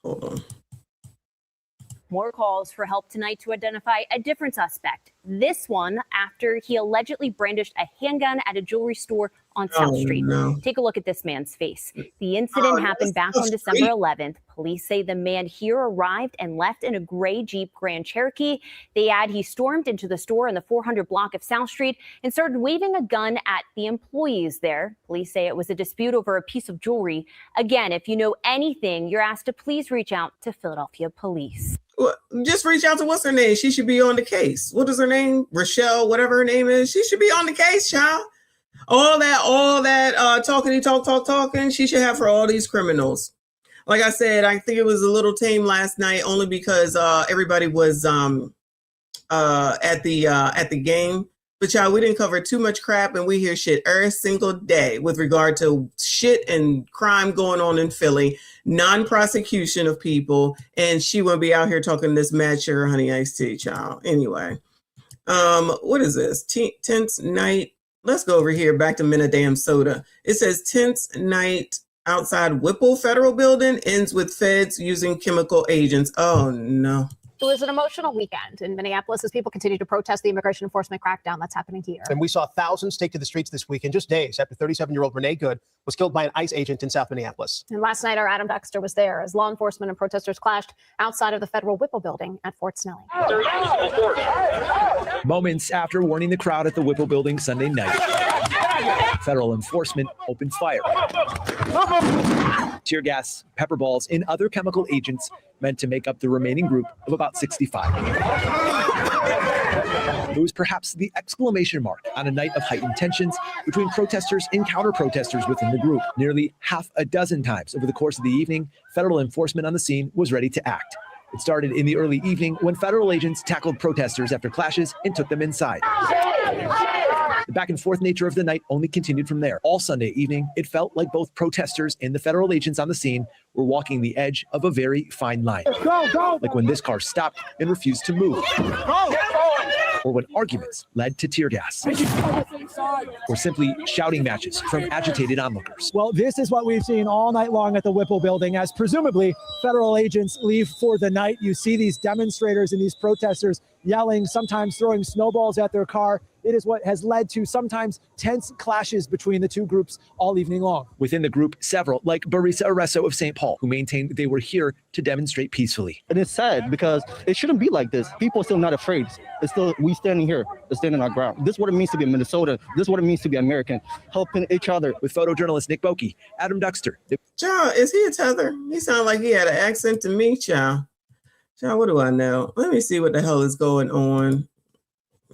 Hold on. More calls for help tonight to identify a different suspect. This one after he allegedly brandished a handgun at a jewelry store on South Street. No. Take a look at this man's face. The incident happened back on December 11th. Police say the man here arrived and left in a gray Jeep Grand Cherokee. They add he stormed into the store in the 400 block of South Street and started waving a gun at the employees there. Police say it was a dispute over a piece of jewelry. Again, if you know anything, you're asked to please reach out to Philadelphia police. Well, just reach out to what's her name. She should be on the case. What is her name? Rochelle, whatever her name is. She should be on the case, child. All that talking. She should have for all these criminals. Like I said, I think it was a little tame last night, only because everybody was at the game. But child, we didn't cover too much crap, and we hear shit every single day with regard to shit and crime going on in Philly, non-prosecution of people, and she won't be out here talking this mad sugar honey iced tea, child. Anyway, what is this? Tense night. Let's go over here back to Minnesota. It says tense night outside Whipple Federal Building ends with feds using chemical agents. Oh no. It was an emotional weekend in Minneapolis as people continue to protest the immigration enforcement crackdown that's happening here. And we saw thousands take to the streets this weekend, just days after 37-year-old Renee Good was killed by an ICE agent in South Minneapolis. And last night, our Adam Dexter was there as law enforcement and protesters clashed outside of the federal Whipple building at Fort Snelling. Moments after warning the crowd at the Whipple building Sunday night, federal enforcement opened fire. Tear gas, pepper balls, and other chemical agents meant to make up the remaining group of about 65. It was perhaps the exclamation mark on a night of heightened tensions between protesters and counter-protesters within the group. Nearly half a dozen times over the course of the evening, federal enforcement on the scene was ready to act. It started in the early evening when federal agents tackled protesters after clashes and took them inside. The back and forth nature of the night only continued from there. All Sunday evening, it felt like both protesters and the federal agents on the scene were walking the edge of a very fine line. Go. Like when this car stopped and refused to move. Go. Or when arguments led to tear gas. Or simply shouting matches from agitated onlookers. Well, this is what we've seen all night long at the Whipple building as presumably federal agents leave for the night. You see these demonstrators and these protesters yelling, sometimes throwing snowballs at their car. It is what has led to sometimes tense clashes between the two groups all evening long. Within the group, several, like Barisa Arreso of St. Paul, who maintained they were here to demonstrate peacefully. And it's sad because it shouldn't be like this. People are still not afraid. It's still, we standing here, we're standing our ground. This is what it means to be in Minnesota. This is what it means to be American, helping each other. With photojournalist Nick Boki, Adam Dexter. Child, is he a tether? He sounded like he had an accent to me, child. Child, what do I know? Let me see what the hell is going on.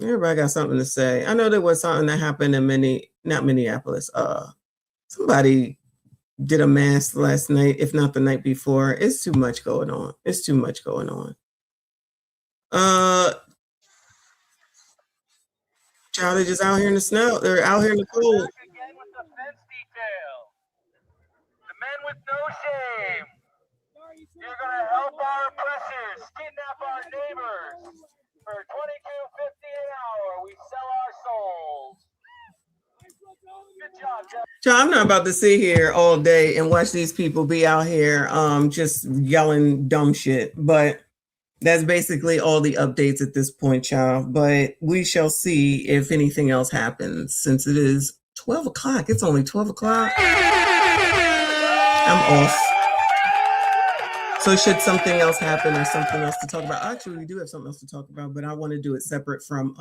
Everybody got something to say. I know there was something that happened in not Minneapolis. Somebody did a mass last night, if not the night before. It's too much going on. It's too much going on. Child, they're just out here in the snow. They're out here in the cold. You're gonna help our oppressors, kidnap our neighbors. For $22.50 an hour, we sell our souls. Good job, Jeff. Child, I'm not about to sit here all day and watch these people be out here just yelling dumb shit. But that's basically all the updates at this point, child. But we shall see if anything else happens since it is 12 o'clock. It's only 12 o'clock. I'm off. So should something else happen or something else to talk about? Actually, we do have something else to talk about, but I want to do it separate from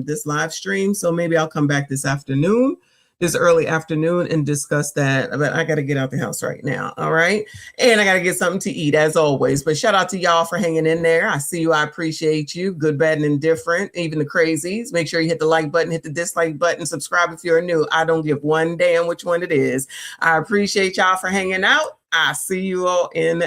this live stream. So maybe I'll come back this afternoon this early afternoon and discuss that. But I got to get out the house right now. All right. And I got to get something to eat as always. But shout out to y'all for hanging in there. I see you. I appreciate you. Good, bad, and indifferent. Even the crazies. Make sure you hit the like button, hit the dislike button, subscribe if you're new. I don't give one damn which one it is. I appreciate y'all for hanging out. I see you all in